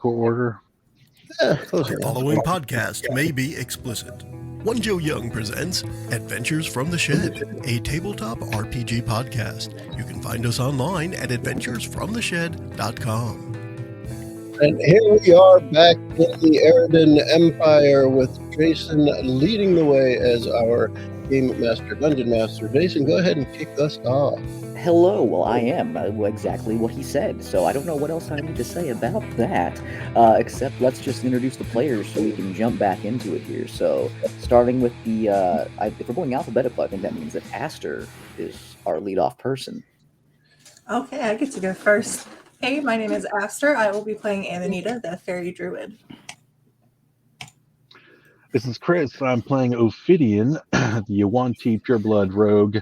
order. Yeah, The following podcast may be explicit. One Joe Young presents Adventures from the Shed, a tabletop RPG podcast. You can find us online at adventuresfromtheshed.com. And here we are back in the Eridan Empire with Jason leading the way as our Game Master, Dungeon Master. Jason, go ahead and kick us off. Hello, well, I am exactly what he said, so I don't know what else I need to say about that, except let's just introduce the players so we can jump back into it here. So, starting with the, if we're going alphabetical, I think that means that Aster is our lead-off person. Okay, I get to go first. Hey, my name is Aster. I will be playing Amanita, the Fairy Druid. This is Chris. I'm playing Ophidian, the Yuan-Ti pureblood rogue,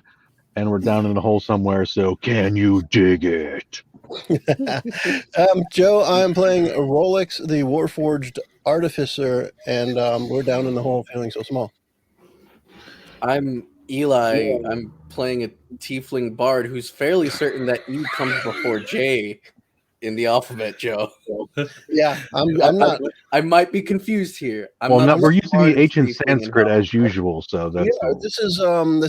and we're down in the hole somewhere, so can you dig it? Joe, I'm playing Rolex, the Warforged Artificer, and we're down in the hole feeling so small. I'm Eli. I'm playing a tiefling bard who's fairly certain that E comes before J in the alphabet, Joe. Yeah, I'm not. I might be confused here. We're using the ancient Sanskrit as usual, so that's This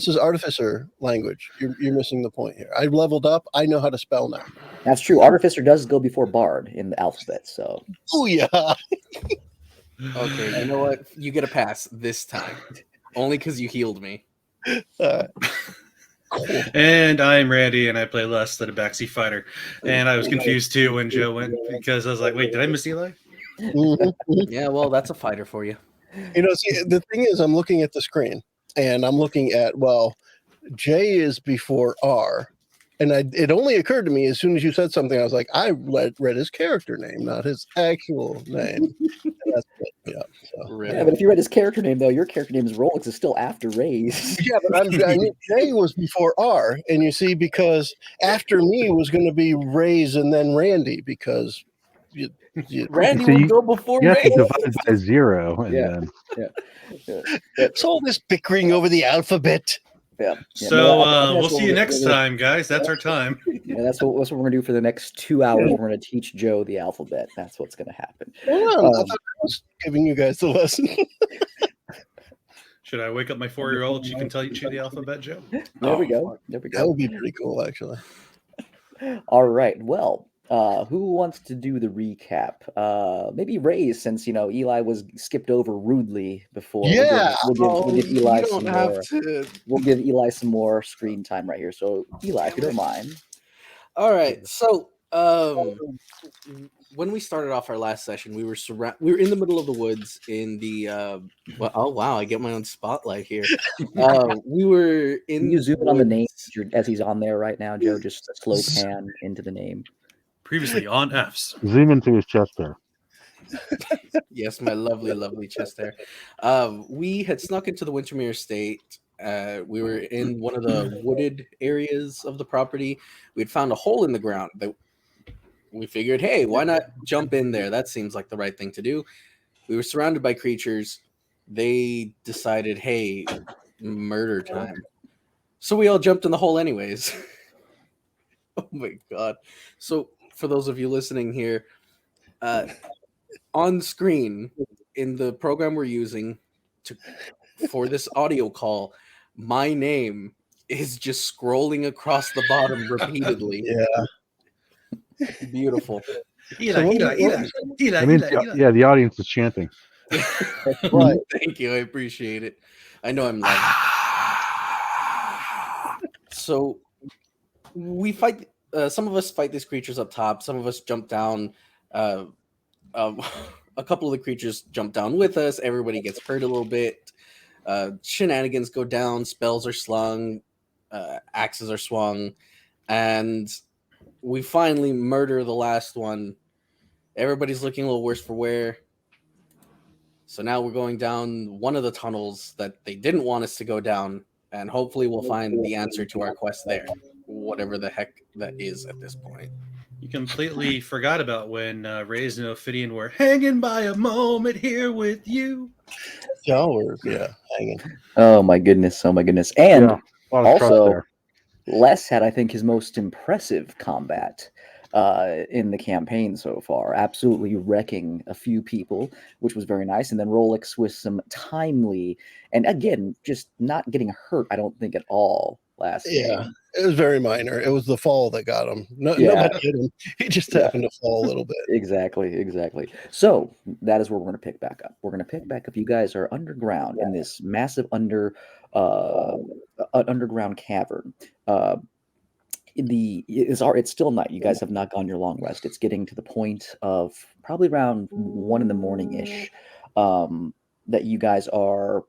is Artificer language. You're missing the point here. I leveled up. I know how to spell now. That's true. Artificer does go before Bard in the alphabet, so. Oh yeah. Okay, you know what? You get a pass this time, only because you healed me. Cool. And I'm Randy, and I play less than a backseat fighter. And I was confused too when Joe went, because I was like, wait, did I miss Eli? Yeah, well, that's a fighter for you. You know, see, the thing is, I'm looking at the screen, and I'm looking at, J is before R. And it only occurred to me as soon as you said something, I was like, I read his character name, not his actual name. And that's it. Yeah, so. Yeah, but if you read his character name, though, your character name is Rolex is still after Ray's. Yeah, but I knew J was before R. And you see, because after me was going to be Ray's and then Randy, because Randy So will go before you have to Ray. divide by 0. And Yeah. then... it's all this bickering over the alphabet. Yeah. So we'll see you next time, guys. That's our time. Yeah, that's what we're going to do for the next 2 hours. We're going to teach Joe the alphabet. That's what's going to happen. I thought I was giving you guys the lesson. Should I wake up my 4-year-old? She can tell you the alphabet, Joe. There we go. That would be pretty cool, actually. All right. Well, who wants to do the recap? Maybe Ray, since Eli was skipped over rudely before. Yeah, we'll give Eli you some don't have more. to. We'll give Eli some more screen time right here. So Eli, if you don't mind. All right. So when we started off our last session, we were in the middle of the woods in the oh wow, I get my own spotlight here. We were in. Can you zoom in on the name as he's on there right now, Joe? Just a slow pan into the name. Previously on F's. Zoom into his chest there. Yes, my lovely, lovely chest there. We had snuck into the Wintermere Estate. We were in one of the wooded areas of the property. We had found a hole in the ground that we figured, hey, why not jump in there? That seems like the right thing to do. We were surrounded by creatures. They decided, hey, murder time. So we all jumped in the hole anyways. Oh my God. So for those of you listening here, on screen in the program we're using for this audio call, my name is just scrolling across the bottom repeatedly. Yeah. Beautiful. Eli. The audience is chanting. Right. Thank you. I appreciate it. I know I'm loud. So we fight. Some of us fight these creatures up top. Some of us jump down. A couple of the creatures jump down with us. Everybody gets hurt a little bit. Shenanigans go down. Spells are slung. Axes are swung. And we finally murder the last one. Everybody's looking a little worse for wear. So now we're going down one of the tunnels that they didn't want us to go down. And hopefully we'll find the answer to our quest there. Whatever the heck that is at this point. You completely forgot about when Ray's and Ophidian were hanging by a moment here with you. Y'all were, hanging. Oh my goodness. And A lot of trust also, there. Les had, I think, his most impressive combat. in the campaign so far, absolutely wrecking a few people, which was very nice. And then Rolex with some timely, and again, just not getting hurt, I don't think at all last game. It was very minor. It was the fall that got him. Nobody hit him. He just happened to fall a little bit. Exactly. So that is where we're going to pick back up. We're going to pick back up. You guys are underground in this massive underground cavern. It's still night. You guys have not gone your long rest. It's getting to the point of probably around 1 in the morning ish that you guys are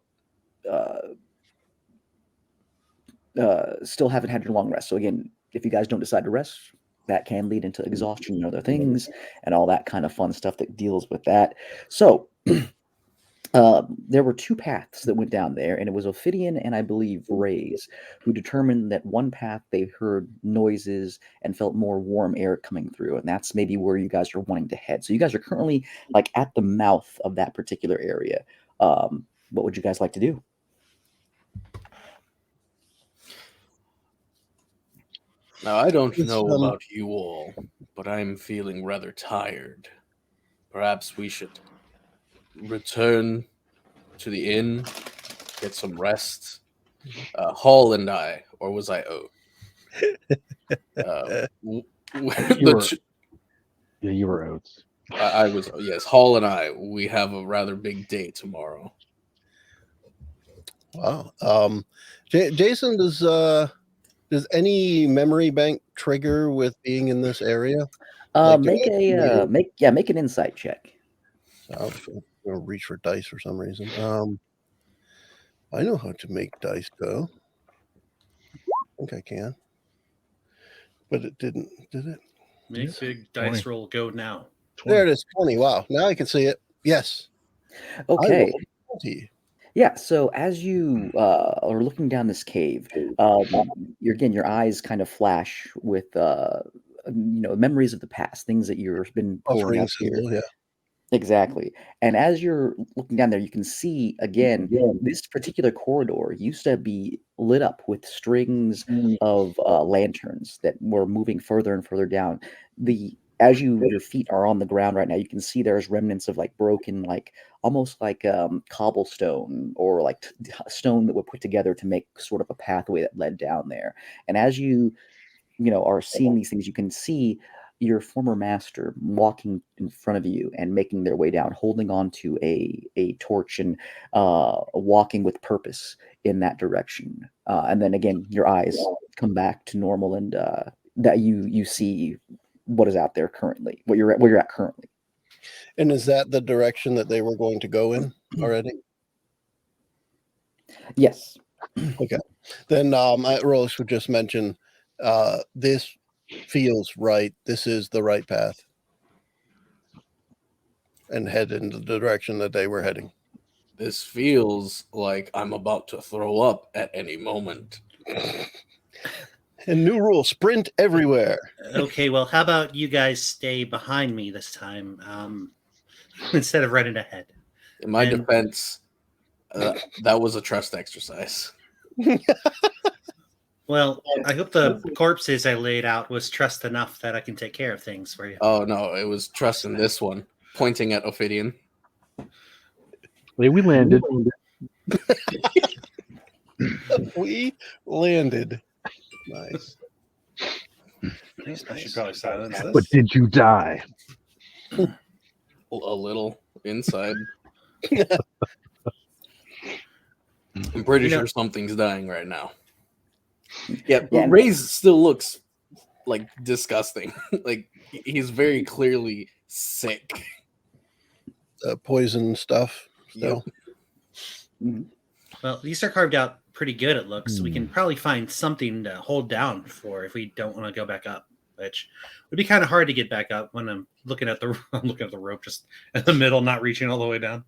still haven't had your long rest. So again, if you guys don't decide to rest, that can lead into exhaustion and other things and all that kind of fun stuff that deals with that. So there were 2 paths that went down there, and it was Ophidian and I believe Rays who determined that one path they heard noises and felt more warm air coming through, and that's maybe where you guys are wanting to head. So you guys are currently like at the mouth of that particular area. What would you guys like to do? Now, I don't know about you all, but I'm feeling rather tired. Perhaps we should return to the inn, get some rest. Hall and I, or was I O? You were Oates. I was, yes. Hall and I, we have a rather big day tomorrow. Wow. Jason, does any memory bank trigger with being in this area? Make an insight check. I'm gonna reach for dice for some reason. I know how to make dice go. I think I can, but it didn't. Did it? Make big dice roll go now. 20. There it is. 20. Wow. Now I can see it. Yes. Okay. 20. Yeah, so as you are looking down this cave, your eyes kind of flash with memories of the past, things that you've been pulling up here. Yeah. Exactly. And as you're looking down there, you can see again this particular corridor used to be lit up with strings of lanterns that were moving further and further down. As your feet are on the ground right now, you can see there's remnants of like broken, like almost like cobblestone or like stone that were put together to make sort of a pathway that led down there. And as you are seeing these things, you can see your former master walking in front of you and making their way down, holding on to a torch and walking with purpose in that direction. And then again, your eyes come back to normal, and that you see what is out there currently, where you're at currently. And is that the direction that they were going to go in already? Yes. Okay. Then Rolex would just mention this feels right. This is the right path. And head in the direction that they were heading. This feels like I'm about to throw up at any moment. And new rule, sprint everywhere. Okay, well, how about you guys stay behind me this time instead of running ahead? In my defense, that was a trust exercise. Well, I hope the corpses I laid out was trust enough that I can take care of things for you. Oh, no, it was trust in this one, pointing at Ophidian. We landed. We landed. Nice. I should probably silence this. But did you die? A little inside. I'm pretty sure something's dying right now. Yeah, but Ray's still looks like disgusting. Like he's very clearly sick. Poison stuff. So. Yep. Well, these are carved out pretty good, it looks. So we can probably find something to hold down for if we don't want to go back up, which would be kind of hard to get back up when I'm looking at the rope just in the middle, not reaching all the way down.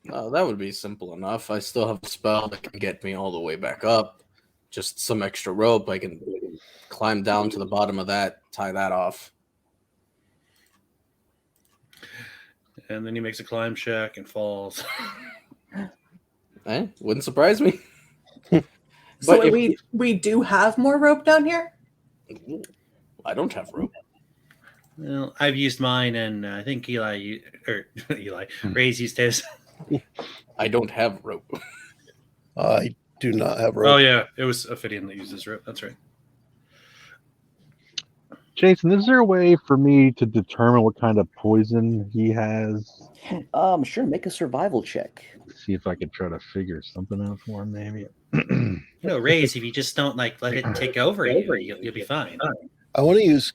That would be simple enough. I still have a spell that can get me all the way back up. Just some extra rope. I can climb down to the bottom of that, tie that off. And then he makes a climb check and falls. Wouldn't surprise me. So we do have more rope down here? I don't have rope. Well, I've used mine, and I think Eli Ray's used his. I don't have rope. I do not have rope. Oh yeah, it was Ophidian that used his rope. That's right. Jason, is there a way for me to determine what kind of poison he has? Sure. Make a survival check. See if I could try to figure something out for him, maybe. Rays, if you just don't let it take over you, you'll be fine. I want to use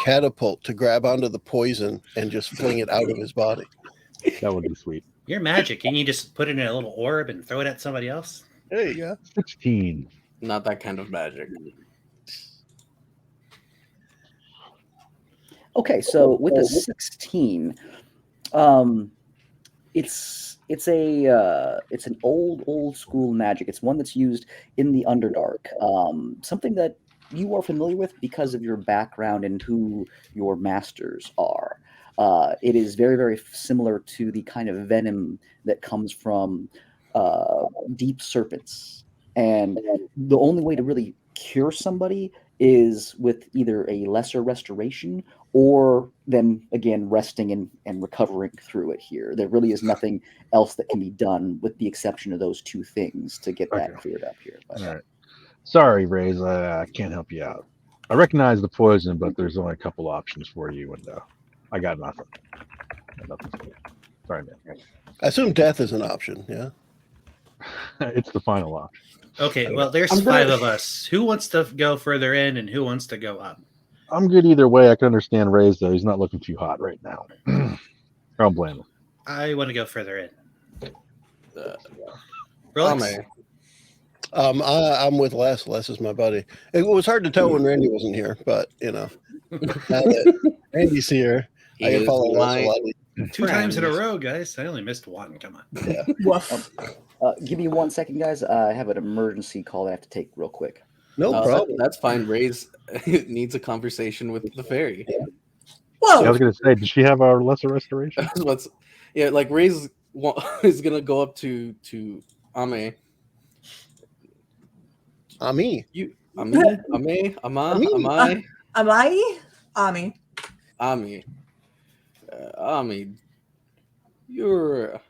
catapult to grab onto the poison and just fling it out of his body. That would be sweet. You're magic. Can you just put it in a little orb and throw it at somebody else? There you go. 16. Not that kind of magic. Okay, so with a 16, it's an old school magic. It's one that's used in the Underdark. Something that you are familiar with because of your background and who your masters are. It is very, very similar to the kind of venom that comes from deep serpents. And the only way to really cure somebody is with either a lesser restoration or them, again, resting and recovering through it here. There really is nothing else that can be done with the exception of those two things to get that cleared up here. But, all right. Sorry, Rays, I can't help you out. I recognize the poison, but there's only a couple options for you, and I got nothing. For you. Sorry, man. I assume death is an option, yeah? It's the final option. Okay, well, there's 5 of us. Who wants to go further in, and who wants to go up? I'm good either way. I can understand Rays, though. He's not looking too hot right now. I don't blame him. I want to go further in. I'm with Les. Les is my buddy. It was hard to tell when Randy wasn't here, but now that Randy's here, I can follow Les a lot. 2 times in a row, guys. I only missed 1. Come on. Yeah. Give me 1 second, guys. I have an emergency call that I have to take real quick. No problem. That's fine. Ray's needs a conversation with the fairy. Yeah. Whoa! I was going to say, did she have our lesser restoration? Like Ray's is going to go up to Ame. Ami. Ami, you're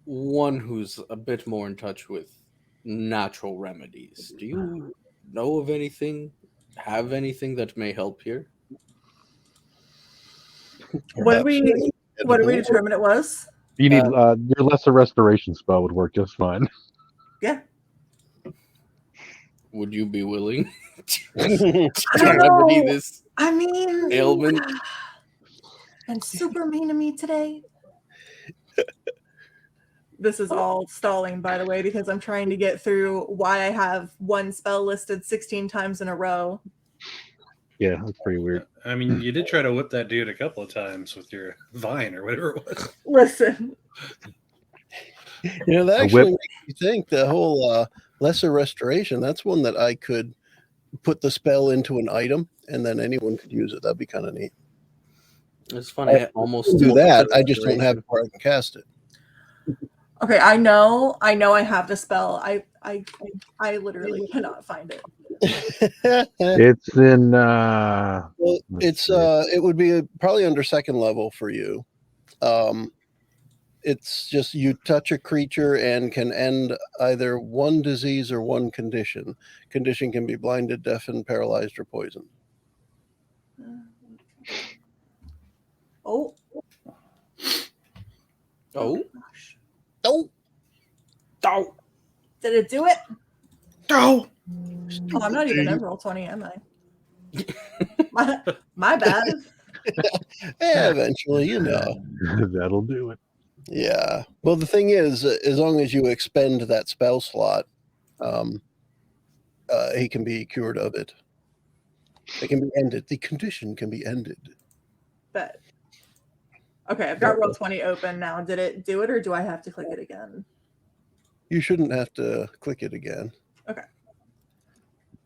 one who's a bit more in touch with natural remedies. Do you know of anything, have anything that may help here? What did we determine it was? You need your lesser restoration spell would work just fine. Yeah. Would you be willing to remedy this ailment? And super mean to me today. This is all stalling, by the way, because I'm trying to get through why I have one spell listed 16 times in a row. Yeah, that's pretty weird. I mean, you did try to whip that dude a couple of times with your vine or whatever it was. Listen. That actually makes me think the whole lesser restoration, that's one that I could put the spell into an item and then anyone could use it. That'd be kind of neat. It's funny. I almost do that. I just don't have it where I can cast it. Okay, I know I have the spell. I literally cannot find it. It's in it would be probably under 2nd level for you. It's just you touch a creature and can end either one disease or one condition. Condition can be blinded, deafened, paralyzed, or poisoned. Oh. Did it do it? No. Oh, I'm not even in Roll20, am I? my bad. Yeah, eventually, That'll do it. Yeah. Well, the thing is, as long as you expend that spell slot, he can be cured of it. It can be ended. The condition can be ended. Bet. Okay, I've got Roll20 open now. Did it do it, or do I have to click it again? You shouldn't have to click it again. Okay.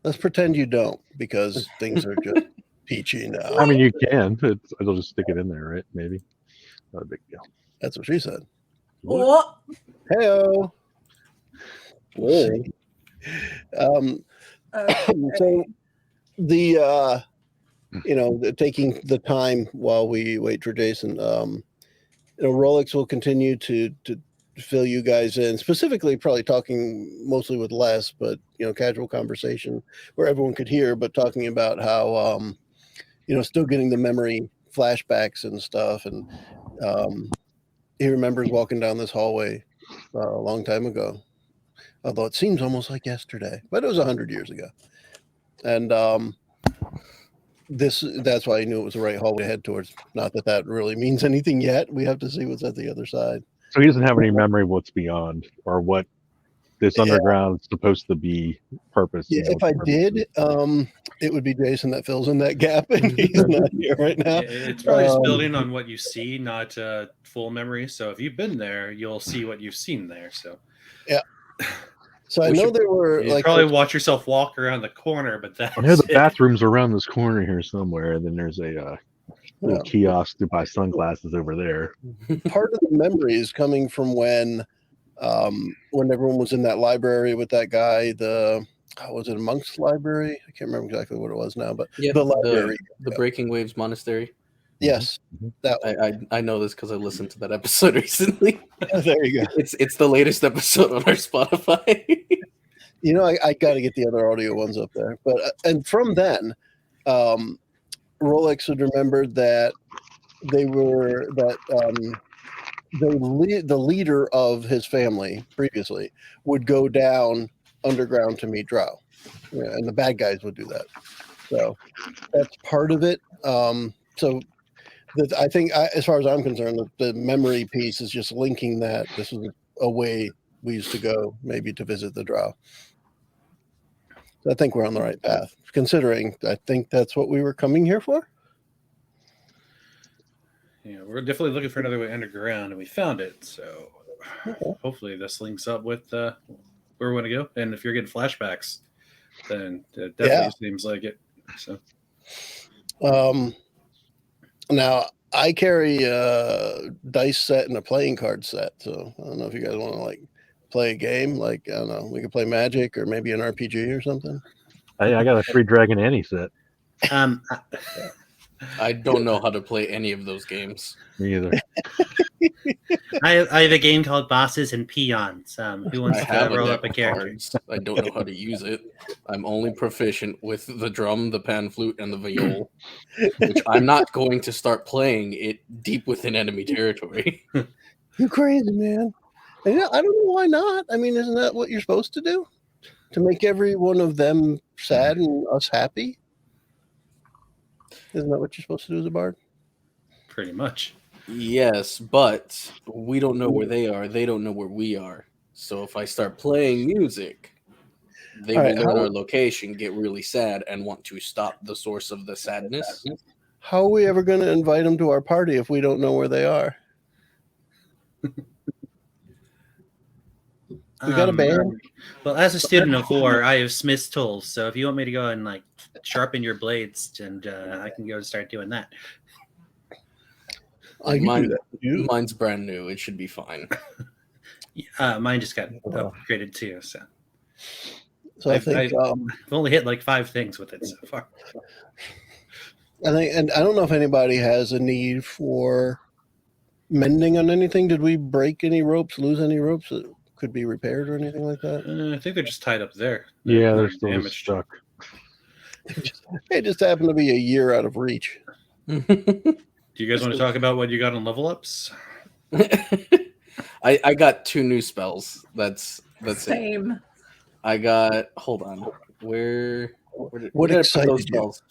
Let's pretend you don't, because things are just peachy now. I mean, you can. It'll just stick it in there, right? Maybe. Not a big deal. That's what she said. What? Hey-o. Okay. So the taking the time while we wait for Jason. Rolex will continue to fill you guys in, specifically probably talking mostly with Les, but casual conversation where everyone could hear, but talking about how still getting the memory flashbacks and stuff, and he remembers walking down this hallway a long time ago, although it seems almost like yesterday, but it was 100 years ago. And that's why I knew it was the right hallway to head towards. Not that really means anything yet. We have to see what's at the other side. So he doesn't have any memory of what's beyond or what this underground is supposed to be purpose. Yeah, if I did, it would be Jason that fills in that gap, and he's not here right now. It's probably just building on what you see, not full memory. So if you've been there, you'll see what you've seen there. So yeah. So I know there were probably watch yourself walk around the corner, but that's I know the bathroom's around this corner here somewhere, and then there's a little kiosk to buy sunglasses over there. Part of the memory is coming from when everyone was in that library with that guy. Was it a monk's library? I can't remember exactly what it was now, but the library, the Breaking Waves Monastery. Yes, that I know this because I listened to that episode recently. There you go. It's the latest episode on our Spotify. I got to get the other audio ones up there, but and from then, Rolex had remembered that the leader of his family previously would go down underground to meet Drow, and the bad guys would do that. So that's part of it. I think, as far as I'm concerned, the memory piece is just linking that this was a way we used to go, maybe to visit the Drow. So I think we're on the right path, considering I think that's what we were coming here for. Yeah, we're definitely looking for another way underground, and we found it. So hopefully this links up with where we want to go. And if you're getting flashbacks, then it definitely seems like it. So. Now, I carry a dice set and a playing card set, so I don't know if you guys want to play a game. I don't know, we could play Magic or maybe an RPG or something. I got a free Dragon Annie set. I don't know how to play any of those games. Me either. I have a game called Bosses and Peons. Who wants to roll up a character? I don't know how to use it. I'm only proficient with the drum, the pan flute, and the viol, which I'm not going to start playing it deep within enemy territory. You crazy, man. And I don't know why not. I mean, isn't that what you're supposed to do? To make every one of them sad and us happy? Isn't that what you're supposed to do as a bard? Pretty much. Yes, but we don't know where they are. They don't know where we are. So if I start playing music, they will learn our location, get really sad, and want to stop the source of the sadness. How are we ever going to invite them to our party if we don't know where they are? We got a band. Well, as a student of war, I have Smith's tools. So if you want me to go and sharpen your blades, and I can go and start doing that. Mine's brand new. It should be fine. Mine just got upgraded too. So I've only hit 5 things with it so far. I think, and I don't know if anybody has a need for mending on anything. Did we break any ropes, lose any ropes that could be repaired or anything like that? I think they're just tied up there. They're still stuck. It just happened to be a year out of reach. Do you guys want to talk about what you got on level ups? I got 2 new spells. That's Same. it. I got. Hold on. Where what did I put excited those you? spells?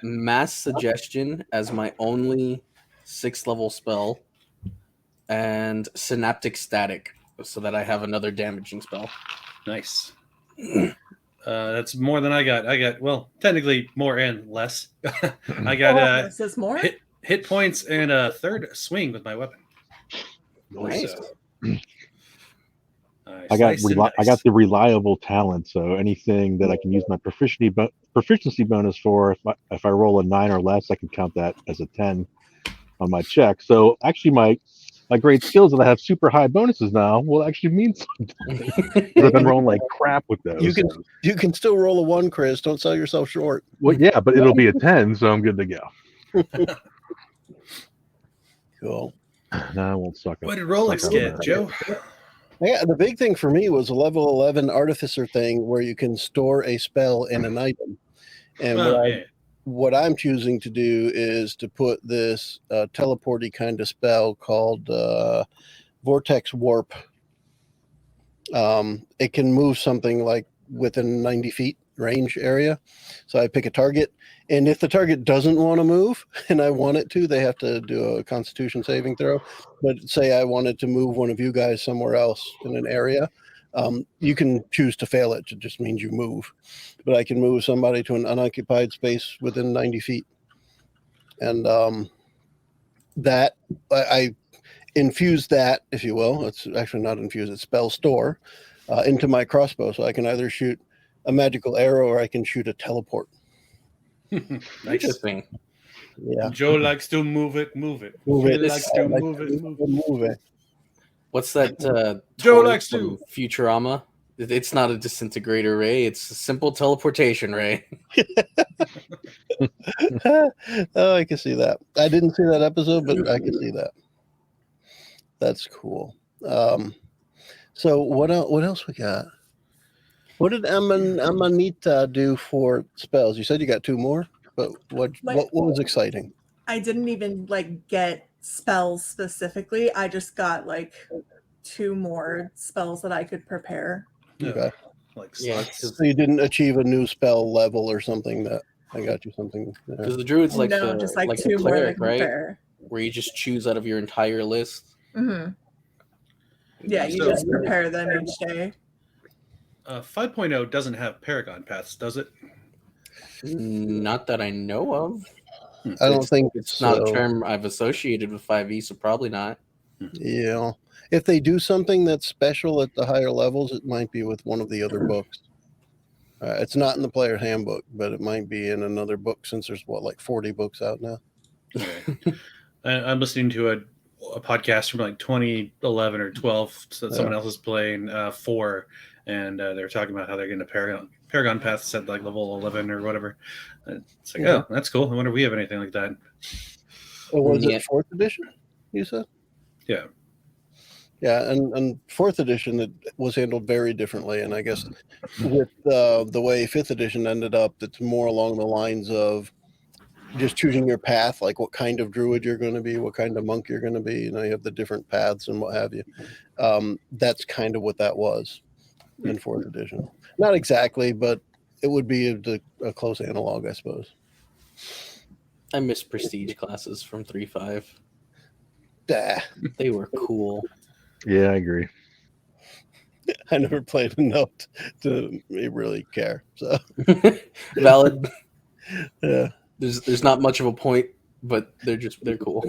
Mass Suggestion as my only 6th level spell, and Synaptic Static, so that I have another damaging spell. Nice. That's more than I got. Technically more and less. I got this is more hit points and a 3rd swing with my weapon. Nice. I got the reliable talent, so anything that I can use my proficiency bonus for, if I roll a 9 or less, I can count that as a 10 on my check. So actually, my great skills that I have super high bonuses now will actually mean something. 'Cause I've been rolling like crap with those. You can still roll a 1, Chris. Don't sell yourself short. Well, yeah, but it'll be a 10, so I'm good to go. Cool. No, I won't suck up. What did Rolex suck get, up. Joe? Yeah, the big thing for me was a level 11 artificer thing where you can store a spell in an item. And Oh, yeah. what I'm choosing to do is to put this teleporty kind of spell called Vortex Warp. It can move something like within 90 feet range area. So I pick a target, and if the target doesn't want to move and I want it to, they have to do a Constitution saving throw. But say I wanted to move one of you guys somewhere else in an area, you can choose to fail it. It just means you move. But I can move somebody to an unoccupied space within 90 feet. And that I infuse that, if you will. It's actually not infused, it's spell store into my crossbow. So I can either shoot a magical arrow or I can shoot a teleport. Nice. Interesting. Yeah. Joe likes to move it. Move it. He likes to move it. What's that? Joe toy likes from to. Futurama. It's not a disintegrator ray. It's a simple teleportation ray. Oh, I can see that. I didn't see that episode, but I can see that. That's cool. So what else we got? What did Amanita do for spells? You said you got 2 more, but what was exciting? I didn't even like get spells specifically. I just got like 2 more spells that I could prepare. Okay. Like Yeah, slots. So you didn't achieve a new spell level or something that I got you something there. because the druid's like no, the just like the 2 more that I cleric, can right? prepare. Where you just choose out of your entire list. Mm-hmm. Yeah, you So- just prepare them each day. 5.0 doesn't have Paragon paths, does it? Not that I know of. I don't think It's not a so. term I've associated with 5e, so probably not. Yeah. If they do something that's special at the higher levels, it might be with one of the other books. It's not in the player handbook, but it might be in another book since there's like 40 books out now. Okay. I'm listening to a podcast from like 2011 or 12 that someone else is playing 4, and they're talking about how they're getting a Paragon paths at like level 11 or whatever. It's like, oh, that's cool. I wonder if we have anything like that. Oh, was Yeah. it 4th edition, you said? Yeah. Yeah, and 4th edition, it was handled very differently. And I guess with the way 5th edition ended up, it's more along the lines of just choosing your path, like what kind of druid you're going to be, what kind of monk you're going to be. You know, you have the different paths and what have you. That's kind of what that was in 4th edition. Not exactly, but it would be a close analog, I suppose. I miss prestige classes from 3.5. Dah. They were cool. Yeah, I agree. I never played enough to really care. So Valid. yeah. There's not much of a point, but they're cool.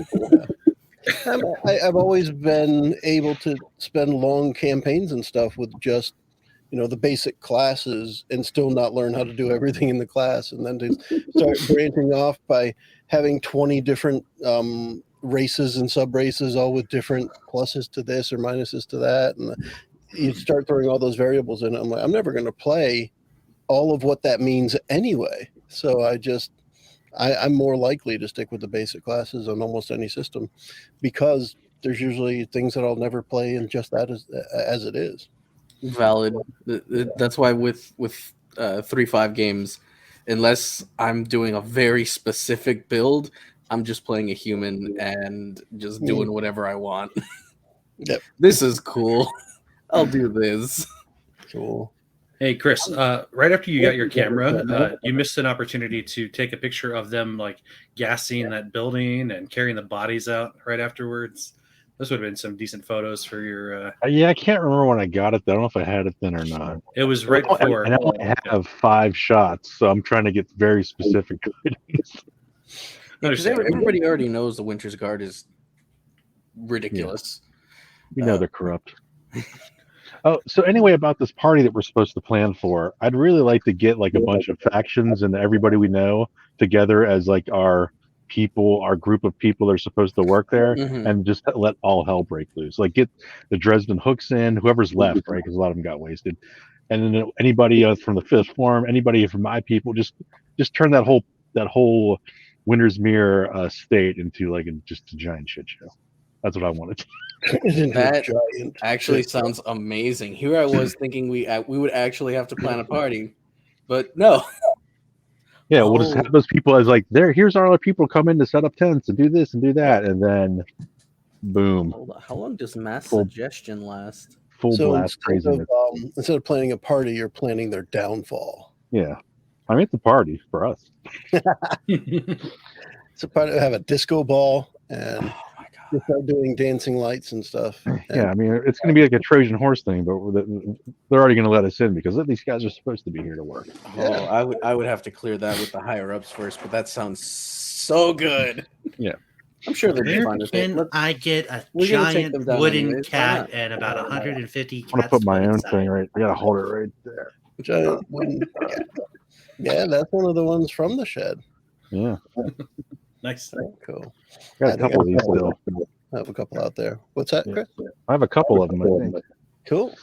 I've always been able to spend long campaigns and stuff with just, the basic classes and still not learn how to do everything in the class. And then to start branching off by having 20 different races and sub races, all with different pluses to this or minuses to that. And you start throwing all those variables in. I'm like, I'm never going to play all of what that means anyway. So I'm more likely to stick with the basic classes on almost any system because there's usually things that I'll never play in just that as it is. Valid. That's why with 3.5 games, unless I'm doing a very specific build, I'm just playing a human and just doing whatever I want. Yep. This is cool. I'll do this. Cool. Hey, Chris, right after you got your camera, you missed an opportunity to take a picture of them like gassing that building and carrying the bodies out right afterwards. This would have been some decent photos for your... Yeah, I can't remember when I got it. I don't know if I had it then or not. It was right before... I only have 5 shots, so I'm trying to get very specific. Because everybody already knows the Winter's Guard is ridiculous. You know they're corrupt. Oh, so anyway, about this party that we're supposed to plan for, I'd really like to get like a bunch of factions and everybody we know together as like our people, our group of people that are supposed to work there, Mhm. and just let all hell break loose. Like get the Dresden hooks in, whoever's left, right? Because a lot of them got wasted. And then anybody from the fifth form, anybody from my people, just turn that whole Winter's Mirror state into like just a giant shit show. That's what I wanted. That giant actually shit. sounds amazing. Here I was thinking we would actually have to plan a party, but no. Yeah, we'll just Oh. have those people as like, here's our other people come in to set up tents and do this and do that, and then boom, Hold on. How long does mass Full- suggestion last? full So blast craziness. instead of planning a party, you're planning their downfall. Yeah, I mean it's a party for us. So probably have a disco ball and Oh my god. just start doing dancing lights and stuff. Yeah, I mean it's going to be like a Trojan horse thing, but they're already going to let us in because these guys are supposed to be here to work. Oh, I would have to clear that with the higher ups first, but that sounds so good. Yeah. I'm sure they'd be Where fine with it. can I get a We're gonna take them giant down wooden anyways, why cat not? and about 150 I'm going to cats? put my own thing right. I got to hold it right there. Giant wooden cat. Yeah, that's one of the ones from the shed. Yeah, Nice. Cool. I got I a think couple of these still. I have a couple out there. What's that, Chris? I have a couple of them. I think. Cool.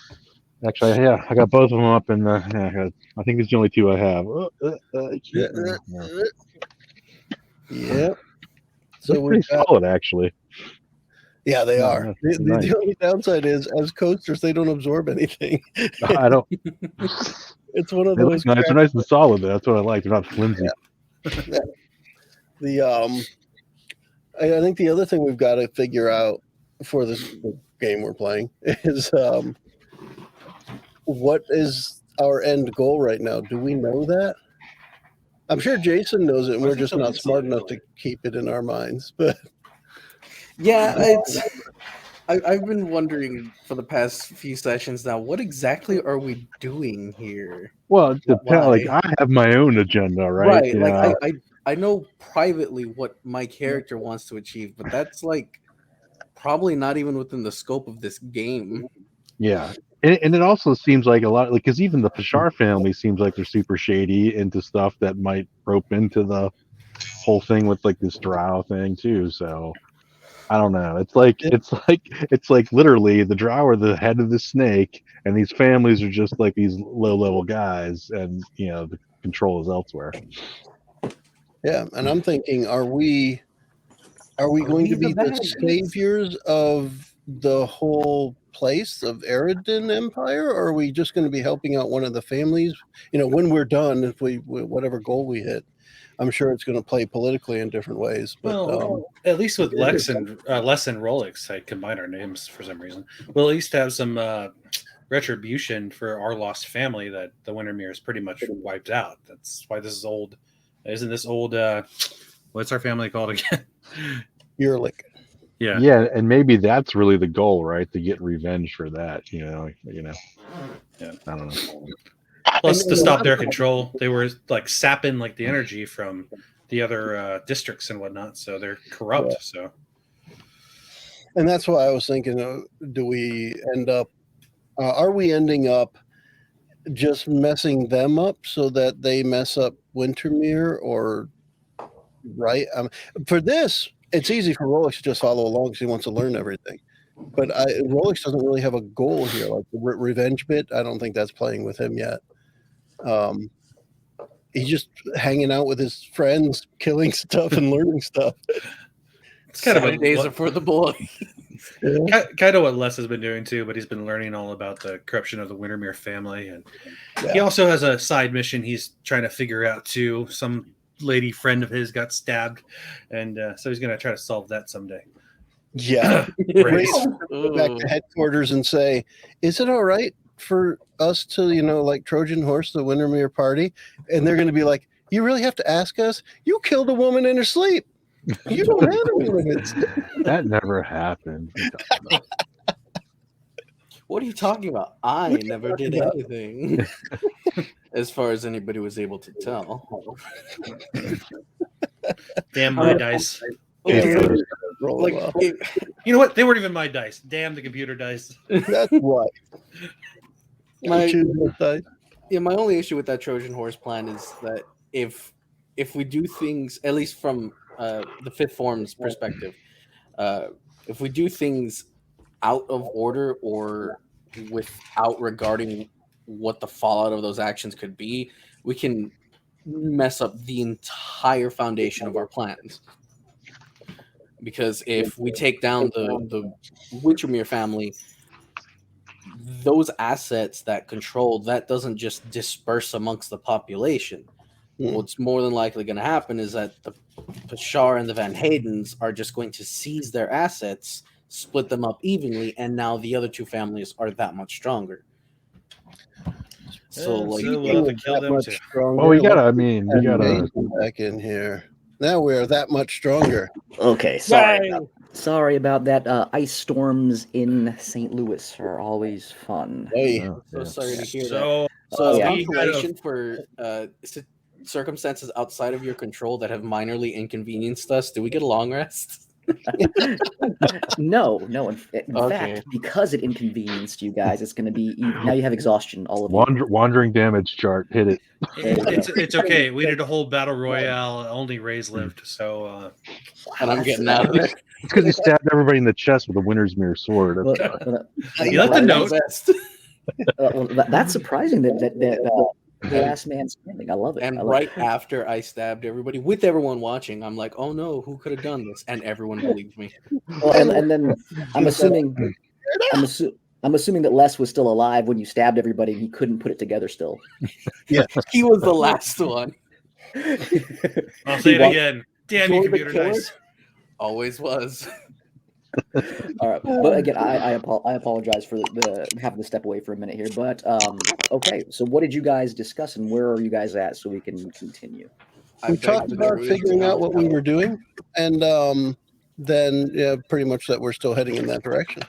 Actually, yeah, I got both of them up in the. I think it's the only two I have. Yep. So So pretty we've got, solid, actually. yeah, they Yeah, are. yeah, nice. The only downside is, as coasters, they don't absorb anything. I don't. It's one of They look those. nice. They're nice and solid. That's what I like. They're not flimsy. The I think the other thing we've got to figure out for this game we're playing is what is our end goal right now? Do we know that? I'm sure Jason knows it, and we're just not smart enough to keep it in our minds. But Yeah, I've been wondering for the past few sessions now, what exactly are we doing here? Well, it depends. Why? Like I have my own agenda, right? You Like know? I know privately what my character wants to achieve, but that's like probably not even within the scope of this game. Yeah. And it also seems like a lot, like, because even the Pashar family seems like they're super shady into stuff that might rope into the whole thing with like this drow thing too. So I don't know. It's like literally the drow are the head of the snake, and these families are just like these low level guys, and you know the control is elsewhere. yeah, and I'm thinking, are we going we to be the the bad guys? saviors of the whole place of Eridan Empire, or are we just going to be helping out one of the families? You know, when we're done, if we whatever goal we hit, I'm sure it's going to play politically in different ways. But Well, at least with Les and Rolex, I combined our names for some reason. We'll at least have some retribution for our lost family that the Wintermere is pretty much wiped out. That's why this is old. Isn't this old? What's our family called again? Ehrlich. Yeah. Yeah, and maybe that's really the goal, right? To get revenge for that. You know. Yeah. I don't know. Plus, And to stop their another- control, they were like sapping like the energy from the other districts and whatnot, so they're corrupt. Yeah. So And that's why I was thinking, do we end up, are we ending up just messing them up so that they mess up Wintermere, or right? For this, it's easy for Rolex to just follow along because he wants to learn everything. But Rolex doesn't really have a goal here. Like the revenge bit, I don't think that's playing with him yet. He's just hanging out with his friends, killing stuff and learning stuff. it's kind of Saturdays are for the boy. kind of what Les has been doing too, but he's been learning all about the corruption of the Wintermere family, and he Yeah. also has a side mission he's trying to figure out too. Some lady friend of his got stabbed, and so he's going to try to solve that someday. Yeah. Right. Go back to headquarters and say, is it all right for us to, like Trojan horse the Wintermere party? And they're going to be like, you really have to ask us? You killed a woman in her sleep. You don't have any limits. That never happened. What are you talking about? I What are you never talking did about? anything. As far as anybody was able to tell. Damn my dice. Yeah. Roll Like, well. You know what? They weren't even my dice. Damn the computer dice. That's what. my Choose this dice. my only issue with that Trojan horse plan is that if we do things, at least from the fifth form's perspective, if we do things out of order or without regarding what the fallout of those actions could be, we can mess up the entire foundation of our plans. Because if we take down the Wintermere family, those assets that control that doesn't just disperse amongst the population. What's more than likely going to happen is that the Bashar and the Van Haydens are just going to seize their assets, split them up evenly, and now the other two families are that much stronger. So, like, so we'll have to kill them too. Well, we gotta. I mean, we gotta. Back in here. Now we are that much stronger. Okay, sorry about that. Ice storms in St. Louis are always fun. Hey, so sorry to hear that. So, So, yeah. consolation for circumstances outside of your control that have minorly inconvenienced us, do we get a long rest? No. In Okay. fact, because it inconvenienced you guys, it's going to be now you have exhaustion. All of you. Wandering damage chart. Hit it. It's okay. We did a whole battle royale. Only Ray's lived, so And I'm getting out of there. It's because he stabbed everybody in the chest with a Winter's Mirror sword. Well, you left a note. That's surprising that the last man standing. I love it. And I love right it. after I stabbed everybody, with everyone watching, I'm like, oh no, who could have done this? And everyone believed me. Well, and then I'm assuming that Les was still alive when you stabbed everybody. And he couldn't put it together still. Yeah, He was the last one. I'll say it again. Damn you, You're the computer killer? dice. Always was. All right, but again, I apologize for having to step away for a minute here. But okay, so what did you guys discuss, and where are you guys at, so we can continue? we talked about figuring out what we were doing, and then pretty much that we're still heading in that direction.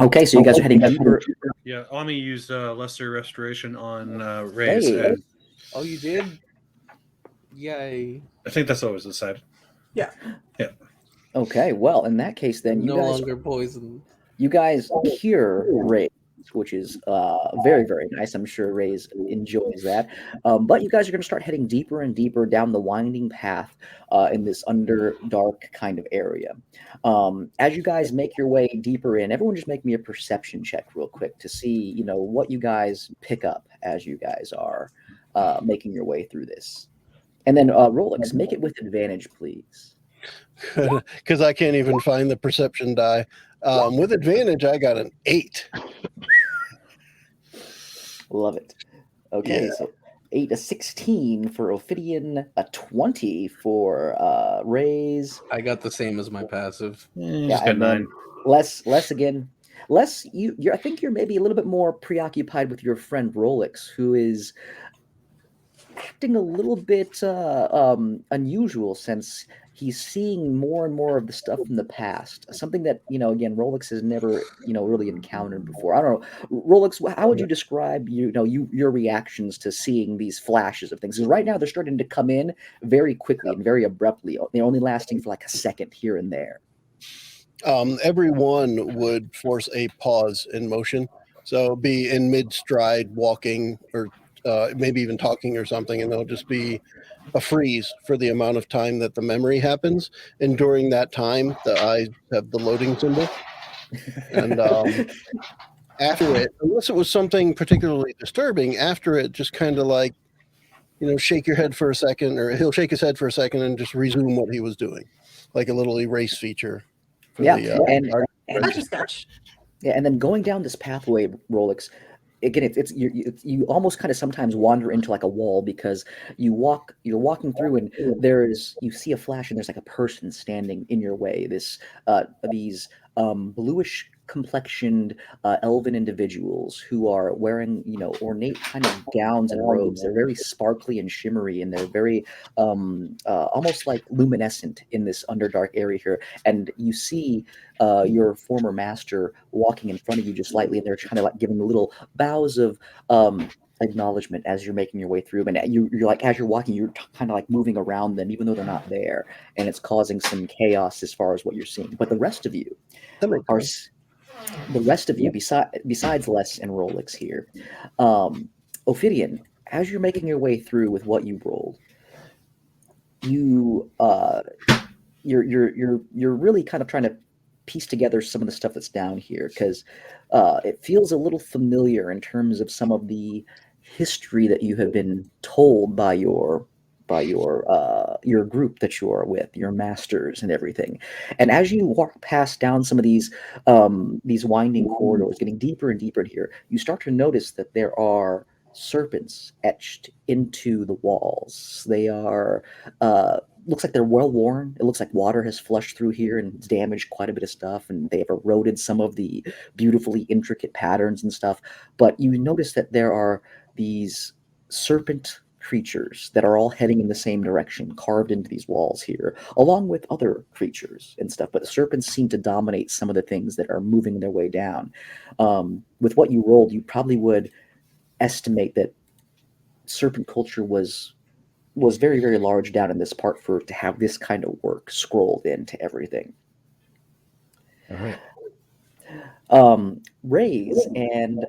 Okay, so you guys are heading deeper. Yeah, Ami used Lesser Restoration on Ray's. Hey. And Oh, you did? Yay. I think that's always decided. Yeah. Okay, well, in that case, then No longer poison. you guys hear Ray, which is very, very nice. I'm sure Ray enjoys that. But you guys are going to start heading deeper and deeper down the winding path in this underdark kind of area. As you guys make your way deeper in, everyone just make me a perception check real quick to see, what you guys pick up as you guys are making your way through this. And then Rolex, make it with advantage, please. Because I can't even find the perception die. With advantage, I got an 8. Love it. Okay, so 8, a 16 for Ophidian, a 20 for Ray's. I got the same as my passive. Yeah, Got and then 9. less again. Less, I think you're maybe a little bit more preoccupied with your friend Rolex, who is acting a little bit unusual since he's seeing more and more of the stuff from the past. Something that, again, Rolex has never, really encountered before. I don't know. Rolex, how would you describe, your reactions to seeing these flashes of things? Because right now they're starting to come in very quickly and very abruptly. They're only lasting for like a second here and there. Everyone would force a pause in motion. So be in mid-stride walking or maybe even talking or something, and there'll just be a freeze for the amount of time that the memory happens. And during that time, the eyes have the loading symbol. And after it, unless it was something particularly disturbing, after it, just kind of like, shake your head for a second, or he'll shake his head for a second and just resume what he was doing, like a little erase feature. For and then going down this pathway, Rolex, again, you almost kind of sometimes wander into like a wall because you're walking through and you see a flash and there's like a person standing in your way. These bluish complexioned elven individuals who are wearing ornate kind of gowns and robes. They're very sparkly and shimmery, and they're very almost like luminescent in this underdark area here. And you see your former master walking in front of you just slightly, and they're kind of like giving little bows of acknowledgement as you're making your way through. And you're like, as you're walking, you're kind of like moving around them even though they're not there, and it's causing some chaos as far as what you're seeing. But the rest of you besides Les and Rolex here, Ophidian, as you're making your way through with what you rolled, you're really kind of trying to piece together some of the stuff that's down here because it feels a little familiar in terms of some of the history that you have been told by your group that you are with, your masters and everything. And as you walk past down some of these winding corridors, getting deeper and deeper in here, you start to notice that there are serpents etched into the walls. They are looks like they're well worn. It looks like water has flushed through here and damaged quite a bit of stuff, and they have eroded some of the beautifully intricate patterns and stuff. But you notice that there are these serpent creatures that are all heading in the same direction, carved into these walls here, along with other creatures and stuff. But the serpents seem to dominate some of the things that are moving their way down. With what you rolled, you probably would estimate that serpent culture was very, very large down in this part for to have this kind of work scrolled into everything. All right. Rays and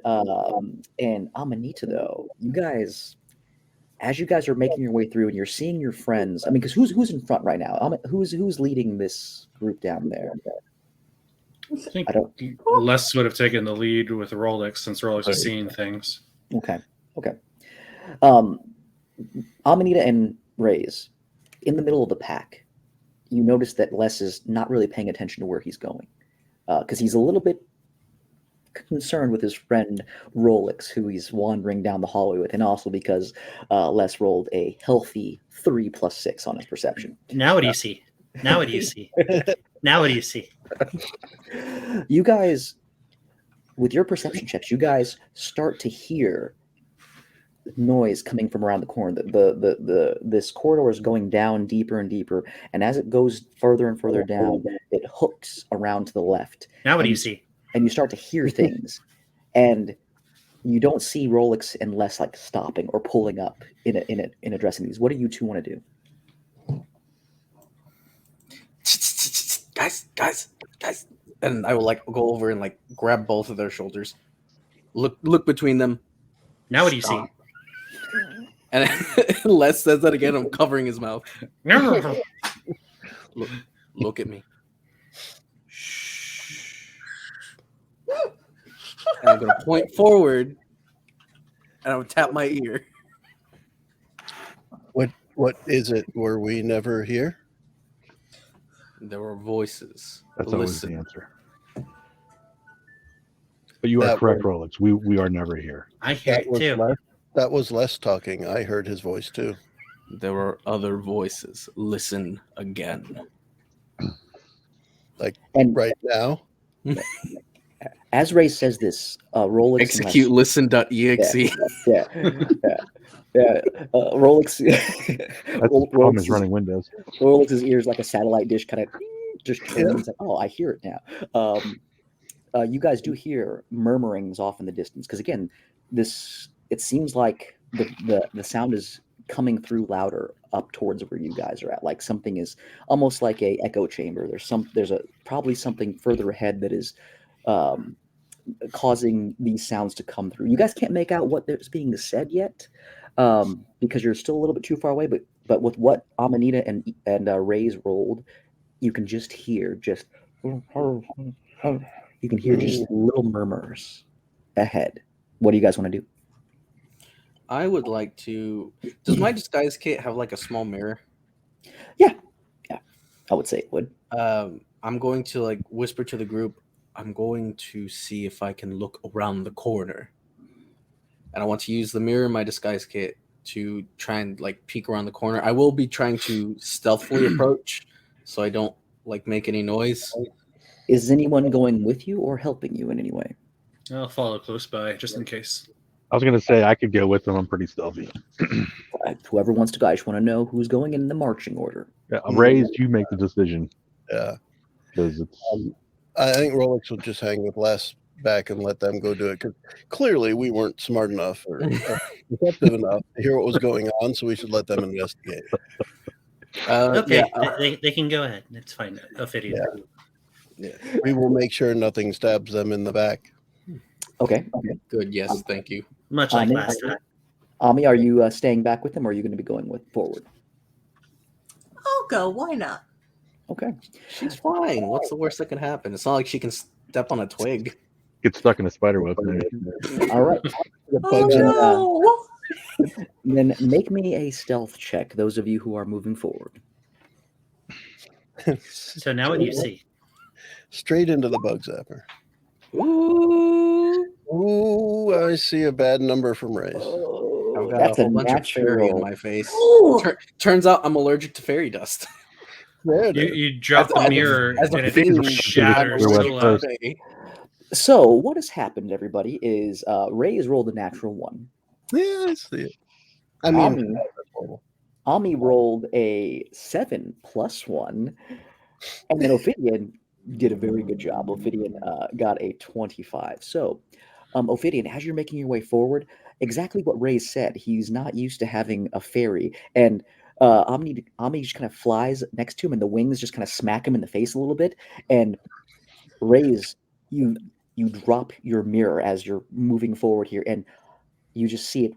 Amanita, though, you guys, as you guys are making your way through and you're seeing your friends, I mean, because who's in front right now? Who's leading this group down there? I think Les would have taken the lead with Rolex since Rolex is seeing things. Okay. Amanita and Rays, in the middle of the pack, you notice that Les is not really paying attention to where he's going because he's a little bit concerned with his friend Rolex, who he's wandering down the hallway with, and also because Les rolled a healthy 3 + 6 on his perception. Now what do you see? Now what do you see? Now what do you see? You guys, with your perception checks, you guys start to hear noise coming from around the corner. This corridor is going down deeper and deeper, and as it goes further and further down, it hooks around to the left. Now what do you see? And you start to hear things, and you don't see Rolex and Les like stopping or pulling up in addressing these. What do you two want to do? Guys, and I will like go over and like grab both of their shoulders, look between them. Now what do you see? And Les says that again. I'm covering his mouth. Look at me. Shh. And I'm gonna point forward, and I'm gonna tap my ear. What is it? Were we never here? There were voices. That's always the answer. But you are correct, Rolex. We are never here. I hear it too. That was Les talking. I heard his voice too. There were other voices. Listen again. And Right now? as Ray says this, Rolex Execute listen.exe. Yeah. Rolex. That's the problem is running Windows. Rolex's ears like a satellite dish, kind of just turns. Like, oh, I hear it now. You guys do hear murmurings off in the distance because again, it seems like the sound is coming through louder up towards where you guys are at. Like something is almost like a echo chamber. There's probably something further ahead that is causing these sounds to come through. You guys can't make out what is being said yet because you're still a little bit too far away. But with what Amanita and Ray's rolled, you can just hear you can hear just little murmurs ahead. What do you guys want to do? I would like to. Does my disguise kit have like a small mirror? Yeah, I would say it would. I'm going to like whisper to the group. I'm going to see if I can look around the corner, and I want to use the mirror in my disguise kit to try and like peek around the corner. I will be trying to stealthily approach, so I don't like make any noise. Is anyone going with you or helping you in any way? I'll follow close by just in case. I was going to say I could go with them. I'm pretty stealthy. Whoever wants to go, I just want to know who's going in the marching order. Yeah, Raised, you make the decision. Yeah. Because it's. I think Rolex will just hang with Les back and let them go do it. Because clearly we weren't smart enough or receptive enough to hear what was going on, so we should let them investigate. Okay, they can go ahead. It's fine. I'll fit you. Yeah. We will make sure nothing stabs them in the back. Okay. Good. Yes. Thank you. Much like last time. Ami, are you staying back with them, or are you going to be going forward? I'll go. Why not? Okay. She's fine. What's the worst that can happen? It's not like she can step on a twig. Get stuck in a spider web. Maybe. All right. The Oh bugs in the no! Then make me a stealth check, those of you who are moving forward. So now what do you see? straight into the bug zapper. Ooh, Ooh, I see a bad number from Ray's. I've got That's a a whole bunch of fairy in natural. my face. Ooh. Turns out I'm allergic to fairy dust. There it You, is. you drop the As a- mirror as a and it fiend, shatters. I'm West allergic Little, to fae. So what has happened, everybody, is Ray has rolled a natural 1. Yeah, I see it. I mean, Ami, that's horrible. Ami rolled a 7 plus 1, and then Ophidian did a very good job. Ophidian got a 25. So, Ophidian, as you're making your way forward, exactly what Ray said. He's not used to having a fairy, and Ami just kind of flies next to him, and the wings just kind of smack him in the face a little bit. And Ray's, you drop your mirror as you're moving forward here, and you just see it.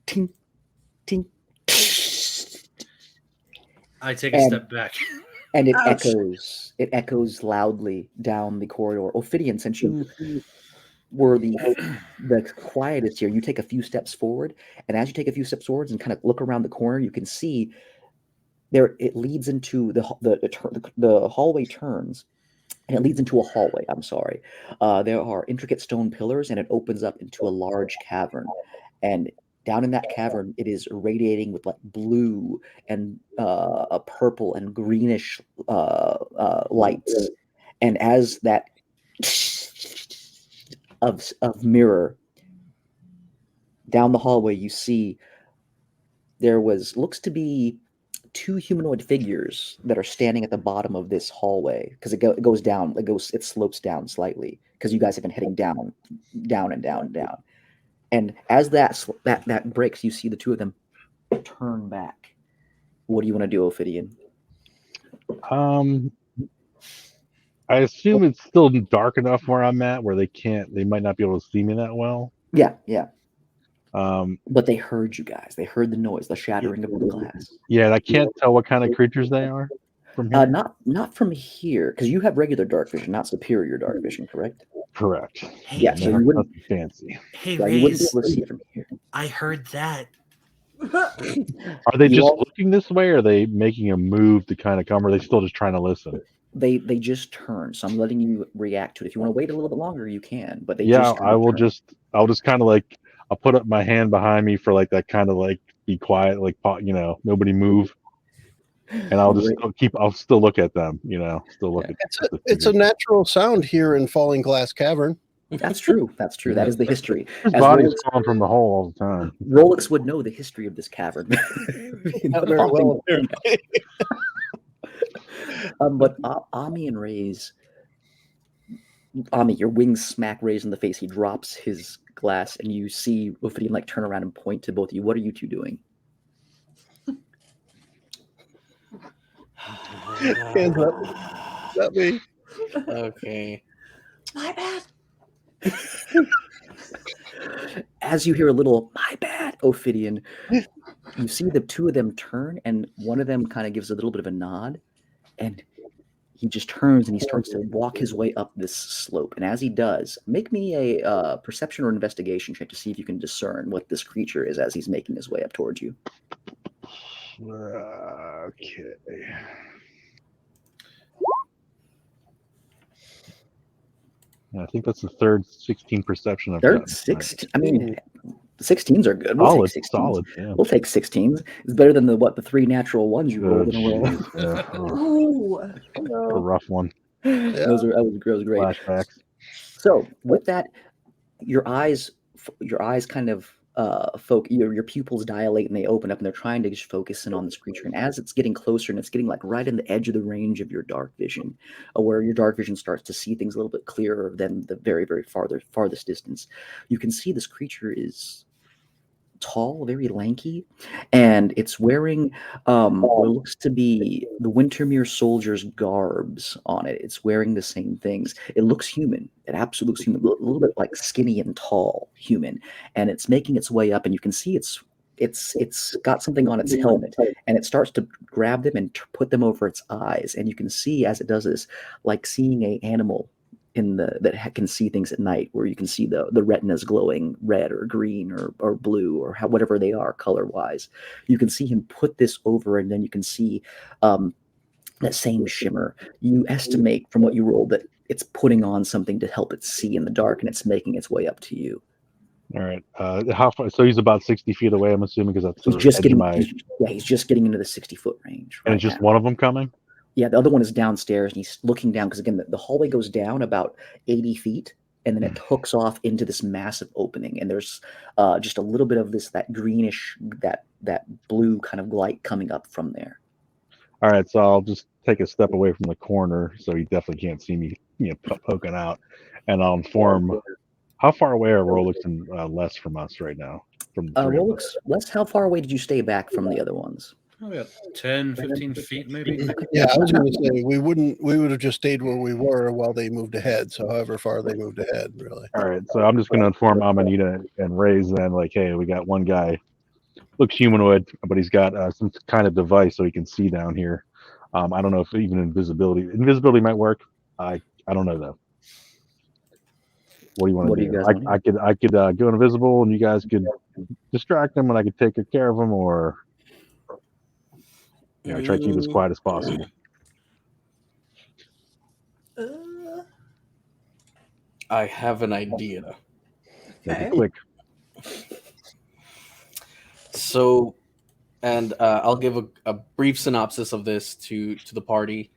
Ting, ting. I take a And- step back. And it Ouch. echoes loudly down the corridor. Ophidian, since you were the quietest here, you take a few steps forward, and as you take a few steps forwards and kind of look around the corner, you can see there it leads into the hallway turns, and it leads into a hallway. I'm sorry. There are intricate stone pillars, and it opens up into a large cavern, and down in that cavern, it is radiating with like blue and a purple and greenish lights. And as that of mirror down the hallway, you see there looks to be 2 humanoid figures that are standing at the bottom of this hallway, because it goes down, it slopes down slightly because you guys have been heading down, down and down and down. And as that breaks, you see the 2 of them turn back. What do you want to do, Ophidian? I assume it's still dark enough where I'm at where they might not be able to see me that well. Yeah. Um, But they heard you guys. They heard the noise, the shattering of the glass. yeah, and I can't tell what kind of creatures they are from here. Not from here, because you have regular dark vision, not superior dark vision, correct? Correct. Hey, Yeah, so They're you wouldn't, nothing fancy. hey, yeah, you wouldn't be Raze, able to see from here. I heard that. Are they You just all- looking this way? Or are they making a move to kind of come? Or are they still just trying to listen? They just turn, so I'm letting you react to it. If you want to wait a little bit longer, you can. But they Yeah, just kinda turn. I'll just kind of like, I'll put up my hand behind me for like that kind of like be quiet, like nobody move, and I'll just I'll still look at them, still look Yeah. at the It's a figures. natural sound here in Falling Glass Cavern. That's true. That's true. That is the history. His As body's Rolex, falling from the hole all the time. Rolex would know the history of this cavern. Not very well, apparently. But Ami and Ray's, Ami, your wings smack Ray's in the face. He drops his glass, and you see Ophidian like turn around and point to both of you. What are you 2 doing? Hands up. Not me. Okay. My bad. As you hear a little "my bad," Ophidian, you see the 2 of them turn, and one of them kind of gives a little bit of a nod, and he just turns and he starts to walk his way up this slope. And as he does, make me a perception or investigation check to see if you can discern what this creature is as he's making his way up towards you. Okay. I think that's the third 16 perception I've They're gotten. 16. I mean, 16s are good. We'll Solid, take 16s. solid. Yeah. We'll take 16s. It's better than the 3 natural ones you rolled in a row. Jeez, yeah. Oh, Ooh. a rough one. That was great. Flashbacks. So with that, your eyes kind of your pupils dilate and they open up, and they're trying to just focus in on this creature. And as it's getting closer, and it's getting like right in the edge of the range of your dark vision, where your dark vision starts to see things a little bit clearer than the very, very farthest distance, you can see this creature is tall, very lanky, and it's wearing what looks to be the Wintermere soldiers' garbs on it. It's wearing the same things. It looks human. It absolutely looks human, a little bit like skinny and tall human, and it's making its way up, and you can see its it's got something on its helmet, and it starts to grab them and put them over its eyes, and you can see as it does this, like seeing a animal that can see things at night, where you can see the retinas glowing red or green or blue or whatever they are color wise. You can see him put this over, and then you can see that same shimmer. You estimate from what you rolled that it's putting on something to help it see in the dark, and it's making its way up to you. All right. How far? So he's about 60 feet away, I'm assuming, because that's He's the just edge of getting my. he's just getting into the 60-foot range. And Right it's just now. one of them coming. Yeah, the other one is downstairs, and he's looking down because again, the hallway goes down about 80 feet, and then it hooks off into this massive opening, and there's just a little bit of that greenish, that blue kind of light coming up from there. All right, so I'll just take a step away from the corner, so he definitely can't see me, poking out, and I'll inform. How far away are Rolex and Les from us right now? From the three of us? Les, how far away did you stay back from the other ones? Probably about 10, 15 feet, maybe. Yeah, I was going to say we would have just stayed where we were while they moved ahead. So however far they moved ahead, really. All right, so I'm just going to inform Amanita and Ray's then, like, hey, we got one guy, looks humanoid, but he's got some kind of device so he can see down here. I don't know if even invisibility might work. I don't know though. What do you want to do? I could go invisible, and you guys could distract him, and I could take good care of him, or try to keep as quiet as possible. I have an idea. Okay. Quick. So, and I'll give a brief synopsis of this to the party,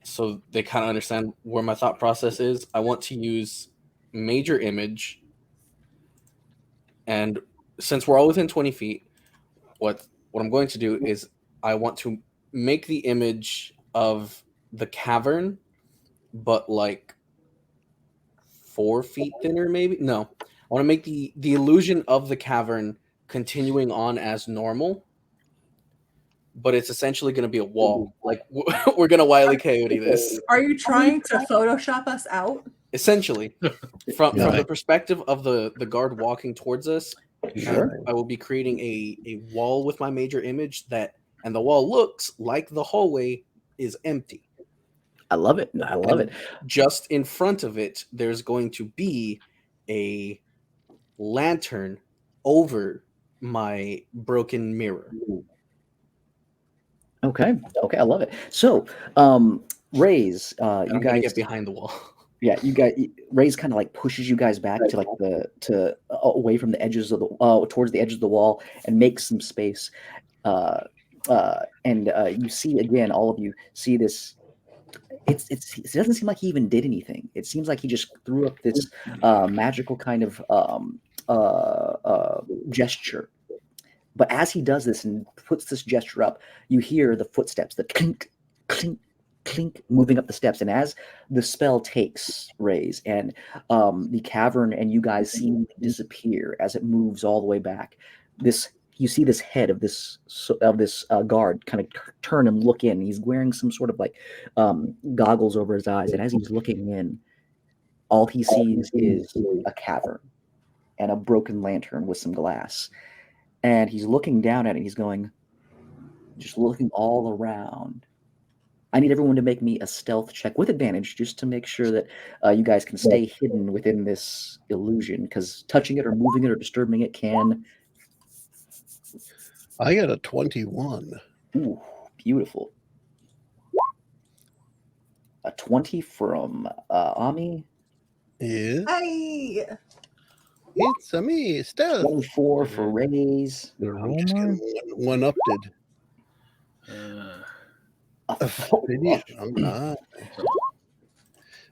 so they kind of understand where my thought process is. I want to use major image, and since we're all within 20 feet, what I'm going to do is I want to make the image of the cavern, but like 4 feet thinner, maybe. No, I want to make the illusion of the cavern continuing on as normal, but it's essentially going to be a wall. Like we're going to Wile E. Coyote this. Are you trying to Photoshop us out? Essentially, from the perspective of the guard walking towards us, Sure. I will be creating a wall with my major image and the wall looks like the hallway is empty. I love it. I love it. Just in front of it, there's going to be a lantern over my broken mirror. Okay, I love it. So, Rays, you guys get behind the wall. Yeah, Rays kind of like pushes you guys back to like away from the edges of the towards the edge of the wall and makes some space. And you see again, all of you see this. It doesn't seem like he even did anything. It seems like he just threw up this magical kind of gesture. But as he does this and puts this gesture up, you hear the footsteps, the clink, clink, clink, moving up the steps. And as the spell takes, Rays, and the cavern and you guys seem to disappear as it moves all the way back, you see this head of this guard kind of turn and look in. He's wearing some sort of like goggles over his eyes, and as he's looking in, all he sees is a cavern and a broken lantern with some glass. And he's looking down at it. He's just looking all around. I need everyone to make me a stealth check with advantage, just to make sure that you guys can stay hidden within this illusion, because touching it or moving it or disturbing it can. I got a 21. Ooh, beautiful. A 20 from Ami. Yeah. Hey. It's me, stealth. 24 for Rays. I'm just getting one-upped. Ophidian. I'm not.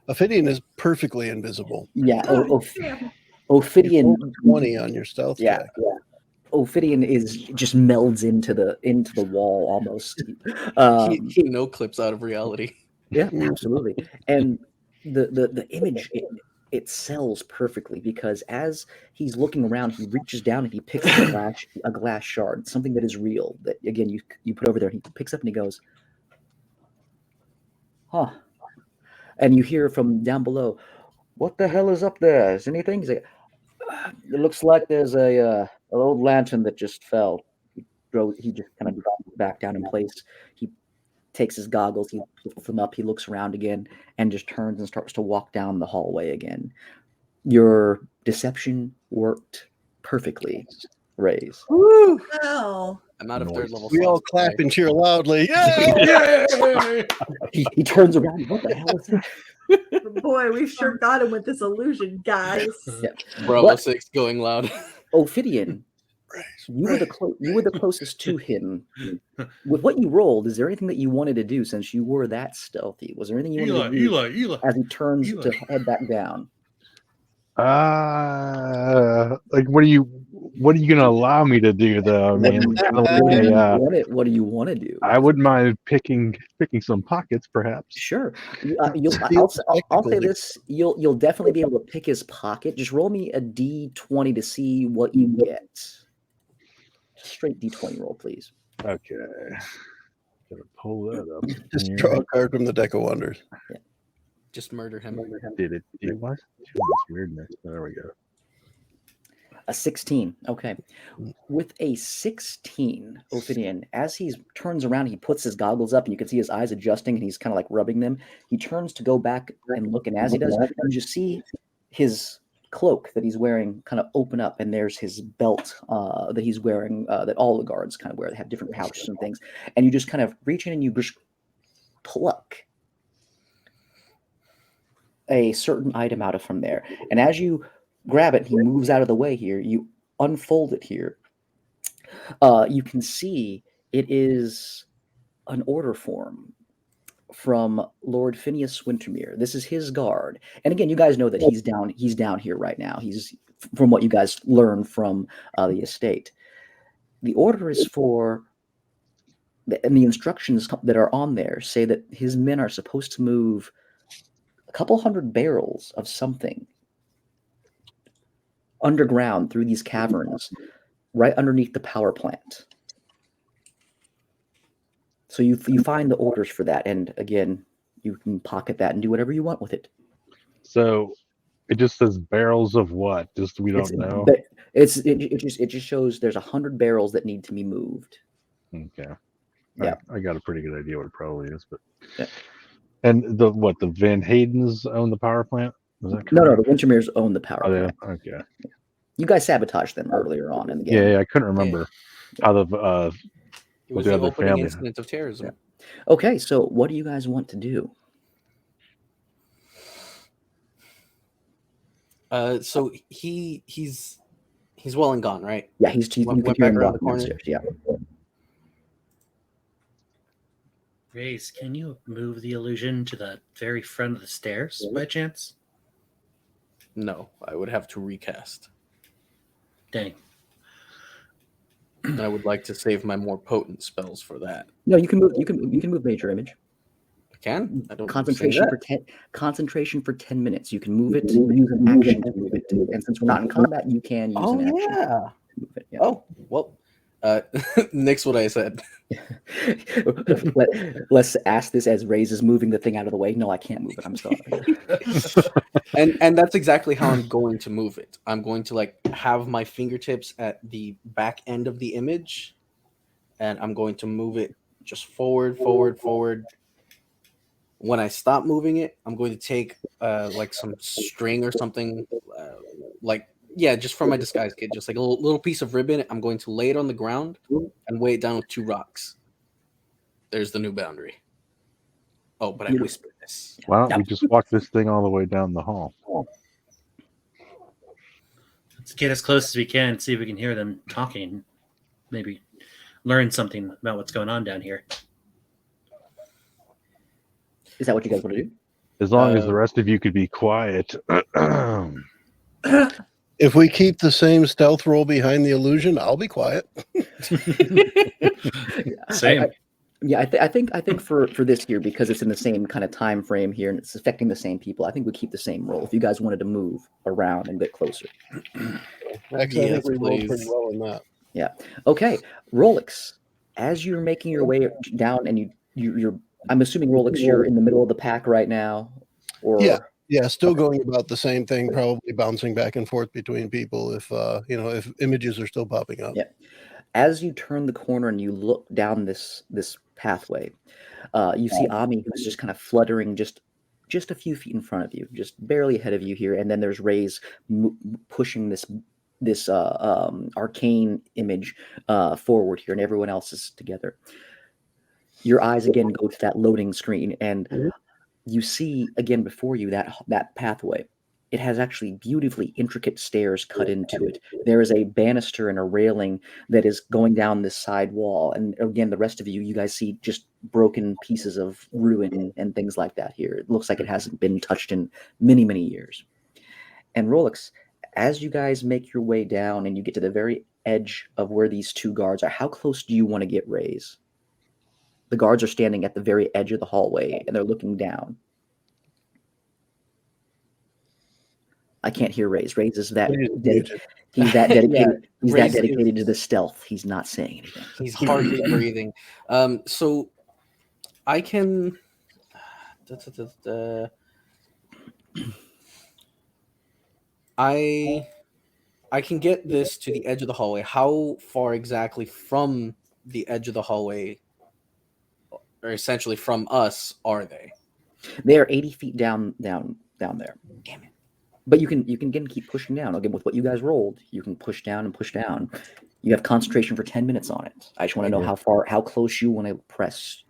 Ophidian is perfectly invisible. Yeah. Ophidian 20 on your stealth check. Yeah. Ophidian just melds into the wall almost. He no clips out of reality. Yeah, absolutely. And the image it sells perfectly, because as he's looking around, he reaches down and he picks up a glass shard, something that is real. That again you put over there. And he picks up and he goes, "Huh." And you hear from down below, "What the hell is up there? Is anything?" He's like, "It looks like there's a a little lantern that just fell. He just kind of dropped it back down in place. He takes his goggles, he puts them up, he looks around again, and just turns and starts to walk down the hallway again. Your deception worked perfectly, Raise. Woo! Wow. I'm out of third level. We all slots, clap right? and cheer loudly. Yay! He turns around. What the hell is that? Boy, we sure got him with this illusion, guys. Yeah. Bravo What? 6 going loud. Ophidian, you were the closest to him. With what you rolled, is there anything that you wanted to do since you were that stealthy? Was there anything you wanted to do Eli. as he turns to head back down? Like what are you gonna allow me to do though? I mean, What do you want to do? I wouldn't mind picking some pockets, perhaps. Sure. Steal I'll say spectacles. this: you'll definitely be able to pick his pocket. Just roll me a D20 to see what you get. Straight D20 roll, please. Okay, gotta pull that up. Just here. draw a card from the deck of wonders. Just murder him. Did it? What? That's weirdness. There we go. A 16. Okay. With a 16, Ophidian, as he turns around, he puts his goggles up and you can see his eyes adjusting and he's kind of like rubbing them. He turns to go back and look, and as he does, you just see his cloak that he's wearing kind of open up, and there's his belt that he's wearing that all the guards kind of wear. They have different pouches and things. And you just kind of reach in and you just pluck a certain item out of from there. And as you grab it, he moves out of the way here. You unfold it here. You can see it is an order form from Lord Phineas Wintermere. This is his guard. And again, you guys know that he's down here right now. He's, from what you guys learned from the estate. The order is for, and the instructions that are on there say that his men are supposed to move a couple hundred barrels of something underground through these caverns right underneath the power plant. So you find the orders for that, and again, you can pocket that and do whatever you want with it. So it just says barrels of what? Just we don't know. It just shows there's 100 barrels that need to be moved. Okay. Yeah. I got a pretty good idea what it probably is, but Yeah. And the Van Haydens own the power plant? Is that correct? No, the Wintermeres own the power Oh, yeah. plant. Okay. You guys sabotaged them earlier on in the game. Yeah, I couldn't remember how the It was the the other opening family. incident of terrorism. Okay, so what do you guys want to do? So he's well and gone, right? Yeah, he's Went you can back hear him around the walking corner. downstairs, yeah. Race, can you move the illusion to the very front of the stairs by chance? No, I would have to recast. Dang. And I would like to save my more potent spells for that. No, you can move major image. I can? I don't Concentration understand for 10 minutes. You can move it, use an action to move it. And since we're not in combat, you can use an action to move it. Yeah. Oh, well, nix what I said. Let's ask this as Raze is moving the thing out of the way. No, I can't move it. I'm sorry. And that's exactly how I'm going to move it. I'm going to have my fingertips at the back end of the image, and I'm going to move it just forward. When I stop moving it, I'm going to take some string or something, just from my disguise kit, just like a little piece of ribbon. I'm going to lay it on the ground and weigh it down with 2 rocks. There's the new boundary. Oh, but I whispered this. Why don't we just walk this thing all the way down the hall? Let's get as close as we can, see if we can hear them talking. Maybe learn something about what's going on down here. Is that what you guys want to do? As long as the rest of you could be quiet. If we keep the same stealth roll behind the illusion, I'll be quiet. Same. I think for this here, because it's in the same kind of time frame here and it's affecting the same people, I think we keep the same roll. If you guys wanted to move around and get closer. Actually, I Yes, think we rolled please. pretty well in that. Yeah. Okay. Rolex, as you're making your way down and you're I'm assuming Rolex, you're in the middle of the pack right now. Or Yeah. Yeah, still going about the same thing, probably bouncing back and forth between people if if images are still popping up. Yeah. As you turn the corner and you look down this pathway, you see Ami, who's just kind of fluttering just a few feet in front of you, just barely ahead of you here, and then there's Ray's pushing this arcane image forward here, and everyone else is together. Your eyes again go to that loading screen, and you see again before you that pathway. It has actually beautifully intricate stairs cut into it. There is a banister and a railing that is going down this side wall. And again, the rest of you guys see just broken pieces of ruin and things like that here. It looks like it hasn't been touched in many, many years. And Rolex, as you guys make your way down and you get to the very edge of where these two guards are, how close do you want to get Rays? The guards are standing at the very edge of the hallway and they're looking down. I can't hear Rays. Rays is that he's that dedicated. Yeah, he's Ray's that dedicated to the stealth. He's not saying anything. He's hardly breathing. So I can. I can get this to the edge of the hallway. How far exactly from the edge of the hallway, or essentially from us, are they? They are 80 feet down there. Damn it! But you can again keep pushing down. Again, with what you guys rolled, you can push down and push down. You have concentration for 10 minutes on it. I just want to know how close you want to press.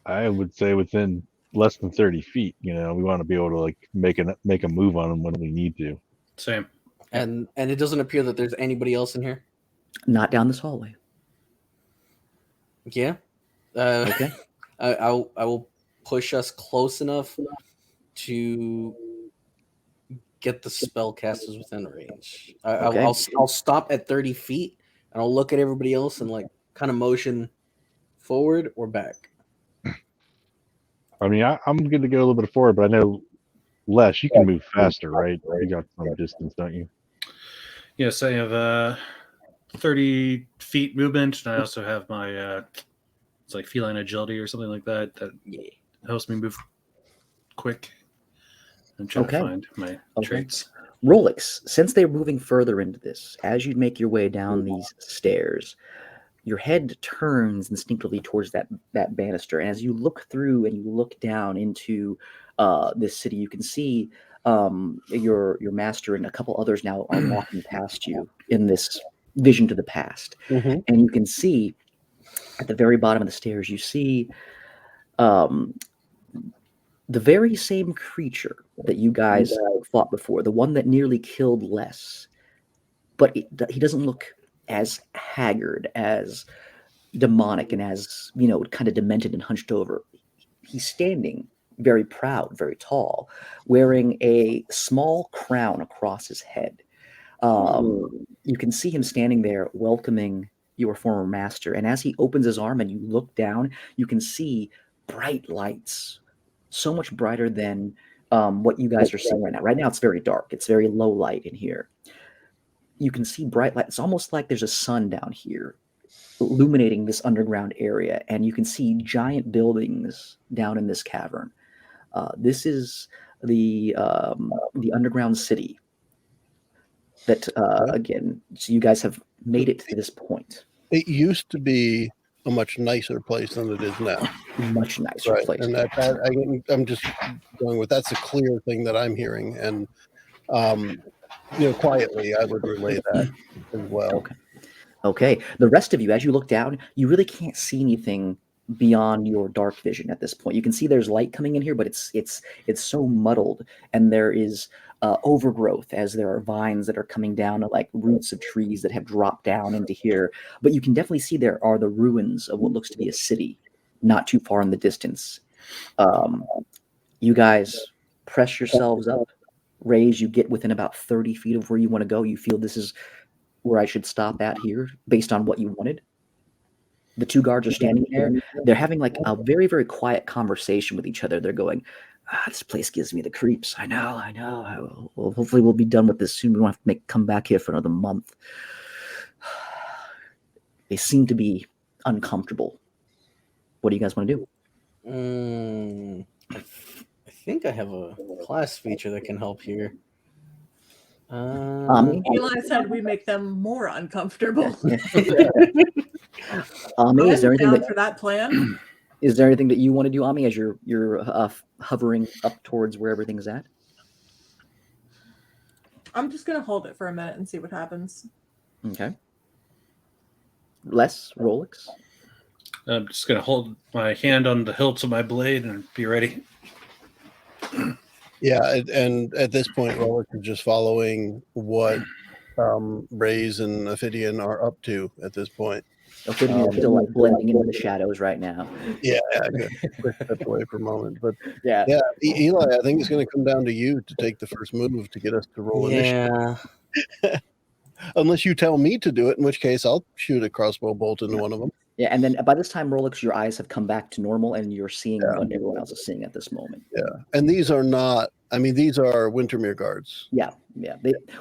I would say within less than 30 feet. We want to be able to like make a move on them when we need to. Same. And it doesn't appear that there's anybody else in here. Not down this hallway. Yeah. Okay. I will push us close enough to get the spellcasters within range. I'll stop at 30 feet and I'll look at everybody else and like kind of motion forward or back. I mean, I'm going to go a little bit forward, but I know Les, you can move faster, right? You got some distance, don't you? Yes, I have 30 feet movement, and I also have my it's like feline agility or something like that helps me move quick. I'm trying to find my traits. Rolex, since they're moving further into this, as you make your way down these stairs, your head turns instinctively towards that banister. And as you look through and you look down into this city, you can see your master and a couple others now are walking past you in this vision to the past. Mm-hmm. And you can see at the very bottom of the stairs, you see the very same creature that you guys fought before, the one that nearly killed Les. But he doesn't look as haggard, as demonic, and as, kind of demented and hunched over. He's standing very proud, very tall, wearing a small crown across his head. You can see him standing there welcoming your former master. And as he opens his arm and you look down, you can see bright lights, so much brighter than what you guys are seeing right now. Right now, it's very dark. It's very low light in here. You can see bright light. It's almost like there's a sun down here illuminating this underground area. And you can see giant buildings down in this cavern. This is the underground city that, again, so you guys have made it to this point. It used to be a much nicer place than it is now. Much nicer place. And I'm just going with that's a clear thing that I'm hearing. And, quietly, I would relay that as well. Okay. The rest of you, as you look down, you really can't see anything beyond your dark vision at this point. You can see there's light coming in here, but it's so muddled, and there is overgrowth as there are vines that are coming down, like roots of trees that have dropped down into here. But you can definitely see there are the ruins of what looks to be a city not too far in the distance. You guys press yourselves up, Raise, you get within about 30 feet of where you want to go. You feel this is where I should stop at here based on what you wanted. The two guards are standing there. They're having like a very, very quiet conversation with each other. They're going, this place gives me the creeps. I know. Well, hopefully we'll be done with this soon. We won't have to come back here for another month. They seem to be uncomfortable. What do you guys want to do? I think I have a class feature that can help here. Eli said we make them more uncomfortable. Ami, is there I'm anything down that for that plan. is there anything that you want to do, Ami, as you're hovering up towards where everything's at? I'm just gonna hold it for a minute and see what happens. Okay. Les, Rolex. I'm just gonna hold my hand on the hilts of my blade and be ready. Yeah, and at this point, Rolex is just following what Raze and Ophidian are up to at this point. Ophidian is still like blending into the shadows right now. Yeah, good. Quick step away for a moment, but Yeah. yeah, Eli, I think it's going to come down to you to take the first move to get us to roll initiative. Unless you tell me to do it, in which case I'll shoot a crossbow bolt into one of them. Yeah, and then by this time, Rolex, your eyes have come back to normal, and you're seeing what everyone else is seeing at this moment. Yeah, and these are not. I mean, these are Wintermere guards. Yeah.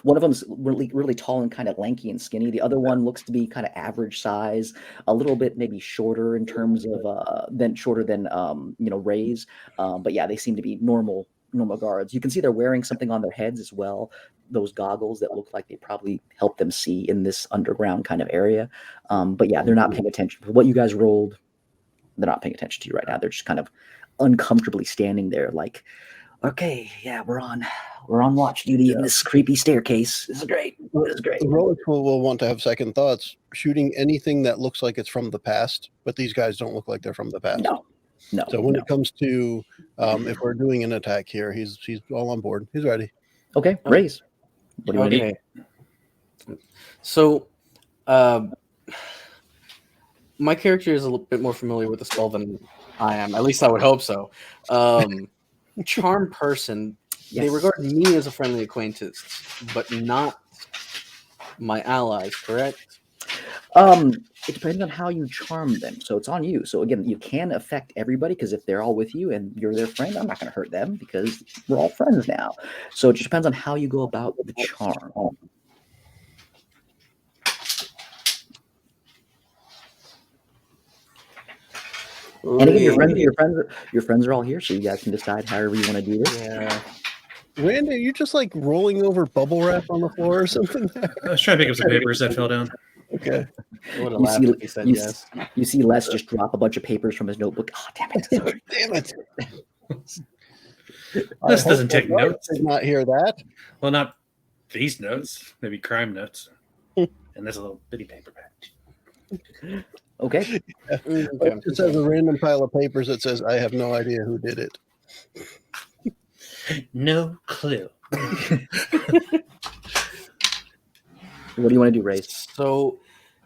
One of them's really tall and kind of lanky and skinny. The other one looks to be kind of average size, a little bit maybe shorter in terms of shorter than Rays. But yeah, they seem to be normal guards. You can see they're wearing something on their heads as well. Those goggles that look like they probably help them see in this underground kind of area. But yeah, they're not paying attention for what you guys rolled. They're not paying attention to you right now. They're just kind of uncomfortably standing there like, okay, yeah, we're on watch duty in this creepy staircase. This is great. Rolex will want to have second thoughts, shooting anything that looks like it's from the past, but these guys don't look like they're from the past. No. So when it comes to if we're doing an attack here, he's all on board. He's ready. Okay, Raise. What do you want to do? So, my character is a little bit more familiar with the spell than I am. At least I would hope so. Charm person. Yes. They regard me as a friendly acquaintance, but not my allies. Correct? It depends on how you charm them. So it's on you. So again, you can affect everybody because if they're all with you and you're their friend, I'm not going to hurt them because we're all friends now. So it just depends on how you go about the charm. And again, your friends are all here, so you guys can decide however you want to do this. Yeah. Randy, are you just like rolling over bubble wrap on the floor or something? I was trying to pick up some papers that fell down. Okay. You see Les just drop a bunch of papers from his notebook. Oh, damn it. Damn it. This doesn't take notes. Did not hear that. Well, not these notes. Maybe crime notes. And there's a little bitty paper bag. Okay. It just has a random pile of papers that says, I have no idea who did it. No clue. What do you want to do, Ray? So,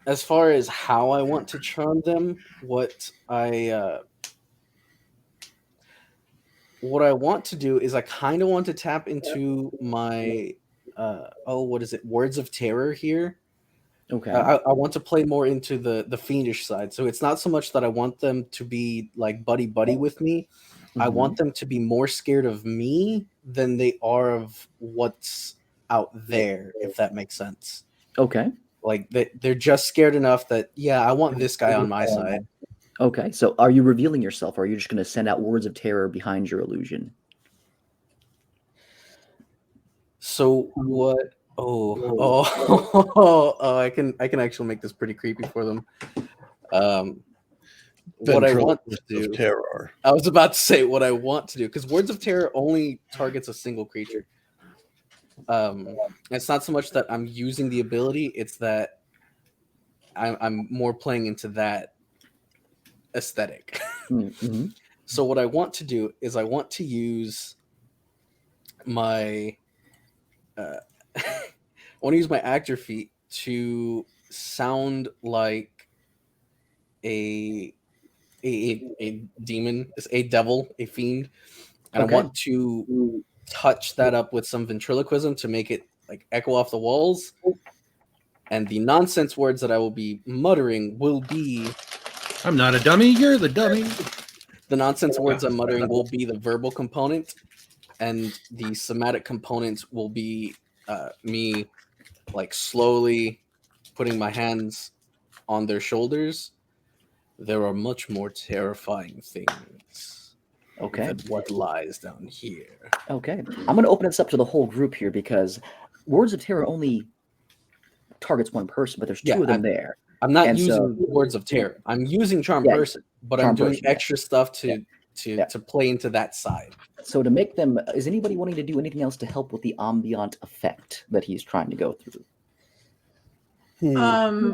as far as how I want to charm them, what I want to do is I kind of want to tap into my words of terror here. Okay. I want to play more into the fiendish side. So it's not so much that I want them to be like buddy with me. Mm-hmm. I want them to be more scared of me than they are of what's out there, if that makes sense. Okay. Like they're just scared enough that, yeah, I want this guy on my side. Okay. So are you revealing yourself, or are you just going to send out words of terror behind your illusion? So what? I can actually make this pretty creepy for them. What I want to do, terror. I was about to say what I want to do, because words of terror only targets a single creature. It's not so much that I'm using the ability; it's that I'm more playing into that aesthetic. Mm-hmm. So what I want to do is I want to use my I want to use my actor feat to sound like a demon, a devil, a fiend, and I want to touch that up with some ventriloquism to make it like echo off the walls. And the nonsense words that I will be muttering will be, I'm not a dummy, you're the dummy. The nonsense words I'm muttering will be the verbal component, and the somatic component will be me like slowly putting my hands on their shoulders. There are much more terrifying things Okay. That what lies down here. Okay. I'm going to open this up to the whole group here because Words of Terror only targets one person, but there's two of them there. I'm not And using so- Words of Terror. I'm using Charm Yeah, Person, but Charm I'm doing Person, yeah. extra stuff to Yeah. play into that side. So to make them, is anybody wanting to do anything else to help with the ambient effect that he's trying to go through?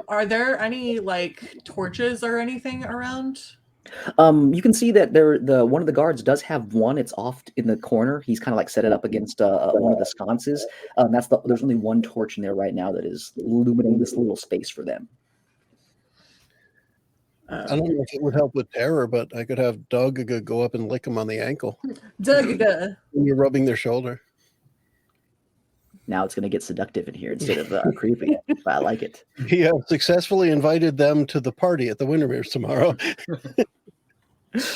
Are there any like torches or anything around? You can see that one of the guards does have one. It's off in the corner. He's kind of like set it up against one of the sconces. There's only one torch in there right now that is illuminating this little space for them. I don't know if it would help with terror, but I could have Doug go up and lick him on the ankle Doug. when you're rubbing their shoulder. Now it's going to get seductive in here instead of creepy. But I like it. He has successfully invited them to the party at the Wintermere's tomorrow.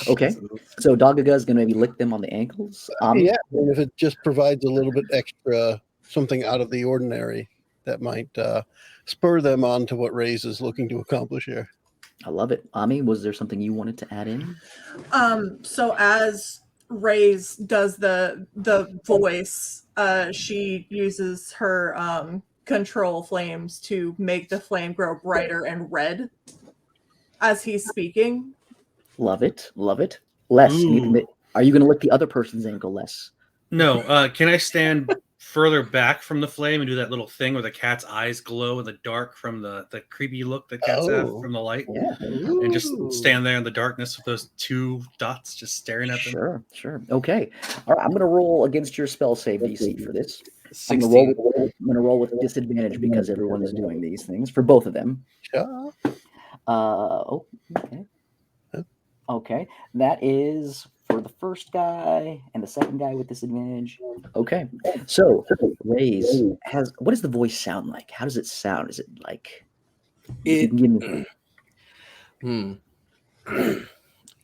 Okay, so Dagaga is going to maybe lick them on the ankles. Yeah, and if it just provides a little bit extra, something out of the ordinary, that might spur them on to what Ray's is looking to accomplish here. I love it. Ami, was there something you wanted to add in? So as Ray's does the voice, she uses her control flames to make the flame grow brighter and red as he's speaking. Love it. Love it. Les, Ooh. are you going to lick the other person's ankle, Les? No. Can I stand further back from the flame and do that little thing where the cat's eyes glow in the dark from the creepy look that cats have from the light? Yeah. And just stand there in the darkness with those two dots just staring at them? Sure. Okay. All right, I'm going to roll against your spell save DC for this. I'm 16. going to roll with disadvantage because everyone is doing these things for both of them. Yeah. Okay. Okay, that is for the first guy and the second guy with disadvantage. Okay, so Raze has. What does the voice sound like? How does it sound? Is it like?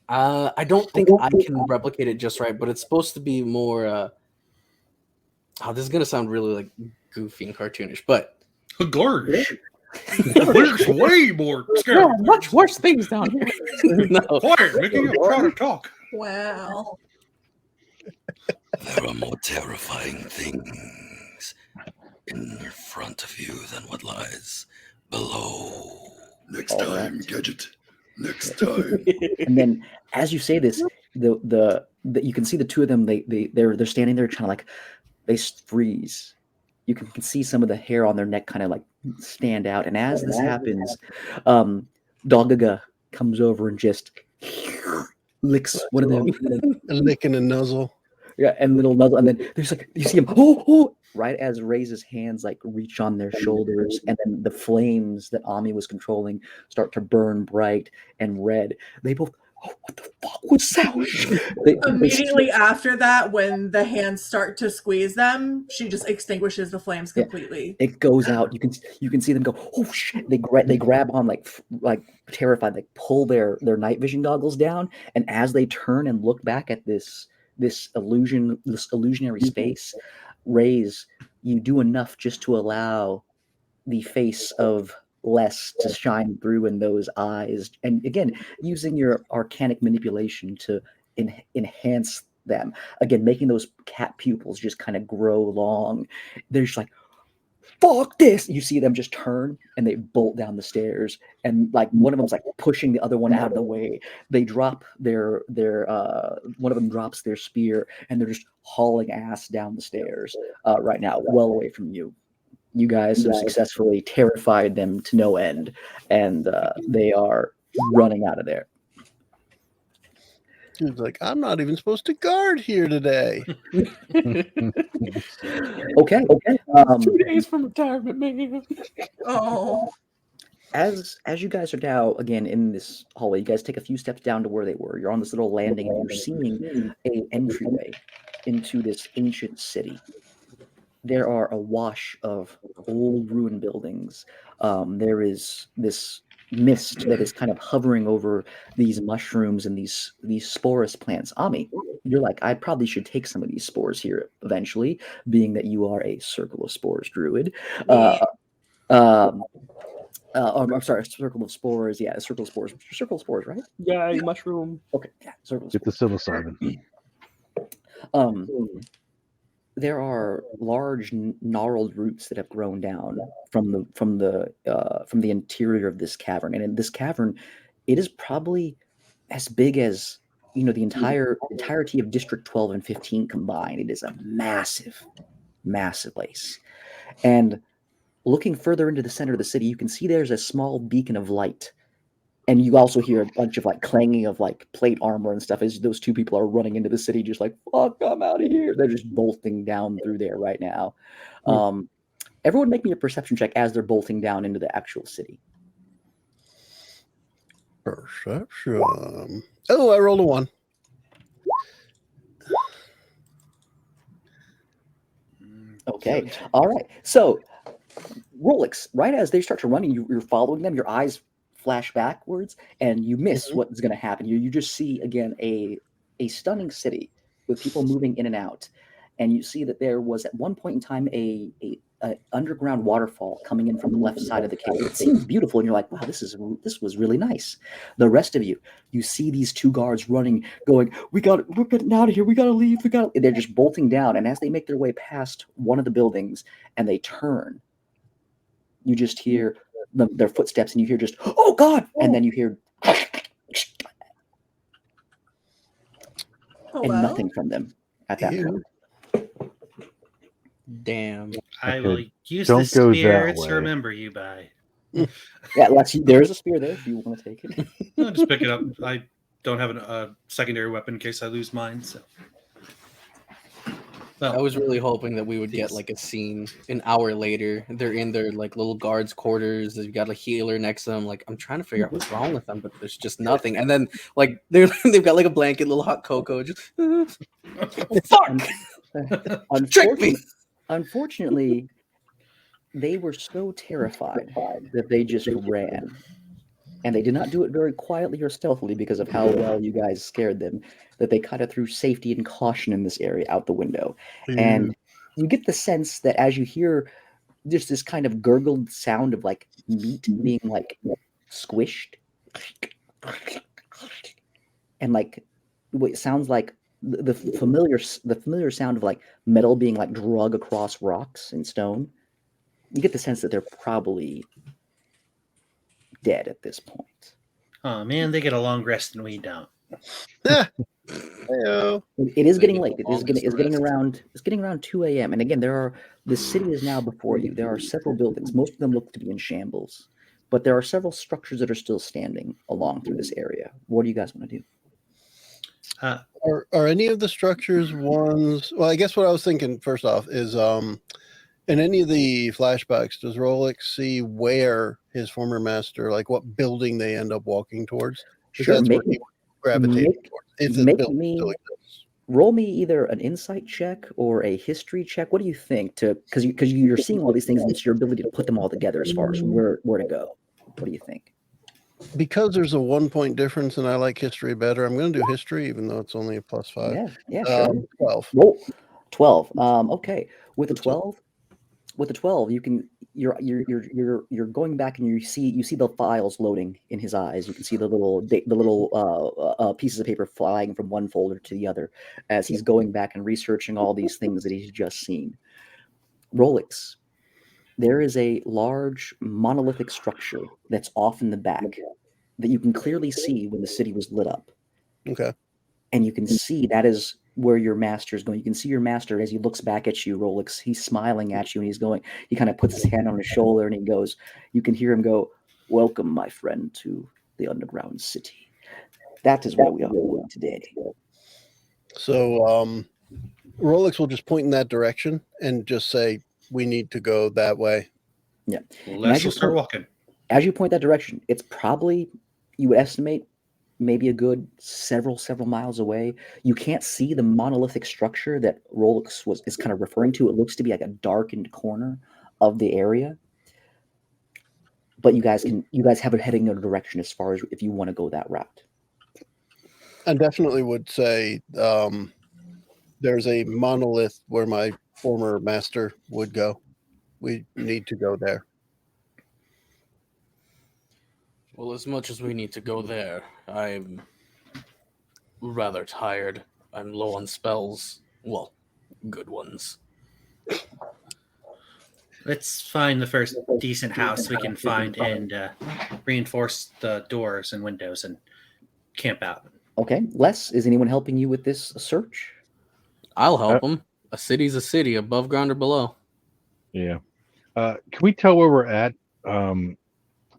I don't think I can replicate it just right, but it's supposed to be more. This is gonna sound really like goofy and cartoonish, but Gorge. There's way more scary. much worse things down here. No. Quiet, Mickey. I'm trying to talk. Wow. There are more terrifying things in front of you than what lies below. Next time, Gadget. Next time. And then, as you say this, the you can see the two of them. They're standing there, trying to like they freeze. You can see some of the hair on their neck kind of like stand out. And as this happens, Dagaga comes over and just licks one of them. A lick and a nuzzle. Yeah, and little nuzzle. And then there's like, you see him, right as Ray's hands like reach on their shoulders. And then the flames that Ami was controlling start to burn bright and red. They both, what the fuck was that? Immediately after that, when the hands start to squeeze them, she just extinguishes the flames completely. It goes out. You can see them go. Oh shit! They grab on like terrified. They pull their night vision goggles down, and as they turn and look back at this illusionary space, Raze, you do enough just to allow the face of Les to shine through in those eyes, and again using your arcanic manipulation to enhance them, again making those cat pupils just kind of grow long. They're just like, fuck this. You see them just turn and they bolt down the stairs, and like one of them's like pushing the other one out of the way. They drop their one of them drops their spear, and they're just hauling ass down the stairs right now, well away from you. You guys have successfully terrified them to no end, and they are running out of there. He's like, I'm not even supposed to guard here today. Okay. 2 days from retirement, man. Oh. As you guys are now again in this hallway, you guys take a few steps down to where they were. You're on this little landing, and you're seeing an entryway into this ancient city. There are a wash of old ruined buildings. There is this mist that is kind of hovering over these mushrooms and these sporous plants. Ami, you're like, I probably should take some of these spores here eventually, being that you are a circle of spores druid. I'm sorry, a circle of spores. Yeah, a circle of spores. Circle of spores, right? Yeah, mushroom. Okay, yeah, circle of Get the spores. psilocybin. There are large gnarled roots that have grown down from the interior of this cavern, and in this cavern, it is probably as big as the entirety of District 12 and 15 combined. It is a massive, massive place, and looking further into the center of the city, you can see there's a small beacon of light. And you also hear a bunch of clanging of plate armor and stuff as those two people are running into the city, just like, fuck, I'm out of here. They're just bolting down through there right now. Everyone make me a perception check as they're bolting down into the actual city. Perception. Oh, I rolled a 1. Okay. All right. So, Rolex, right as they start to run, you're following them, your eyes flash backwards, and you miss what's going to happen. You just see, again, a stunning city with people moving in and out. And you see that there was, at one point in time, a underground waterfall coming in from the left side of the cave. It seems beautiful, and you're like, wow, this was really nice. The rest of you see these two guards running, going, we're getting out of here, we gotta leave, they're just bolting down, and as they make their way past one of the buildings and they turn, you just hear their footsteps, and you hear just, oh God, and then you hear and nothing from them at that point. Damn. I will use Don't the go spear that to way. remember you by. Yeah, there's a spear there if you want to take it. I'll just pick it up. I don't have a secondary weapon in case I lose mine. So. Well, I was really hoping that we would get a scene an hour later. They're in their little guards' quarters. They've got a healer next to them. I'm trying to figure out what's wrong with them, but there's just nothing. And then they've got a blanket, little hot cocoa. Just fuck. Trick me. Unfortunately, they were so terrified that they just ran. And they did not do it very quietly or stealthily because of how well you guys scared them, that they kind of threw safety and caution in this area out the window. And you get the sense that as you hear just this kind of gurgled sound of meat being squished, and what sounds like the familiar sound of metal being drug across rocks and stone, you get the sense that they're probably dead at this point. Oh man, they get a long rest and we don't. It is getting late. It's getting around 2 a.m. And again, the city is now before you. There are several buildings. Most of them look to be in shambles, but there are several structures that are still standing along through this area. What do you guys want to do? Are any of the structures ones? Well, I guess what I was thinking first off is in any of the flashbacks, does Rolex see where his former master, what building they end up walking towards? Sure, that's where he gravitates towards. If the building still exists. Roll me either an insight check or a history check. What do you think? Because you're seeing all these things, and it's your ability to put them all together as far as where to go. What do you think? Because there's a 1-point difference, and I like history better, I'm going to do history, even though it's only a +5. Yeah, sure. 12. Roll 12. Okay, with the 12, you can you're going back and you see the files loading in his eyes. You can see the little pieces of paper flying from one folder to the other as he's going back and researching all these things that he's just seen. Rolex, there is a large monolithic structure that's off in the back that you can clearly see when the city was lit up. Okay. And you can see that is where your master is going. You can see your master as he looks back at you, Rolex. He's smiling at you, and he kind of puts his hand on his shoulder, and you can hear him go, "Welcome, my friend, to the underground city." That is where we are going today. So Rolex will just point in that direction and just say, we need to go that way. Yeah. Let's start walking. As you point that direction, it's probably, you would estimate, maybe a good several miles away. You can't see the monolithic structure that Rolex is kind of referring to. It looks to be like a darkened corner of the area. But you guys have it heading in a direction as far as if you want to go that route. I definitely would say there's a monolith where my former master would go. We need to go there. Well, as much as we need to go there, I'm rather tired. I'm low on spells. Well, good ones. Let's find the first decent house we can find and reinforce the doors and windows and camp out. Okay, Les, is anyone helping you with this search? I'll help them. A city's a city, above ground or below. Yeah. Can we tell where we're at?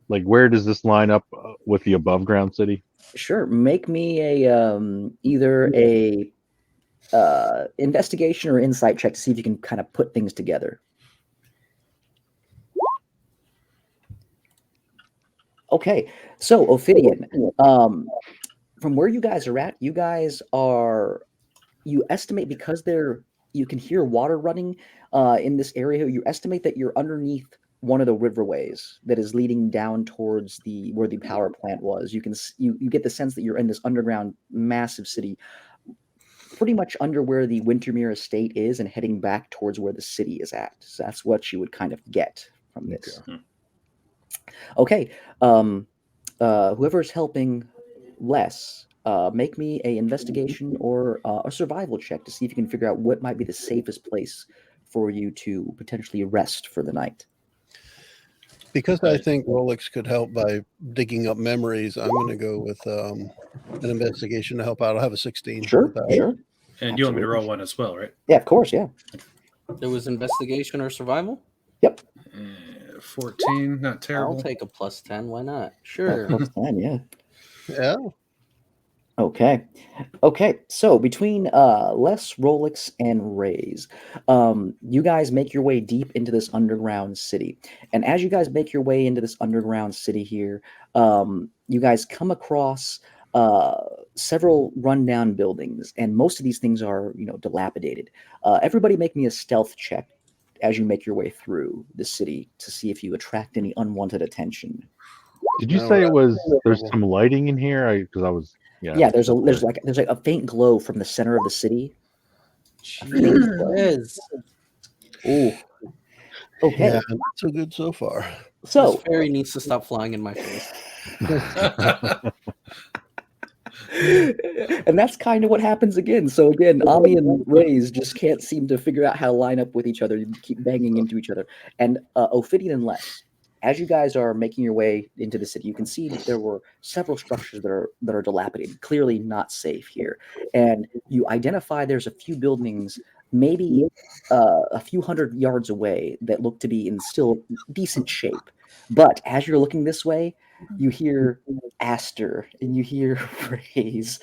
Like, where does this line up with the above ground city? Sure. Make me a either a investigation or insight check to see if you can kind of put things together. Okay, so Ophidian, from where you guys are at, you estimate because you can hear water running in this area. You estimate that you're underneath one of the riverways that is leading down towards where the power plant was. You get the sense that you're in this underground massive city, pretty much under where the Wintermere estate is and heading back towards where the city is at. So that's what you would kind of get from this. Okay. Whoever's helping Les, make me a investigation or a survival check to see if you can figure out what might be the safest place for you to potentially rest for the night. Because I think Rolex could help by digging up memories, I'm going to go with an investigation to help out. I'll have a 16. Sure. And you want me to roll one as well, right? Yeah, of course, yeah. There was investigation or survival? Yep. 14, not terrible. I'll take a plus 10. Why not? Sure. Plus 10, yeah. Yeah. Okay. So between Les, Rolex, and Rays, you guys make your way deep into this underground city. And as you guys make your way into this underground city here, you guys come across several rundown buildings, and most of these things are, dilapidated. Everybody make me a stealth check as you make your way through the city to see if you attract any unwanted attention. Did you say there's some lighting in here? Because I was. Yeah, there's like a faint glow from the center of the city. Jeez. Ooh. Okay. Yeah, not so good so far. So this fairy needs to stop flying in my face. And that's kind of what happens again. So again, Ami and Rays just can't seem to figure out how to line up with each other. You keep banging into each other. And Ophidian and Les, as you guys are making your way into the city, you can see that there were several structures that are dilapidated, clearly not safe here. And you identify there's a few buildings, maybe a few hundred yards away, that look to be in still decent shape. But as you're looking this way, you hear Aster and you hear Rays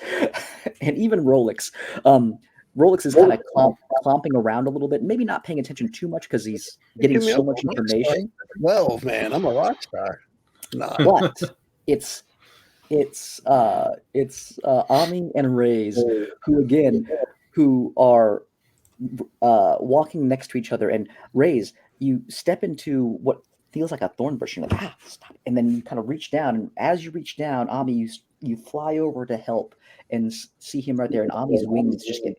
and even Rolex. Rolex is kind of clomping around a little bit, maybe not paying attention too much because he's getting so much information. 12, man, I'm a rock star. Nah. But it's Ami and Rays who are walking next to each other. And Rays, you step into what feels like a thorn bush. You're like, stop. And then you kind of reach down. And as you reach down, Ami, you fly over to help and see him right there. And Ami's wings just get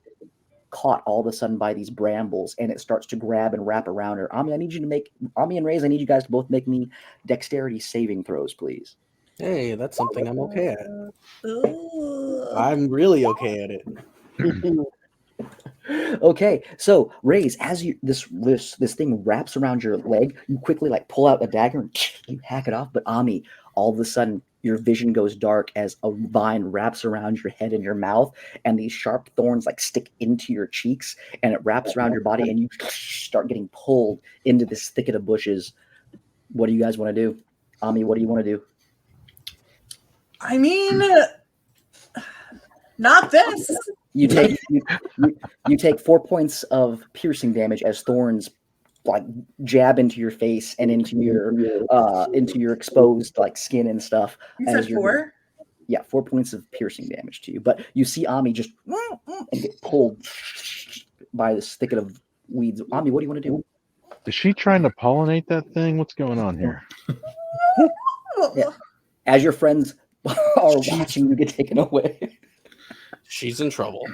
caught all of a sudden by these brambles, and it starts to grab and wrap around her. Ami and Rays, I need you guys to both make me dexterity saving throws, please. Hey, that's something I'm okay at. I'm really okay at it. Okay, so Rays, as this thing wraps around your leg, you quickly pull out a dagger and you hack it off. But Ami, all of a sudden, your vision goes dark as a vine wraps around your head and your mouth, and these sharp thorns stick into your cheeks, and it wraps around your body, and you start getting pulled into this thicket of bushes. What do you guys want to do? Ami, what do you want to do? I mean, not this. You take 4 points of piercing damage as thorns jab into your face and into your exposed skin and stuff. You said 4? Yeah, 4 points of piercing damage to you. But you see Ami just and get pulled by this thicket of weeds. Ami, what do you want to do? Is she trying to pollinate that thing? What's going on here? Yeah. As your friends are watching you get taken away. She's in trouble.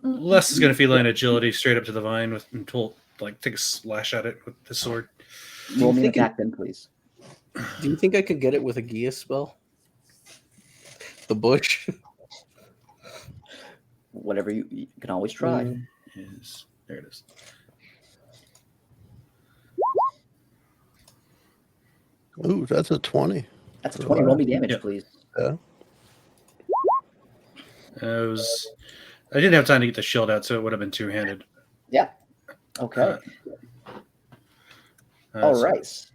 Les is going to feline agility straight up to the vine until take a slash at it with the sword. Roll me an attack then, please. Do you think I could get it with a Gia spell? The bush? Whatever you can always try. There it is. Ooh, that's a 20. That's a 20. Roll me damage, please. Yeah. I didn't have time to get the shield out, so it would have been two-handed. Yeah. Okay. All right.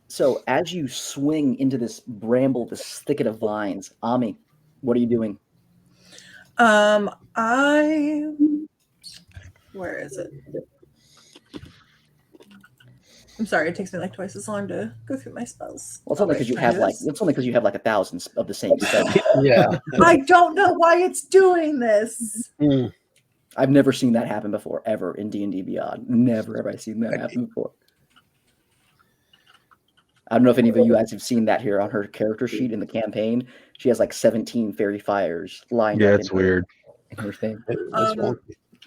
So as you swing into this bramble, this thicket of vines, Ami, what are you doing? Where is it? I'm sorry, it takes me like twice as long to go through my spells. Well, it's only because you have like 1,000 of the same spell. Yeah. I don't know why it's doing this. I've never seen that happen before, ever in D&D Beyond. Never have I seen that happen before. I don't know if any of you guys have seen that here on her character sheet in the campaign. She has like 17 fairy fires lined up. Yeah, it's weird. In her thing.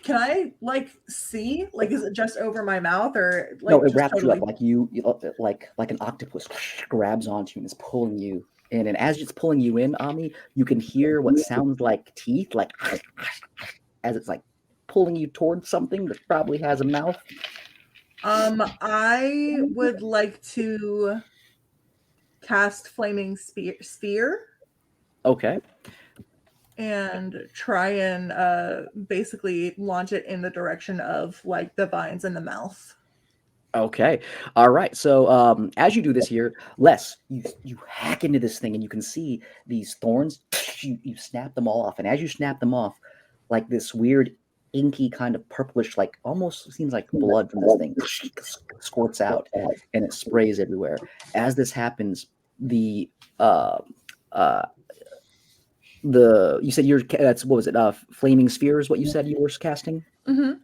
Can I like see? Like, is it just over my mouth or like? No, it wraps you up like you like an octopus grabs onto you and is pulling you in. And as it's pulling you in, Ami, you can hear what sounds like teeth, like as it's like pulling you towards something that probably has a mouth. I would like to cast Flaming Sphere. Okay. And try and basically launch it in the direction of like the vines in the mouth. Okay. All right. So as you do this here, Les, you hack into this thing and you can see these thorns. You snap them all off. And as you snap them off, like this weird inky kind of purplish, like almost seems like blood from this thing squirts out and it sprays everywhere. As this happens, you said that's what was it? Flaming Sphere is what you said you were casting? Mm-hmm.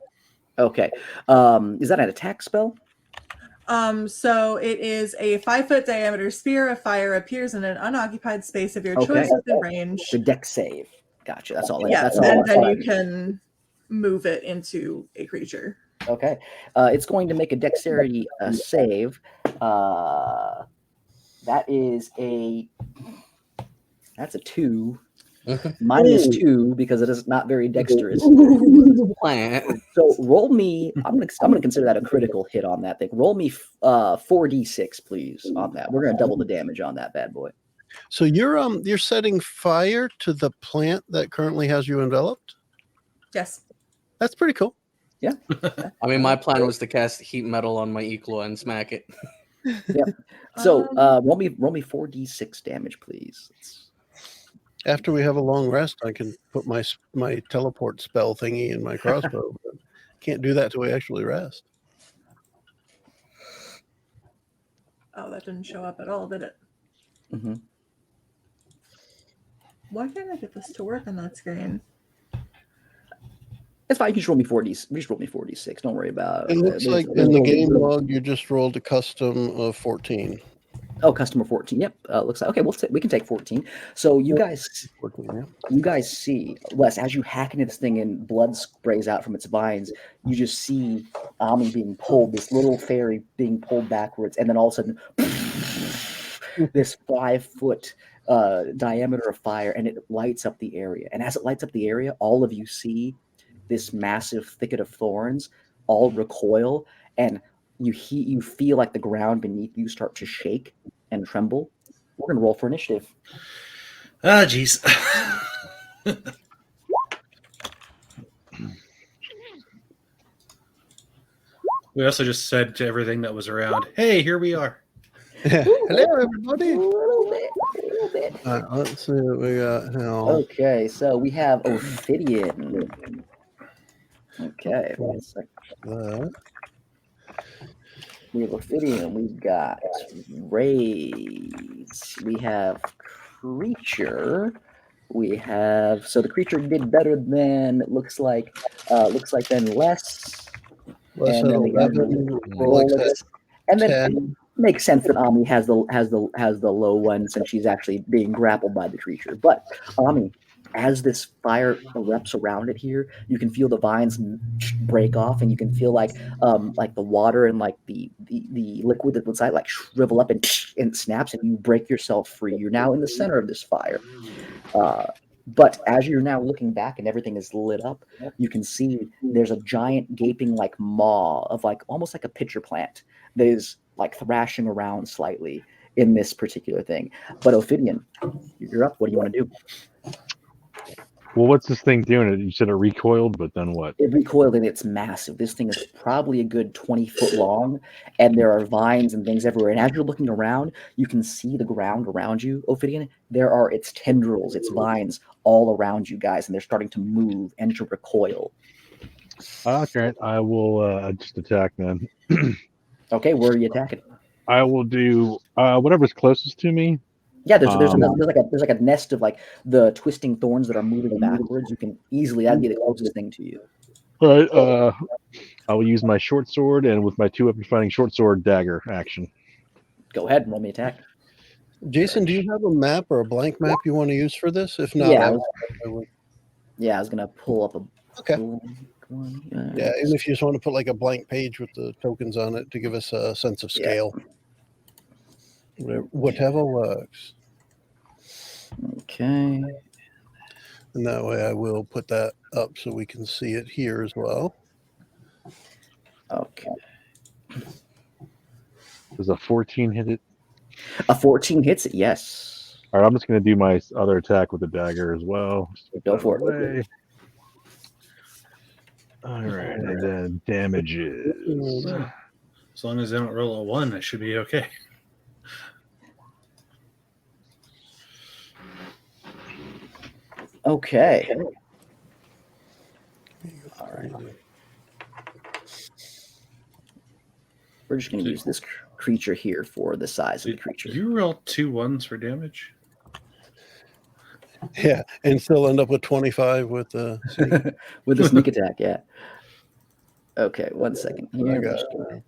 Okay. Is that an attack spell? So it is a 5-foot diameter sphere of fire appears in an unoccupied space of your choice within range. The dex save. Gotcha. That's all. Yeah, that's all. And then you can move it into a creature. Okay. It's going to make a dexterity save. That's a 2. Minus 2 because it is not very dexterous. So roll me. I'm gonna consider that a critical hit on that thing. Roll me 4d6, please, on that. We're gonna double the damage on that bad boy. So you're setting fire to the plant that currently has you enveloped? Yes. That's pretty cool. Yeah. I mean, my plan was to cast heat metal on my Equal and smack it. Yeah. So roll me 4d6 damage, please. After we have a long rest, I can put my teleport spell thingy in my crossbow. But can't do that till we actually rest. Oh, that didn't show up at all, did it? Mm-hmm. Why can't I get this to work on that screen? It's fine. You just roll me 4d6. Don't worry about it. It looks like in the game log you just rolled a custom of 14. Oh, customer 14. Yep. Looks like okay. We can take 14. So you guys see Les as you hack into this thing and blood sprays out from its vines. You just see Ami being pulled, this little fairy being pulled backwards, and then all of a sudden, this 5-foot diameter of fire, and it lights up the area. And as it lights up the area, all of you see this massive thicket of thorns all recoil, and you feel like the ground beneath you start to shake and tremble. We're going to roll for initiative. Ah, jeez. We also just said to everything that was around, hey, here we are. Hello, everybody. A little bit. Let's see what we got now. Okay, so we have Ophidian. Okay, one second. We have Ophidian, we've got Rays, we have Creature, we have, so the Creature did better than, it looks like then less, and then and then 10. Makes sense that Ami has the low one since she's actually being grappled by the creature. But Ami, as this fire erupts around it here, you can feel the vines break off, and you can feel like the water and like the liquid that's inside like shrivel up and it snaps, and you break yourself free. You're now in the center of this fire. But as you're now looking back and everything is lit up, you can see there's a giant gaping like maw of like almost like a pitcher plant that is like thrashing around slightly in this particular thing. But Ophidian, you're up. What do you want to do? Well, what's this thing doing? You said it recoiled, but then what? It recoiled and it's massive. This thing is probably a good 20 foot long, and there are vines and things everywhere. And as you're looking around, you can see the ground around you, Ophidian. There are its tendrils, its vines all around you guys, and they're starting to move and to recoil. Okay, I will just attack then. Okay, where are you attacking? I will do whatever's closest to me. Yeah, there's like a nest of like the twisting thorns that are moving backwards. You can easily that'd be the closest thing to you. All right, I will use my short sword and with my 2-weapon fighting short sword dagger action. Go ahead and roll me attack. Jason, do you have a map or a blank map you want to use for this? If not, Yeah, I would. Yeah, I was gonna pull up a Okay. one. Yeah, even if you just want to put like a blank page with the tokens on it to give us a sense of scale. Whatever works. Okay. And that way I will put that up so we can see it here as well. Okay. Does a 14 hit it? A 14 hits it, yes. All right, I'm just going to do my other attack with the dagger as well. Go for it. All right, and then damages. As long as I don't roll a 1, I should be okay. Okay. All right. We're just going to use this creature here for the size of the creature. You roll 2 1s for damage? Yeah, and still end up with 25 with the with the sneak attack, yeah. Okay, 1 second. Here. Okay.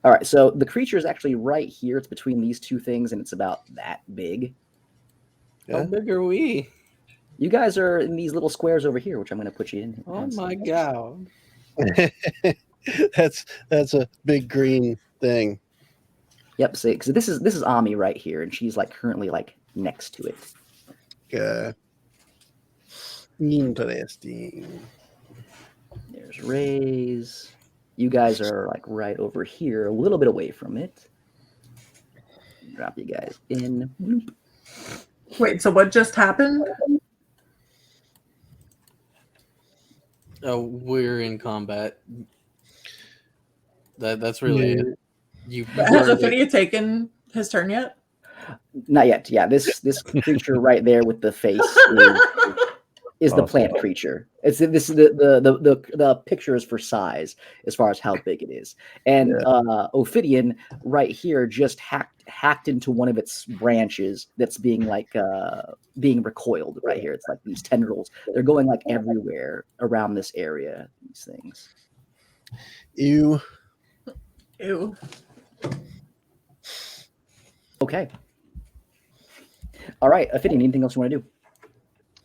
All right, so the creature is actually right here. It's between these two things, and it's about that big. Yeah. How big are we? You guys are in these little squares over here, which I'm going to put you in. Oh my god. That's a big green thing. Yep. See, because this is Ami right here, and she's like currently like next to it. Yeah. Interesting. There's Rays. You guys are like right over here, a little bit away from it. Drop you guys in. Bloop. Wait, so what just happened? Oh, we're in combat. That's really it. Has Ophidia taken his turn yet? Not yet. Yeah, this creature right there with the face is the plant creature. It's this the picture is for size as far as how big it is. And Ophidian right here just hacked into one of its branches that's being like being recoiled right here. It's like these tendrils. They're going like everywhere around this area. These things. Ew. Okay. All right, Ophidian, anything else you want to do?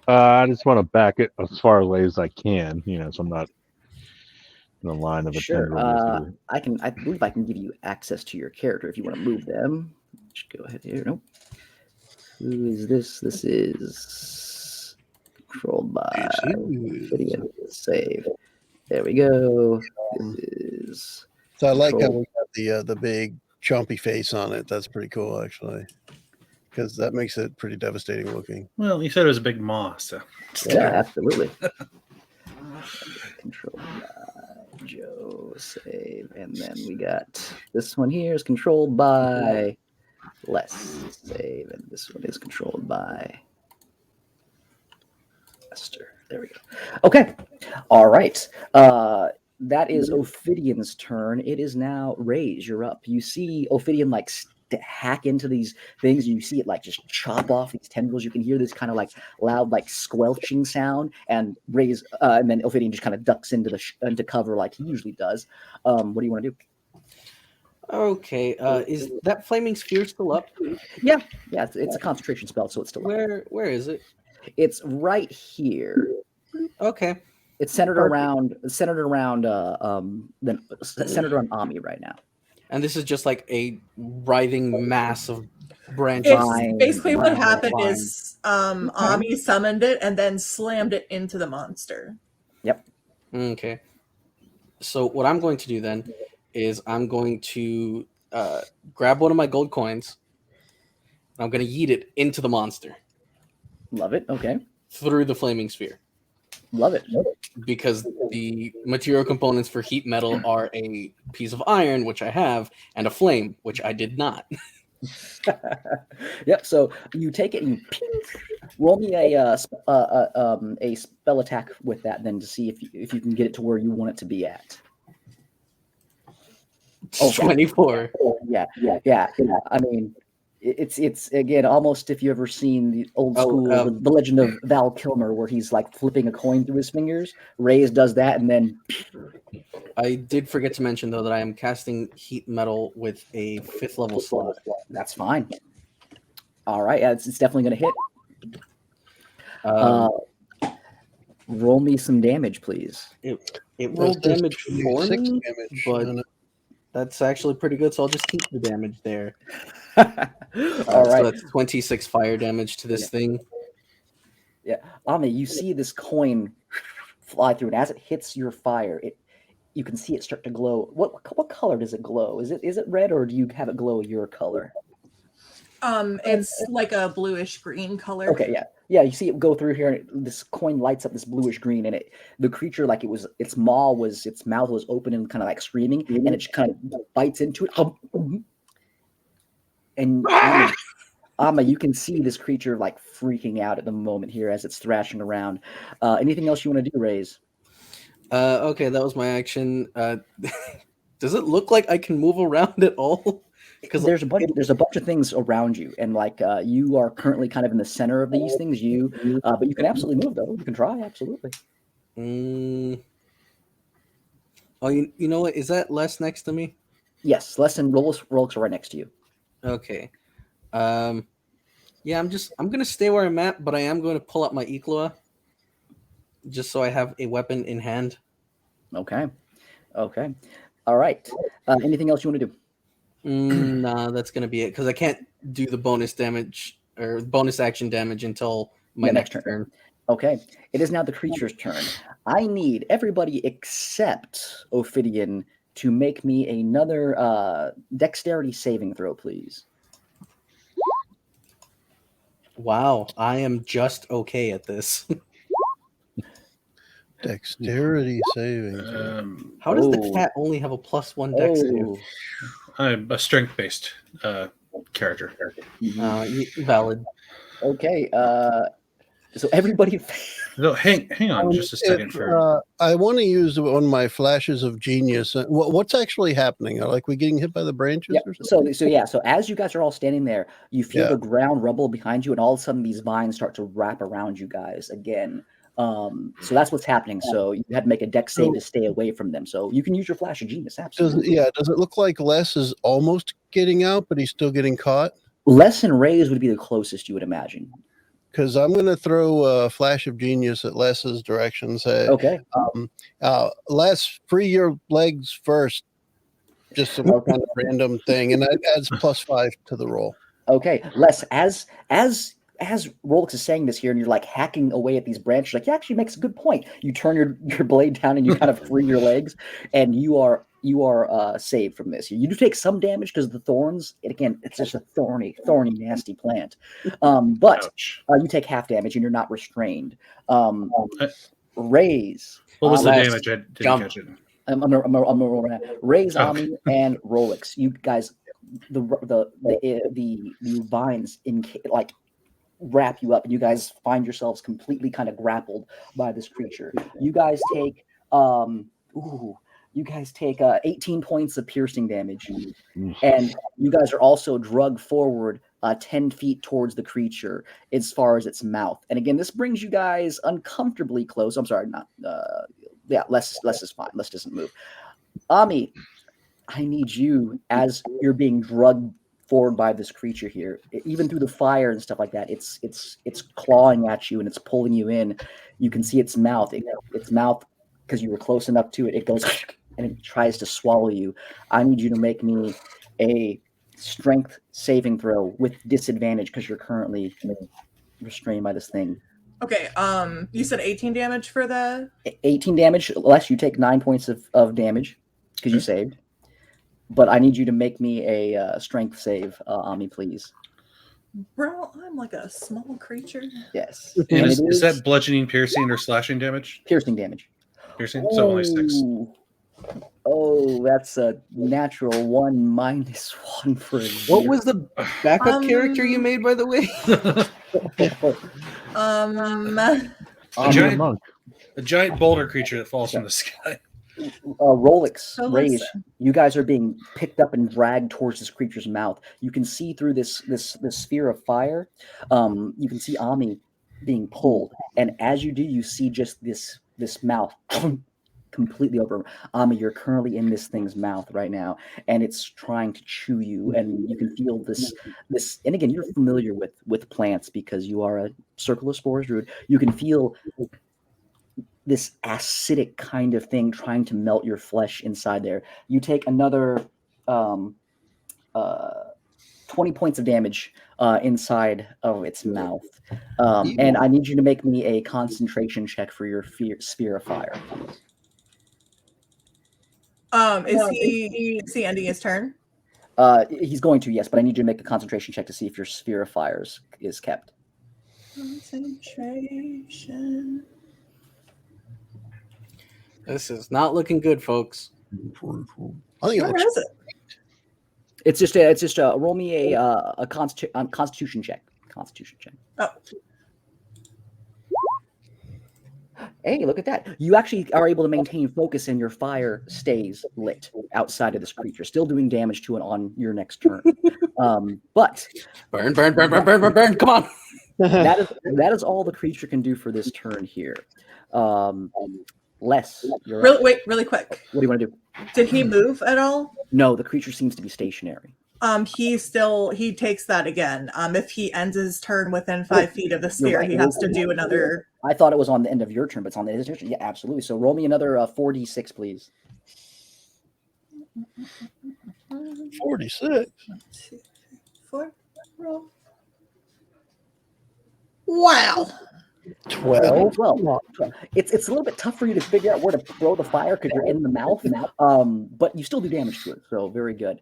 I just want to back it as far away as I can, so I'm not in the line of a Sure. tendril. I believe I can give you access to your character if you want to move them. Just go ahead here. Nope. Who is this? This is controlled by Ophidian. Save. There we go. This is. So I like how we got the big chompy face on it. That's pretty cool, actually, because that makes it pretty devastating looking. Well, you said it was a big maw, so. Yeah, absolutely. Controlled by Joe. Save. And then we got this one here is controlled by Les. Save. And this one is controlled by Esther. There we go. Okay. All right. That is Ophidian's turn. It is now Rays. You're up. You see Ophidian like hack into these things. You see it like just chop off these tendrils. You can hear this kind of like loud like squelching sound. And Rays, and then Ophidian just kind of ducks into into cover like he usually does. What do you want to do? Okay. Is that flaming sphere still up? Yeah. It's a concentration spell, so it's still up. Where is it? It's right here. Okay. It's centered around Ami right now. And this is just like a writhing mass of branches. It's basically what happened Fine. is Ami summoned it and then slammed it into the monster. Yep. Okay. So what I'm going to do then is I'm going to grab one of my gold coins. I'm going to yeet it into the monster Love it. Okay. through the flaming sphere. Love it. Because the material components for heat metal are a piece of iron, which I have, and a flame, which I did not. Yep. So you take it and you roll me a spell attack with that, then to see if you can get it to where you want it to be at. Oh, 24. Yeah. I mean, it's again almost if you ever seen the old school the Legend of Val Kilmer, where he's like flipping a coin through his fingers. Reyes does that, and then I did forget to mention though that I am casting heat metal with a 5th level slot. That's fine. All right, yeah, it's definitely going to hit. Roll me some damage, please. It rolled damage for me, damage. but that's actually pretty good, so I'll just keep the damage there. All So right. that's 26 fire damage to this thing. Yeah, Ami, you see this coin fly through, and as it hits your fire, you can see it start to glow. What color does it glow? Is it red, or do you have it glow your color? It's like a bluish green color. Okay, yeah. You see it go through here, and this coin lights up this bluish green, and the creature, like its mouth was open and kind of like screaming, and it just kind of bites into it. And Amma, you can see this creature like freaking out at the moment here as it's thrashing around. Anything else you want to do, Raze? Okay, that was my action. Does it look like I can move around at all? Because there's a bunch of things around you, and like you are currently kind of in the center of these things. But you can absolutely move though. You can try absolutely. Oh, you know what? Is that Les next to me? Yes, Les and Rolex are right next to you. Okay. Yeah, I'm gonna stay where I'm at, but I am going to pull up my Ikloa just so I have a weapon in hand. Okay. All right. Anything else you want to do? Nah, that's gonna be it because I can't do the bonus damage or bonus action damage until my next turn. Okay. It is now the creature's turn. I need everybody except Ophidian to make me another dexterity saving throw, please. Wow, I am just okay at this. Dexterity savings. How does the cat only have a +1 dex save? I'm a strength-based character. Valid. Okay. So everybody. No, hang on just a second. I want to use one of my flashes of genius. What's actually happening? Are we getting hit by the branches or something? So as you guys are all standing there, you feel the ground rumble behind you, and all of a sudden these vines start to wrap around you guys again. So that's what's happening. So you had to make a dex save to stay away from them. So you can use your flash of genius. Absolutely. Does it look like Les is almost getting out, but he's still getting caught? Les and Raze would be the closest you would imagine. Because I'm going to throw a flash of genius at Les's direction. Say, okay, Les, free your legs first. Just some kind of random thing, and that adds +5 to the roll. Okay, Les, as Rolex is saying this here, and you're like hacking away at these branches, like he actually makes a good point. You turn your blade down and you kind of free your legs, and you are saved from this. You do take some damage because of the thorns. And again, it's just a thorny, nasty plant. But you take half damage and you're not restrained. Raze. What was the damage? I didn't catch it. I'm gonna Raze, Ami, and Rolex. You guys, the vines wrap you up, and you guys find yourselves completely kind of grappled by this creature. You guys take 18 points of piercing damage, and you guys are also drugged forward 10 feet towards the creature as far as its mouth. And again, this brings you guys uncomfortably close. I'm sorry, not less is fine. Less doesn't move. Ami, I need you, as you're being drugged forward by this creature here, even through the fire and stuff like that, it's clawing at you and it's pulling you in. You can see its mouth. Its mouth, because you were close enough to it, it goes and it tries to swallow you. I need you to make me a strength saving throw with disadvantage because you're currently restrained by this thing. Okay. You said 18 damage for the. 18 damage, less you take 9 points of damage because you saved. But I need you to make me a strength save, Ami, please. Bro, I'm like a small creature. Yes. And is that bludgeoning, piercing, or slashing damage? Piercing damage. Piercing? So only 6. Oh, that's a natural 1 -1 for a What was the backup character you made, by the way? A giant boulder creature that falls from the sky. Rolex, So Rage, listen. you guys are being picked up and dragged towards this creature's mouth. You can see through this sphere of fire. You can see Ami being pulled, and as you do, you see just this mouth completely open. Ami, you're currently in this thing's mouth right now, and it's trying to chew you, and you can feel this. And again, you're familiar with plants because you are a Circle of Spores druid. You can feel this acidic kind of thing trying to melt your flesh inside there. You take another 20 points of damage inside of its mouth. And I need you to make me a concentration check for your sphere of fire. Is he ending his turn? He's going to, yes, but I need you to make a concentration check to see if your sphere of fire is kept. Concentration. This is not looking good, folks. I think it Where looks is it? It's just roll me a constitution check. Constitution check. Oh. Hey, look at that. You actually are able to maintain focus and your fire stays lit outside of this creature, still doing damage to it on your next turn. But burn. Come on. that is all the creature can do for this turn here. Les, you're up. Really quick. What do you want to do? Did he move at all? No, the creature seems to be stationary. He takes that again. If he ends his turn within 5 feet of the sphere, right. he has to do another. I thought it was on the end of your turn, but it's on the end of his turn. Yeah, absolutely. So roll me another 4d6, please. 46. 2, 4, roll. Wow. 12. 12. It's a little bit tough for you to figure out where to throw the fire because you're in the mouth. But you still do damage to it, so very good.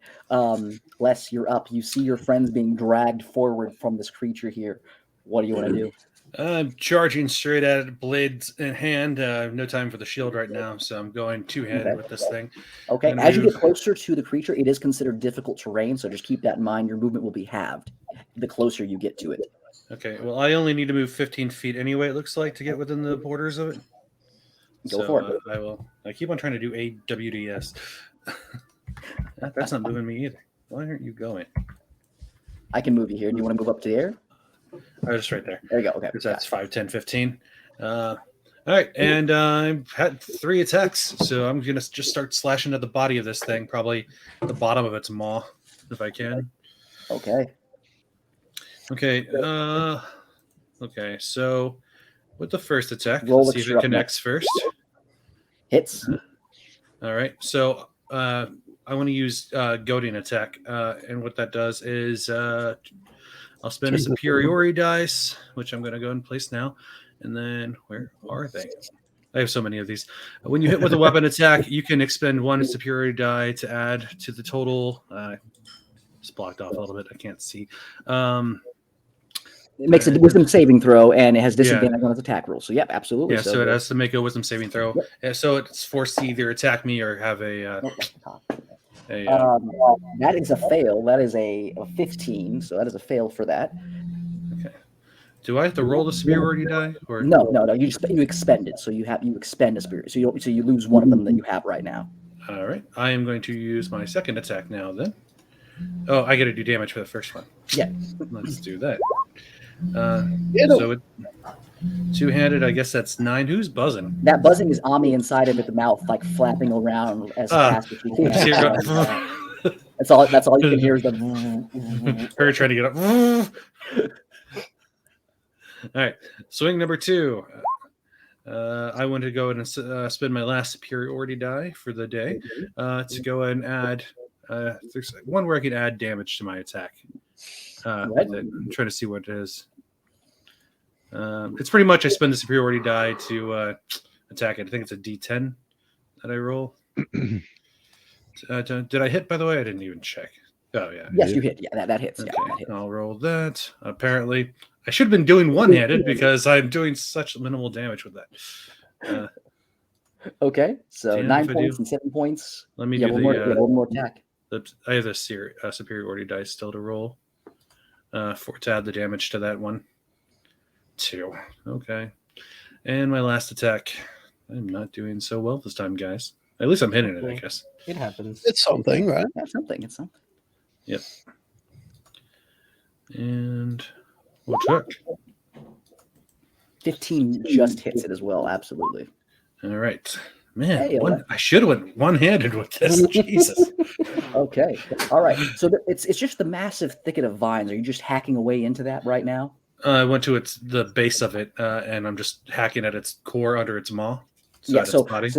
Les, you're up. You see your friends being dragged forward from this creature here. What do you want to do? I'm charging straight at it, blades in hand. No time for the shield right now, so I'm going two-handed with this thing. Okay, as you get closer to the creature, it is considered difficult terrain, so just keep that in mind. Your movement will be halved the closer you get to it. Okay, well, I only need to move 15 feet anyway, it looks like, to get within the borders of it. Go for it. I will. I keep on trying to do AWDS. That's not moving me either. Why aren't you going? I can move you here. Do you want to move up to the air? I was just right there. There you go. Okay. That's 5, 10, 15. All right, and I've had 3 attacks, so I'm going to just start slashing at the body of this thing, probably the bottom of its maw, if I can. Okay. Okay. Okay. So, with the first attack, Roll let's see if it connects first. Hits. All right. So, I want to use goading attack, and what that does is I'll spend a superiority dice, which I'm going to go and place now, and then where are they? I have so many of these. When you hit with a weapon attack, you can expend 1 superiority die to add to the total. It's blocked off a little bit. I can't see. It makes a wisdom saving throw, and it has disadvantage on its attack roll. So, yep, absolutely. Yeah, so it has to make a wisdom saving throw. Yep. Yeah, so it's forced to either attack me or have that is a fail. That is a 15, so that is a fail for that. Okay. Do I have to roll the superiority die? Or No. You expend it, so you expend a spirit. So you lose one of them that you have right now. All right. I am going to use my second attack now. Then. Oh, I got to do damage for the first one. Yeah. Let's do that. So it, two-handed, I guess that's 9. Who's buzzing? That buzzing is Ami inside of its mouth, like flapping around as fast as she can. That's all you can hear is the. Her trying to get up. All right, swing number 2. I want to go ahead and spend my last superiority die for the day to go ahead and add There's one where I can add damage to my attack. I'm trying to see what it is. It's pretty much I spend the superiority die to attack it. I think it's a D10 that I roll. Did I hit, by the way? I didn't even check. Oh, yeah. Yes, you hit. Yeah, that hits. Okay, Yeah, that hits. I'll roll that. Apparently, I should have been doing one-handed because I'm doing such minimal damage with that. Okay, so Damn, 9 if I points do. and 7 points. Let me Yeah, do one more attack. I have a superiority dice still to roll to add the damage to that one. 2. Okay. And my last attack. I'm not doing so well this time, guys. At least I'm hitting it, I guess. It happens. It's something, right? That's something. It's something. Yep. And we'll check. 15 just hits it as well. Absolutely. All right. Man, Hey, I should have went one-handed with this. Jesus. Okay. All right. So it's just the massive thicket of vines. Are you just hacking away into that right now? I went to the base of it, and I'm just hacking at its core under its maw. Yeah. Its So body.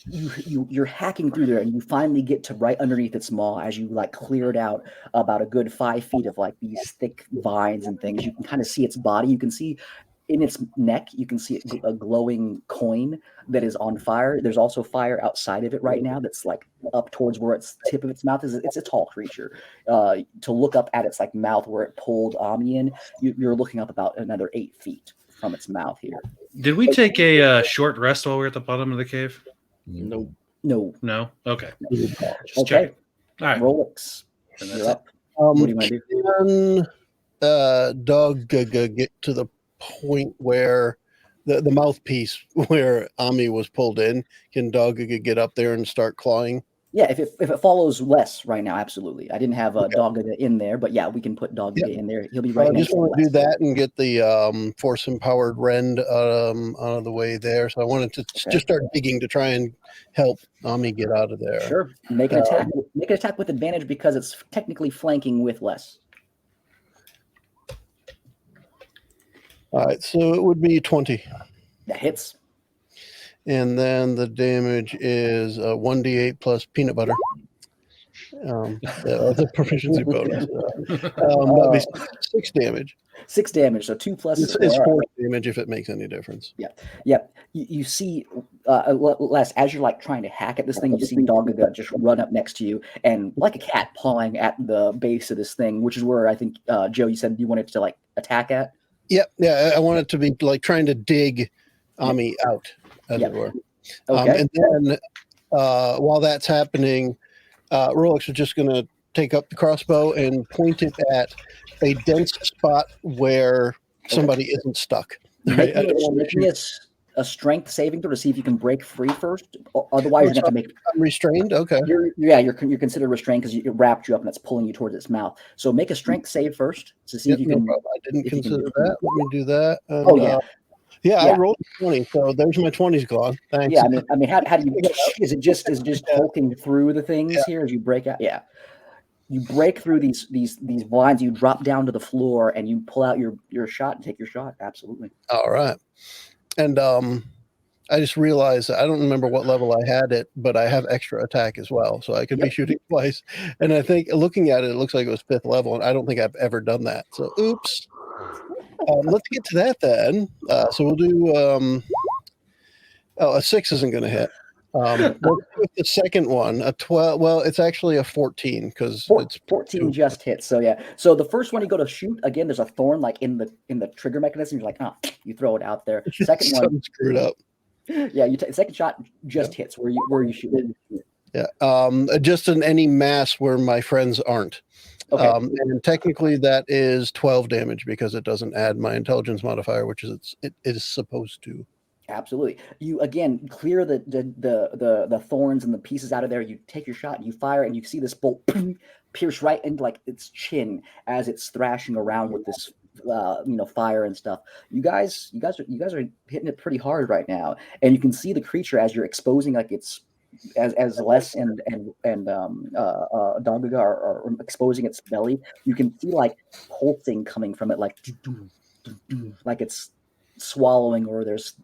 you're hacking through there, and you finally get to right underneath its maw as you like cleared out about a good 5 feet of like these thick vines and things. You can kind of see its body. You can see in its neck, you can see a glowing coin that is on fire. There's also fire outside of it right now that's like up towards where its tip of its mouth is. It's a tall creature. To look up at its like mouth where it pulled Ami in, you're looking up about another 8 feet from its mouth here. Did we take a short rest while we were at the bottom of the cave? Nope. No. No? Okay. Just Okay. checking. All right. Rolex. And that's You're it. up. What do you want to do? Can Dog get to the point where the mouthpiece where Ami was pulled in? Can Dog get up there and start clawing? Yeah, if it follows Les right now, absolutely. I didn't have a Dogga in there, but yeah, we can put Dogga in there. He'll be right I next just to want to do Les. that and get the force empowered rend out of the way there. So I wanted to just start digging to try and help Ami get out of there. Sure. Make an attack. Make an attack with advantage because it's technically flanking with Les. All right, so it would be 20. That hits. And then the damage is 1d8 plus peanut butter. The proficiency bonus. That'd be 6 damage. 6 damage, so 2 plus. It's 4 damage if it makes any difference. Yeah. You see, Les, as you're like trying to hack at this thing, you see Dogga just run up next to you and like a cat pawing at the base of this thing, which is where I think Joe, you said you wanted to like attack at. Yep. Yeah, I want it to be like trying to dig Ami out, as it were. Okay. And then while that's happening, Rolex is just going to take up the crossbow and point it at a dense spot where somebody isn't stuck. Right? Make me a strength saving throw to see if you can break free first. Otherwise, you're going to have to make. I'm restrained. Okay. You're considered restrained because it wrapped you up and it's pulling you towards its mouth. So make a strength save first to see if you can. No problem. I didn't consider that. Let me do that. Yeah. I rolled 20, so there's my 20s gone. Thanks. Yeah, I mean, how do you? Is it just poking through the things here as you break out? Yeah, you break through these vines. You drop down to the floor and you pull out your shot and take your shot. Absolutely. All right. And I just realized I don't remember what level I had it, but I have extra attack as well, so I could be shooting twice. And I think looking at it, it looks like it was 5th level, and I don't think I've ever done that. So, oops. Let's get to that then. So we'll do. A 6 isn't going to hit. Let's do the second one, a 12. Well, it's actually a 14 because it's 14 just hits. So yeah. So the first one you go to shoot again, there's a thorn like in the trigger mechanism. You're like, you throw it out there. Second one screwed up. Yeah, you take second shot just hits where you shoot it. Yeah. Just in any mass where my friends aren't. Okay. And technically that is 12 damage because it doesn't add my intelligence modifier, which is it is supposed to. Absolutely. You again clear the thorns and the pieces out of there. You take your shot and you fire, and you see this bolt pierce right into like its chin as it's thrashing around with this fire and stuff. You guys are hitting it pretty hard right now, and you can see the creature as you're exposing like it's as Les and Dogga are exposing its belly. You can see like pulsing coming from it, like it's swallowing or there's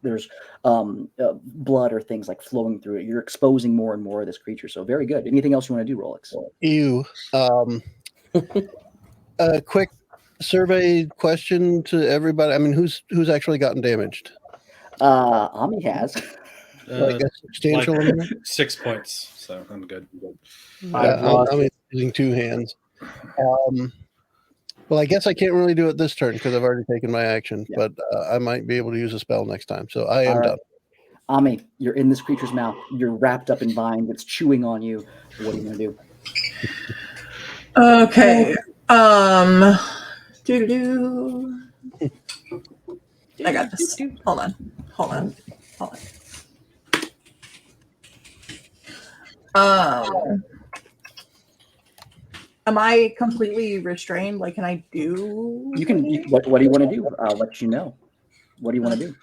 blood or things like flowing through it. You're exposing more and more of this creature. So very good. Anything else you want to do, Rolex? Ew. A quick survey question to everybody. I mean, who's actually gotten damaged? Ami has. Like a substantial like amount? 6 points, so I'm good. I'm using 2 hands. Well, I guess I can't really do it this turn because I've already taken my action, but I might be able to use a spell next time. So I am done. Ami, you're in this creature's mouth. You're wrapped up in vines. It's chewing on you. What are you going to do? Okay. Doo-doo-doo. I got this. Hold on. Am I completely restrained? Like, can I do? You can. What do you want to do? I'll let you know. What do you want to do?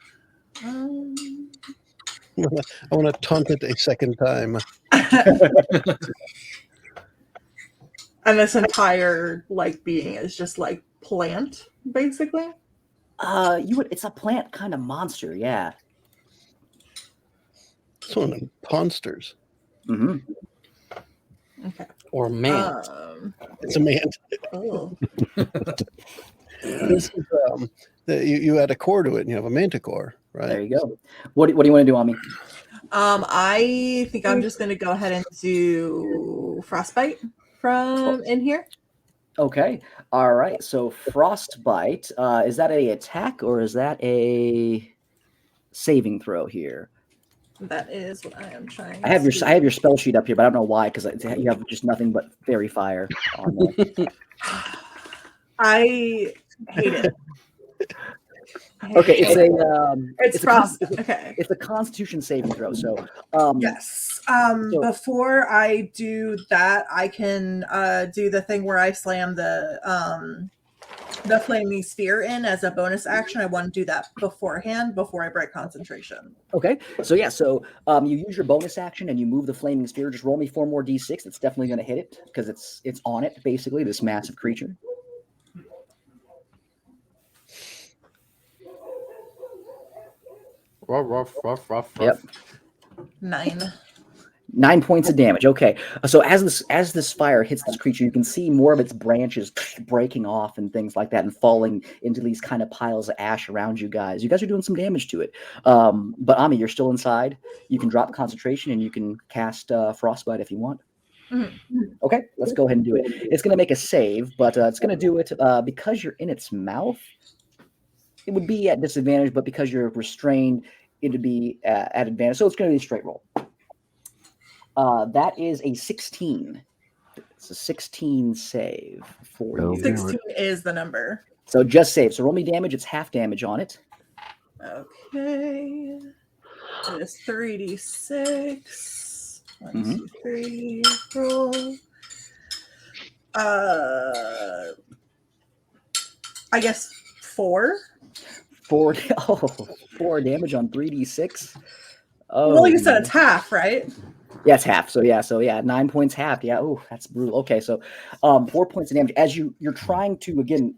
I want to taunt it a second time. And this entire like being is just like plant, basically. It's a plant kind of monster, yeah. It's one of them monsters. Mm-hmm. Okay. Or man. It's a man. Oh. This is you add a core to it, and you have a manticore, right? There you go. What do you want to do, Ami? I think I'm just gonna go ahead and do frostbite from in here. Okay. All right. So frostbite. Is that a attack or is that a saving throw here? That is what I am trying. I have your spell sheet up here, but I don't know why because you have just nothing but fairy fire on there. I hate it. Okay, it's frost. Okay, it's a Constitution saving throw. So yes. Before I do that, I can do the thing where I slam the flaming sphere in as a bonus action. I want to do that beforehand before I break concentration. Okay, so yeah, you use your bonus action and you move the flaming sphere. Just roll me 4 more d6. It's definitely going to hit it because it's on it basically. This massive creature. Rough. Yep. 9. 9 points of damage. Okay, so as this fire hits this creature, you can see more of its branches breaking off and things like that, and falling into these kind of piles of ash around you guys. You guys are doing some damage to it. But Ami, you're still inside. You can drop concentration and you can cast frostbite if you want. Mm-hmm. Okay, let's go ahead and do it. It's going to make a save, but it's going to do it because you're in its mouth. It would be at disadvantage, but because you're restrained, it would be at advantage. So it's going to be a straight roll. That is a 16. It's a 16 save for you. 16 is the number. So just save. So roll me damage. It's half damage on it. Okay. It is 3d6. 1, 2, 3. Roll. I guess 4. 4 damage on 3d6. Oh, well, you said it's half, right? Yeah, it's half. So yeah, 9 points half. Yeah, oh, that's brutal. Okay, so 4 points of damage. As you're trying to again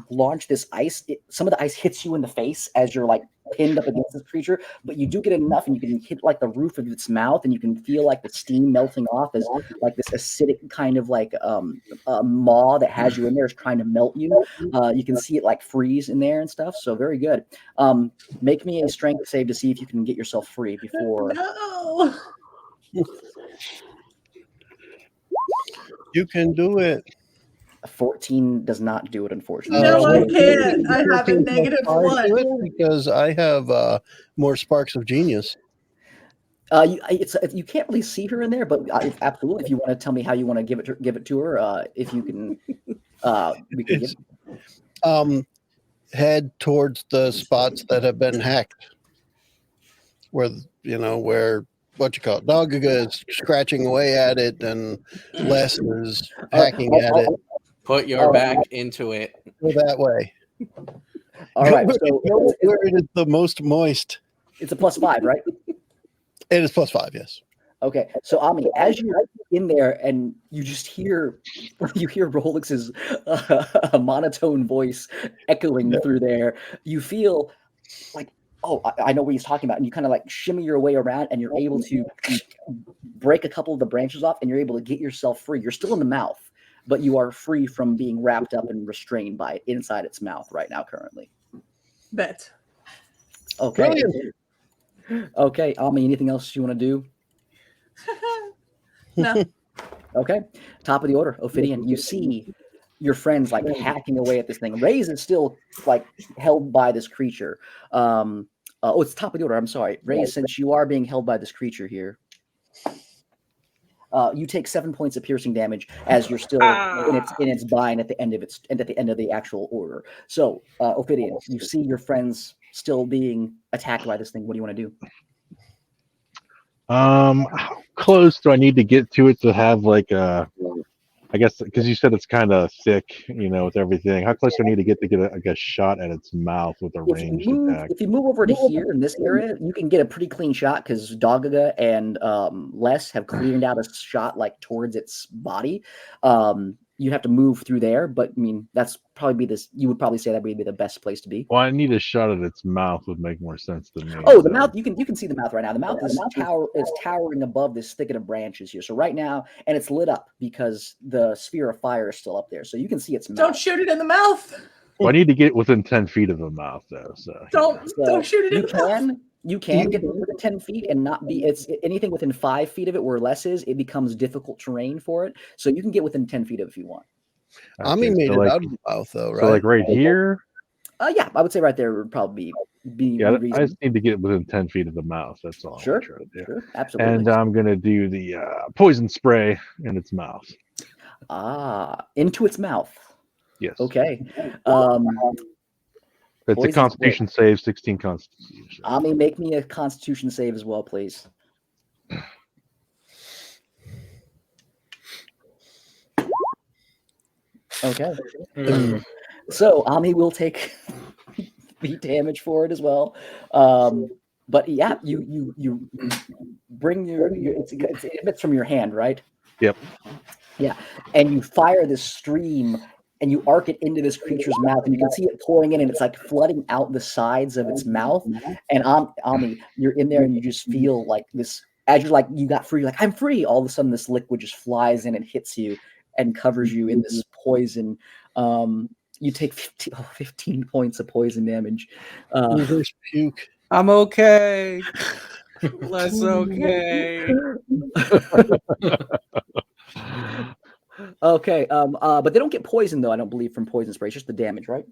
launch this ice, some of the ice hits you in the face as you're like pinned up against this creature, but you do get enough, and you can hit like the roof of its mouth, and you can feel like the steam melting off as like this acidic kind of like maw that has you in there is trying to melt you. You can see it like freeze in there and stuff. So very good. Make me a strength save to see if you can get yourself free before. No. You can do it. 14 does not do it, unfortunately. No, I can't. I have a -1 because I have more sparks of genius. You can't really see her in there, but absolutely, if you want to tell me how you want to give it to her, if you can, we can give. Head towards the spots that have been hacked, where what you call it, Dogaga is scratching away at it, and Les is hacking at it. Put your back into it. Go that way. All right. So where it is the most moist. It's a +5, right? It is +5, yes. Okay. So Ami, as you're in there and you just hear Rolex's monotone voice echoing through there, you feel like, oh, I know what he's talking about. And you kind of like shimmy your way around and you're able to break a couple of the branches off and you're able to get yourself free. You're still in the mouth, but you are free from being wrapped up and restrained by it inside its mouth right now currently. Bet. Okay. Brilliant. Okay, Ami, anything else you want to do? No. Okay. Top of the order, Ophidian. You see your friends like hacking away at this thing. Raze is still like held by this creature. It's top of the order. I'm sorry. Raze, since you are being held by this creature here, you take 7 points of piercing damage as you're still in its bind at the end of the actual order. So, Ophidian, you see your friends still being attacked by this thing. What do you want to do? How close do I need to get to it to have like a? I guess because you said it's kind of thick, with everything. How close do I need to get a shot at its mouth with a ranged attack? If you move over to here in this area, you can get a pretty clean shot because Dogaga and Les have cleaned out a shot like towards its body. You'd have to move through there, but I mean that's probably you would probably say that would be the best place to be. Well, I need a shot at its mouth would make more sense to me. Oh, the mouth, you can see the mouth right now. The mouth is towering above this thicket of branches here. So right now, and it's lit up because the sphere of fire is still up there. So you can see its mouth. Don't shoot it in the mouth. Well, I need to get within 10 feet of the mouth though. So Don't shoot it in the mouth. You can get within 10 feet and not be. It's anything within 5 feet of it where less is. It becomes difficult terrain for it. So you can get within 10 feet of it if you want. Ami made it out of the mouth though, right? So like right here. Yeah, I would say right there would probably be. Yeah, I just need to get within 10 feet of the mouth. That's all. Sure, sure, absolutely. And I'm gonna do the poison spray in its mouth. Into its mouth. Yes. Okay. It's a Constitution save, 16 Constitution. Ami, make me a Constitution save as well, please. Okay. So Ami will take the damage for it as well. But yeah, you bring it's from your hand, right? Yep. Yeah, and you fire this stream and you arc it into this creature's mouth, and you can see it pouring in, and it's like flooding out the sides of its mouth. And Ami, you're in there, and you just feel like this as you're like you got free, like I'm free. All of a sudden, this liquid just flies in and hits you and covers you in this poison. You take 15 points of poison damage. Reverse puke. I'm okay. Less okay. Okay. But they don't get poisoned though. I don't believe from poison spray. It's just the damage, right?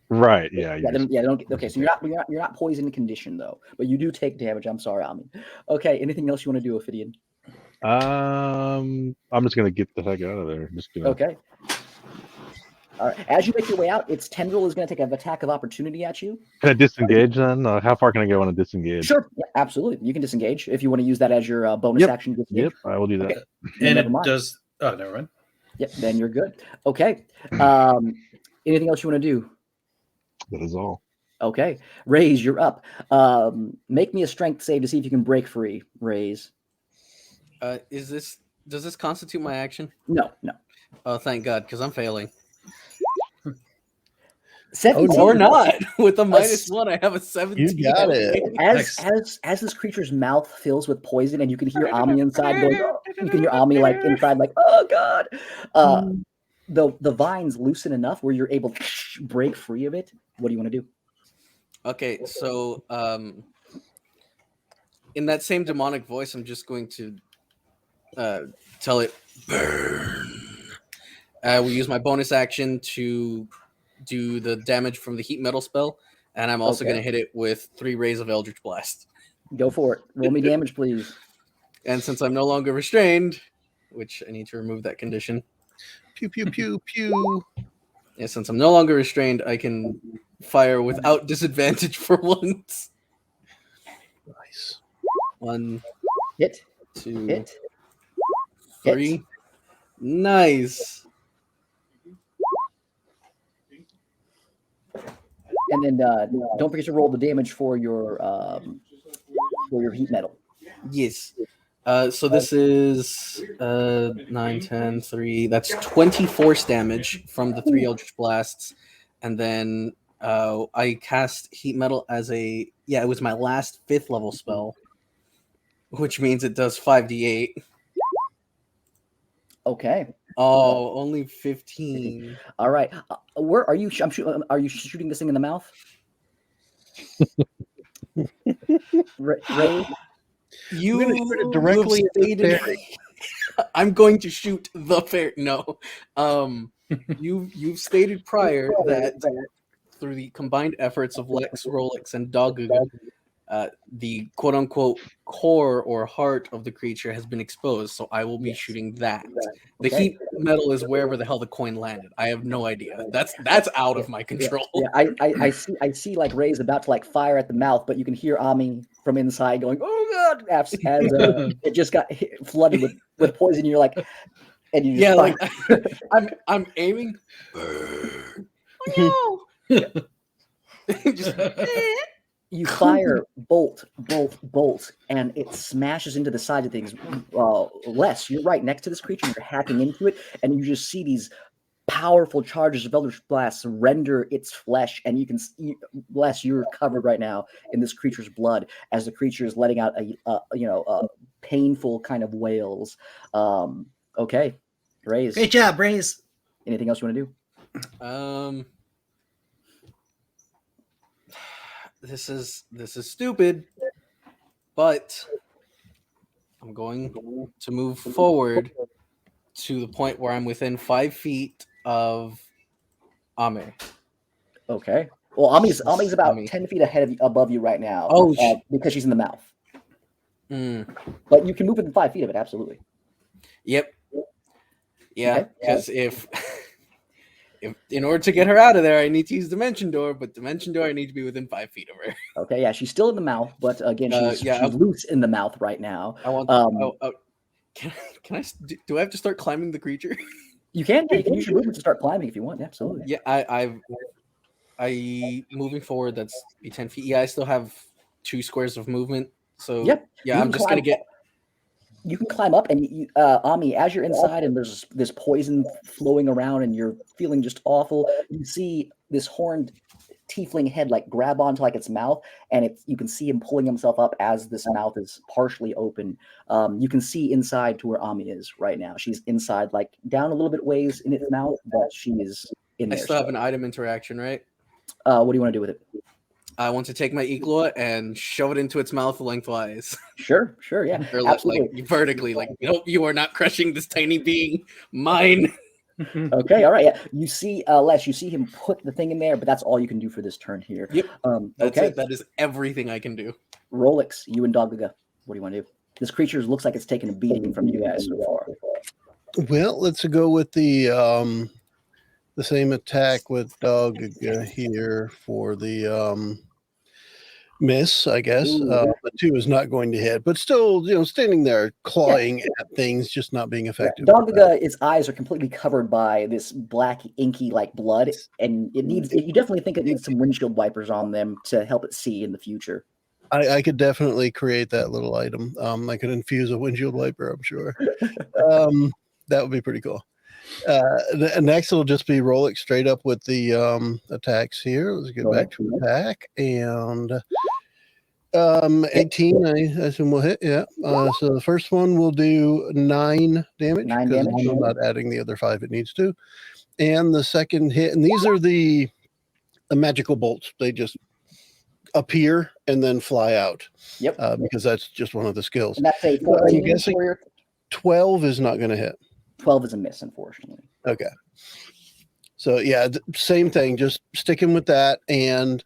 Right. Yeah. They don't get. Okay. So you're not poisoned condition though, but you do take damage. I'm sorry, Ami. Okay. Anything else you want to do, Ophidian? I'm just gonna get the heck out of there. Okay. All right. As you make your way out, its tendril is going to take an attack of opportunity at you. Can I disengage then? How far can I go on a disengage? Sure. Yeah, absolutely. You can disengage if you want to use that as your bonus action. Disengage. Yep, I will do that. Okay. And it does. Oh, never mind. Yep. Then you're good. Okay. Anything else you want to do? That is all. Okay. Raze, you're up. Make me a strength save to see if you can break free. Raze. Does this constitute my action? No. Oh, thank God, because I'm failing. 17 or not. With a -1, I have a 17. You got it. As this creature's mouth fills with poison, and you can hear Ami inside going. You can hear Ami like inside, like, oh God. The vines loosen enough where you're able to break free of it. What do you want to do? Okay, so in that same demonic voice, I'm just going to tell it burn. I will use my bonus action to do the damage from the heat metal spell, and I'm also going to hit it with 3 rays of Eldritch Blast. Go for it. Roll me damage, please. And since I'm no longer restrained, which I need to remove that condition. Pew pew pew pew. Yeah, since I'm no longer restrained, I can fire without disadvantage for once. Nice. 1 hit, 2 hit, 3. hit. Nice. And then don't forget to roll the damage for your heat metal. Yes. So this is 9, 10, 3. That's 20 force damage from the 3 Eldritch Blasts. And then I cast heat metal as it was my last 5th level spell, which means it does 5d8. Okay. Oh, only 15. All right. Where are you? Are you shooting this thing in the mouth? Ray? I'm gonna shoot it directly you at the stated, I'm going to shoot the fairy. No. You've stated prior that through the combined efforts of Lex, Rolex, and Doguga, the quote-unquote core or heart of the creature has been exposed, so I will be shooting that. The heat metal is wherever the hell the coin landed. I have no idea. That's out of my control. Yeah, I see like Ray's about to like fire at the mouth, but you can hear Ami from inside going, "Oh God!" as it just got flooded with poison. You're like, and you just like I'm aiming. Oh no! Just, you fire bolt, and it smashes into the side of things. Les, you're right next to this creature. You're hacking into it, and you just see these powerful charges of Eldritch Blast render its flesh, and you can see, Les, you're covered right now in this creature's blood as the creature is letting out a painful kind of wails. Okay, Raise. Great job, Raise. Anything else you want to do? This is stupid, but I'm going to move forward to the point where I'm within 5 feet of Ame. Okay. Well, Ami's about 10 feet above you right now. Oh, because she's in the mouth. But you can move within 5 feet of it, absolutely. Yep. Yeah, because if in order to get her out of there, I need to use Dimension Door, but Dimension Door, I need to be within 5 feet of her. Okay, yeah, she's still in the mouth, but again, she's loose in the mouth right now. I want. Can I? Do I have to start climbing the creature? You can. Yeah, you can use your movement to start climbing if you want. Absolutely. Yeah, I moving forward. That's be 10 feet. Yeah, I still have 2 squares of movement. So yeah, I'm just gonna get. You can climb up, and Ami, as you're inside, and there's this poison flowing around, and you're feeling just awful. You see this horned tiefling head like grab onto like its mouth, and you can see him pulling himself up as this mouth is partially open. You can see inside to where Ami is right now. She's inside, like down a little bit ways in its mouth, but she is in there. I still have an item interaction, right? What do you want to do with it? I want to take my Igloa and shove it into its mouth lengthwise. Sure, yeah. Or like vertically, like, nope, you are not crushing this tiny being. Mine. Okay, all right. Yeah. You see, Les, you see him put the thing in there, but that's all you can do for this turn here. Yep. That's it. That is everything I can do. Rolex, you and Dogga, what do you want to do? This creature looks like it's taken a beating from you guys so far. Well, let's go with the same attack with Dogga here for the miss, I guess. But 2 is not going to hit, but still, standing there clawing at things, just not being effective. Dogga's eyes are completely covered by this black, inky like blood, and you definitely think it needs some windshield wipers on them to help it see in the future. I could definitely create that little item. I could infuse a windshield wiper, I'm sure. That would be pretty cool. Next, it'll just be Rolex straight up with the attacks here. Let's get back to attack. And 18, I assume will hit. Yeah. So the first one will do 9 damage. 9 damage. I'm not adding the other 5 it needs to. And the second hit, and these are the magical bolts. They just appear and then fly out. Yep. Because that's just one of the skills. And that's a 14. I'm guessing 12 is not going to hit. 12 is a miss, unfortunately. Okay. So yeah, same thing. Just sticking with that and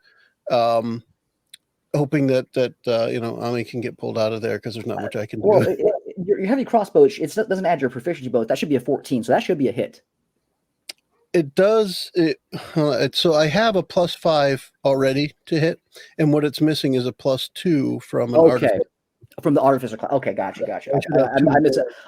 hoping that Ami can get pulled out of there because there's not much I can do. Well, your heavy crossbow, it doesn't add your proficiency bonus. That should be a 14, so that should be a hit. It does. So I have a +5 already to hit, and what it's missing is a +2 from an artificer. From the artificer class. Okay, gotcha.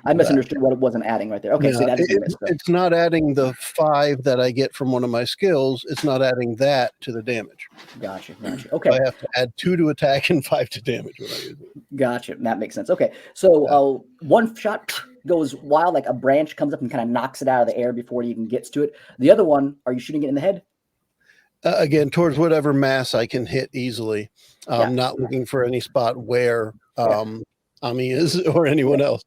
I misunderstood what it wasn't adding right there. Okay, so that is a miss. It's not adding the 5 that I get from one of my skills. It's not adding that to the damage. Gotcha. Okay. So I have to add 2 to attack and 5 to damage when I use it. Gotcha. That makes sense. Okay, so one shot goes wild, like a branch comes up and kind of knocks it out of the air before it even gets to it. The other one, are you shooting it in the head? Again, towards whatever mass I can hit easily. I'm not looking for any spot where Ami is or anyone else.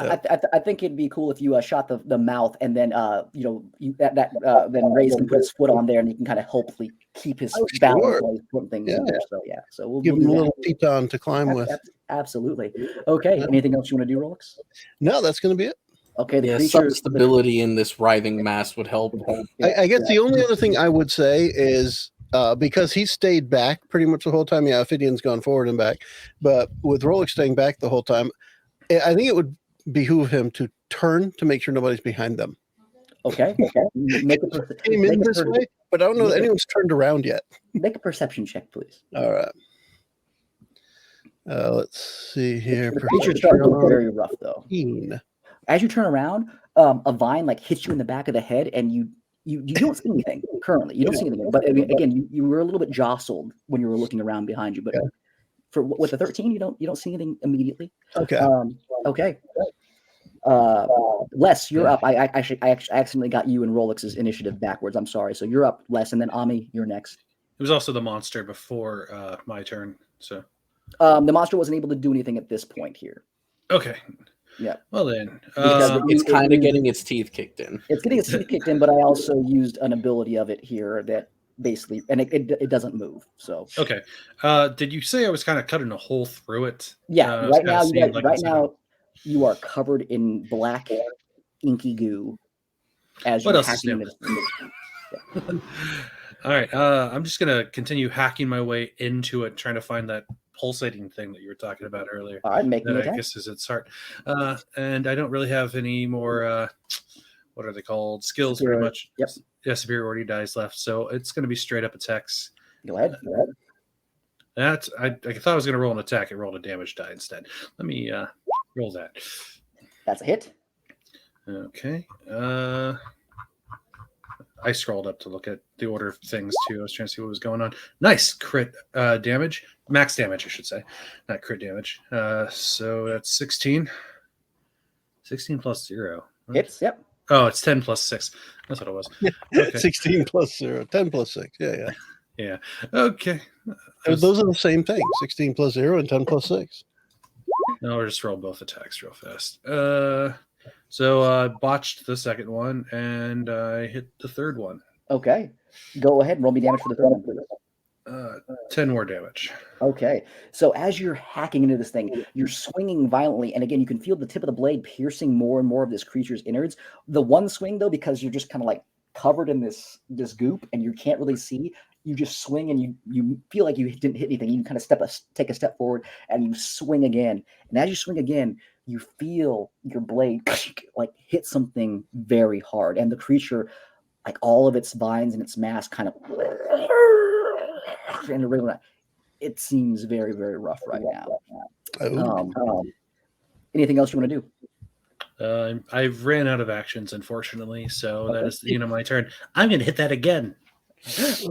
I think it'd be cool if you shot the mouth, and then then Ray's can put his foot on there, and he can kind of hopefully keep his balance while he's putting things in there. So so we'll give him a little piton to climb with. Absolutely. Okay. Anything else you want to do, Rolex? No, that's going to be it. Okay. Some stability in this writhing mass would help. I guess the only other thing I would say is because he stayed back pretty much the whole time. Yeah, Ophidian's gone forward and back, but with Rolex staying back the whole time, I think it would behoove him to turn to make sure nobody's behind them. Okay. Came in this way, but I don't know that anyone's turned around yet. Make a perception check, please. All right. Let's see here. The creature's starting to look very rough, though. 15. As you turn around, a vine like hits you in the back of the head, and you don't see anything currently. You don't see anything, but again, you were a little bit jostled when you were looking around behind you. But with a 13, you don't see anything immediately. Okay. Okay. Les, you're up. I accidentally got you and Rolex's initiative backwards. I'm sorry. So you're up, Les, and then Ami, you're next. It was also the monster before my turn. So the monster wasn't able to do anything at this point here. Okay. Yeah. Well then, it's kind of getting its teeth kicked in. It's getting its teeth kicked in, but I also used an ability of it here that basically, and it doesn't move. So okay. Did you say I was kind of cutting a hole through it? Yeah. Right now, you are covered in black, inky goo. As what you're else hacking is new? All right. I'm just gonna continue hacking my way into it, trying to find that pulsating thing that you were talking about earlier. All right, make me I guess is its heart. And I don't really have any more. What are they called? Skills, pretty much. Yep. Yeah, superiority dice left, so it's going to be straight up attacks. Go ahead. That I thought I was going to roll an attack. It rolled a damage die instead. Let me roll that. That's a hit. Okay. I scrolled up to look at the order of things too. I was trying to see what was going on. Nice crit damage, max damage, I should say, not crit damage. So that's 16. 16 plus 0. Hits. Yep. Oh, it's 10 plus 6. That's what it was. Okay. 16 plus 0, 10 plus 6. Yeah. Yeah. Okay. Those are the same thing. 16 plus 0 and 10 plus 6. No, I'll just roll both attacks real fast. So I botched the second one, and I hit the third one. Okay. Go ahead and roll me damage for the third one, please. 10 more damage. Okay. So as you're hacking into this thing, you're swinging violently. And again, you can feel the tip of the blade piercing more and more of this creature's innards. The one swing, though, because you're just kind of like covered in this goop and you can't really see, you just swing and you feel like you didn't hit anything. You kind of take a step forward and you swing again. And as you swing again, you feel your blade like hit something very hard. And the creature, like all of its vines and its mass kind of... And it seems very, very rough right now. Anything else you want to do? I've ran out of actions, unfortunately, so that is my turn. I'm going to hit that again. As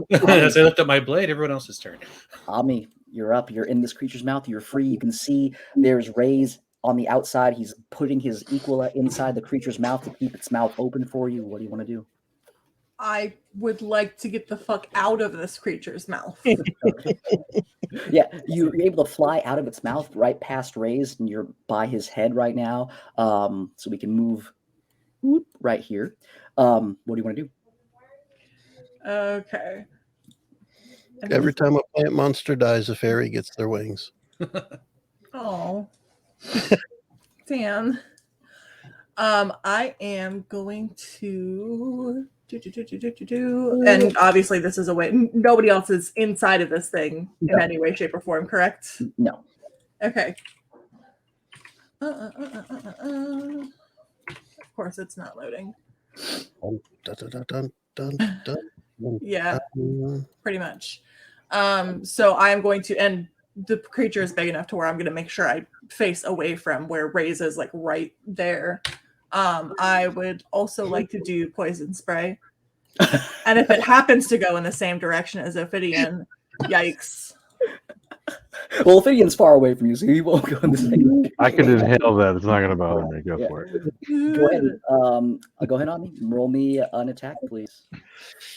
I looked at my blade, everyone else's turn. Ami, you're up. You're in this creature's mouth. You're free. You can see there's Ray's on the outside. He's putting his Equala inside the creature's mouth to keep its mouth open for you. What do you want to do? I would like to get the fuck out of this creature's mouth. Yeah, you're able to fly out of its mouth right past Ray's, and you're by his head right now. So we can move right here. What do you want to do? Okay. Every time a plant monster dies, a fairy gets their wings. Oh. Damn. I am going to... And obviously this is a way nobody else is inside of this thing in any way, shape, or form, correct? No. Okay. Of course it's not loading. Yeah, pretty much. So I am going to, and the creature is big enough to where I'm going to make sure I face away from where Ray's is, like right there. I would also like to do poison spray. And if it happens to go in the same direction as Ophidian, yikes. Well, Ophidian's far away from you, so he won't go in the same. I could inhale that. It's not going to bother me. Go Yeah. for it. Go ahead. Go ahead on me. Roll me an attack, please.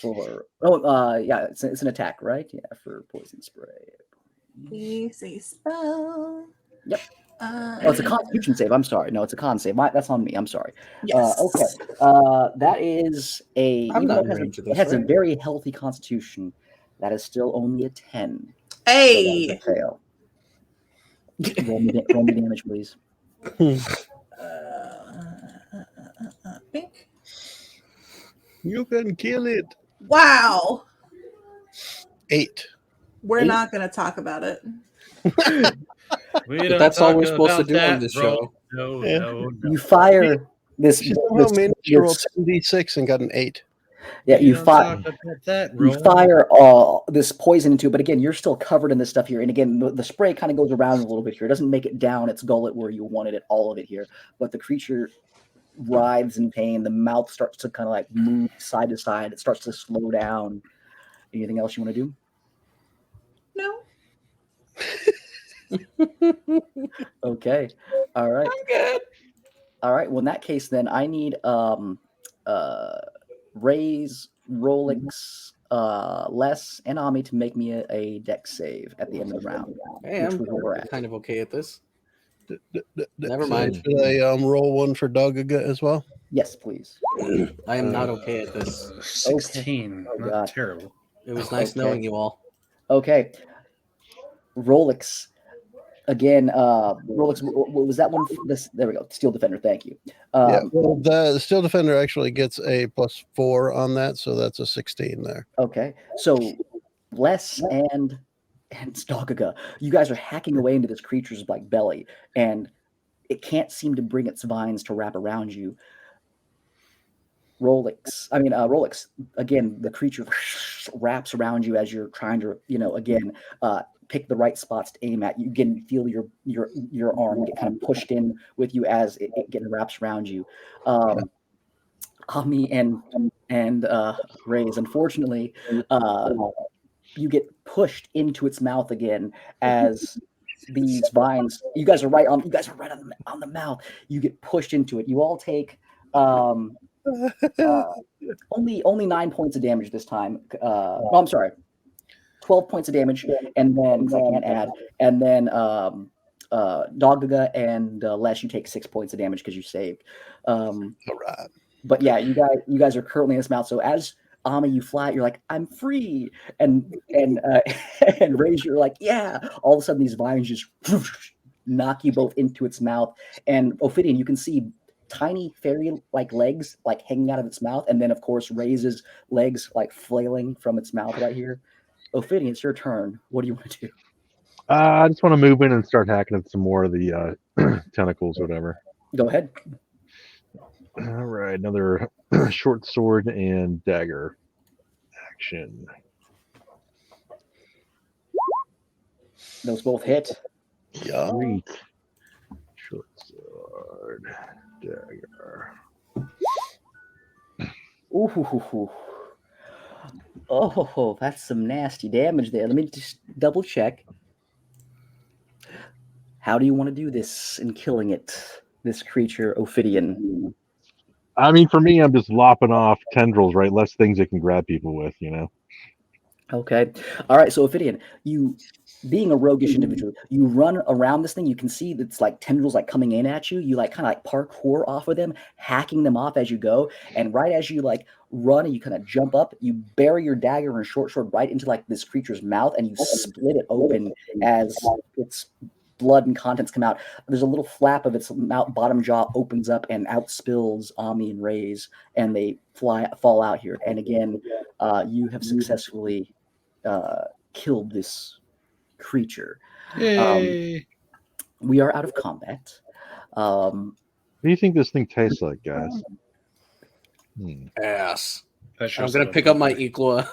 Yeah, it's an attack, right? Yeah, for poison spray. Easy spell. Yep. It's a Constitution save. I'm sorry. No, it's a con save. That's on me. I'm sorry. Yes. Okay. That is I'm even not though it range of it this, has a right? very healthy Constitution. That is still only a 10. Hey. So fail. roll me damage, please. Pink. You can kill it. Wow. 8. We're 8? not going to talk about it. We But that's all we're supposed to do on this show. No, Yeah. no, no. You fire this. She somehow managed to roll this 7d6 and got an 8. yeah, We you don't fire. talk about that, You roll. fire this poison into it, but again, you're still covered in this stuff here. And again, the spray kind of goes around a little bit here. It doesn't make it down its gullet where you wanted it, all of it here. But the creature writhes in pain. The mouth starts to kind of like move side to side. It starts to slow down. Anything else you want to do? No. Okay. All right. I'm good. All right. Well, in that case, then I need Ray's, Rolex, Les, and Ami to make me a dex save at the end of the round. Hey, which I'm we're at. kind of okay at this. Never So mind. Should I roll one for Dogaga as well? Yes, please. I am not okay at this. 16. Oh, Not God. terrible. It was nice Okay. knowing you all. Okay. Rolex. Again, Rolex, what was that one? There we go. Steel Defender. Thank you. Yeah. Well, the Steel Defender actually gets a +4 on that, so that's a 16 there. Okay. So Les and Stoggaga, you guys are hacking away into this creature's like belly, and it can't seem to bring its vines to wrap around you. Rolex, again, the creature wraps around you as you're trying to, again, pick the right spots to aim at. You can feel your arm get kind of pushed in with you as it getting wraps around you. Ami and Rays, unfortunately, you get pushed into its mouth again as these vines. You guys are right on the mouth. You get pushed into it. You all take only 9 points of damage this time. No, I'm sorry, 12 points of damage, and then I can't add. And then Doggaga and Les, you take 6 points of damage because you saved. All right. But yeah, you guys are currently in this mouth. So as Ami, you fly, you're like, I'm free, and Raise, you're like, yeah. All of a sudden, these vines just knock you both into its mouth. And Ophidian, you can see tiny fairy-like legs like hanging out of its mouth, and then of course Raise's legs like flailing from its mouth right here. Ophidian, it's your turn. What do you want to do? I just want to move in and start hacking at some more of the tentacles, whatever. Go ahead. All right, another short sword and dagger action. Those both hit. Yeah. Sweet. Short sword, dagger. Ooh. Oh, that's some nasty damage there. Let me just double check. How do you want to do this in killing it, this creature, Ophidian? I mean, for me, I'm just lopping off tendrils, right? Less things it can grab people with, Okay. All right. So, Ophidian, you, being a roguish individual, you run around this thing. You can see that's like tendrils like coming in at you. You like kind of like parkour off of them, hacking them off as you go. And right as you like run and you kind of jump up, you bury your dagger and short sword right into like this creature's mouth, and you split it open as its blood and contents come out. There's a little flap of its mouth, bottom jaw opens up, and out spills Ami and Rays, and they fall out here. And again, you have successfully killed this creature. Yay! We are out of combat. What do you think this thing tastes like, guys? Ass. That I'm shows gonna that pick up my Equa,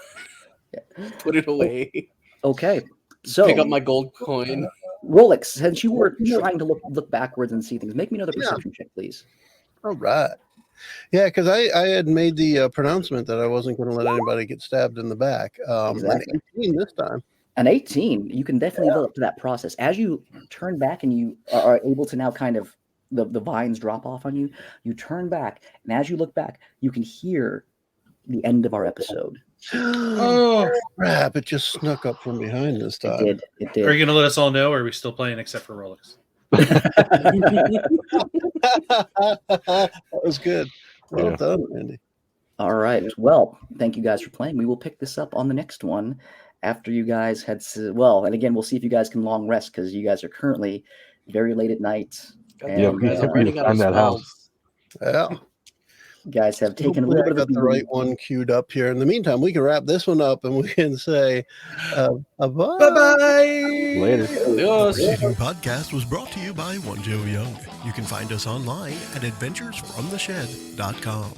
put it away, Okay, so pick up my gold coin. Rolex, since you were trying to look backwards and see things, make me another perception check, please. All right. Yeah, because I had made the pronouncement that I wasn't going to let anybody get stabbed in the back. Exactly. And 18 this time. An 18, you can definitely live up to that process. As you turn back and you are able to now kind of, the vines drop off on you, you turn back, and as you look back, you can hear the end of our episode. Oh, crap! It just snuck up from behind this It time. did. It did. are you going to let us all know, or are we still playing except for Rolex? That was good. Well Yeah. done, Randy. All right. Well, thank you guys for playing. We will pick this up on the next one after you guys had, and again, we'll see if you guys can long rest because you guys are currently very late at night. And, Yeah, we need to find that house. Yeah. you guys have taken a Hopefully little bit I of got the right one queued up here. In the meantime, we can wrap this one up and we can say bye. Bye-bye. Later. Adios. Preceding podcast was brought to you by One Joe Young. You can find us online at adventuresfromtheshed.com.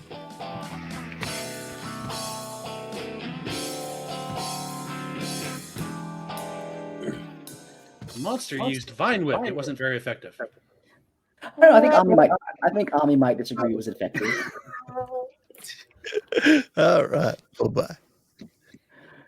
The monster used Vine Whip. It wasn't very effective. I don't know. I think Ami might disagree. It was effective. All right. Bye-bye.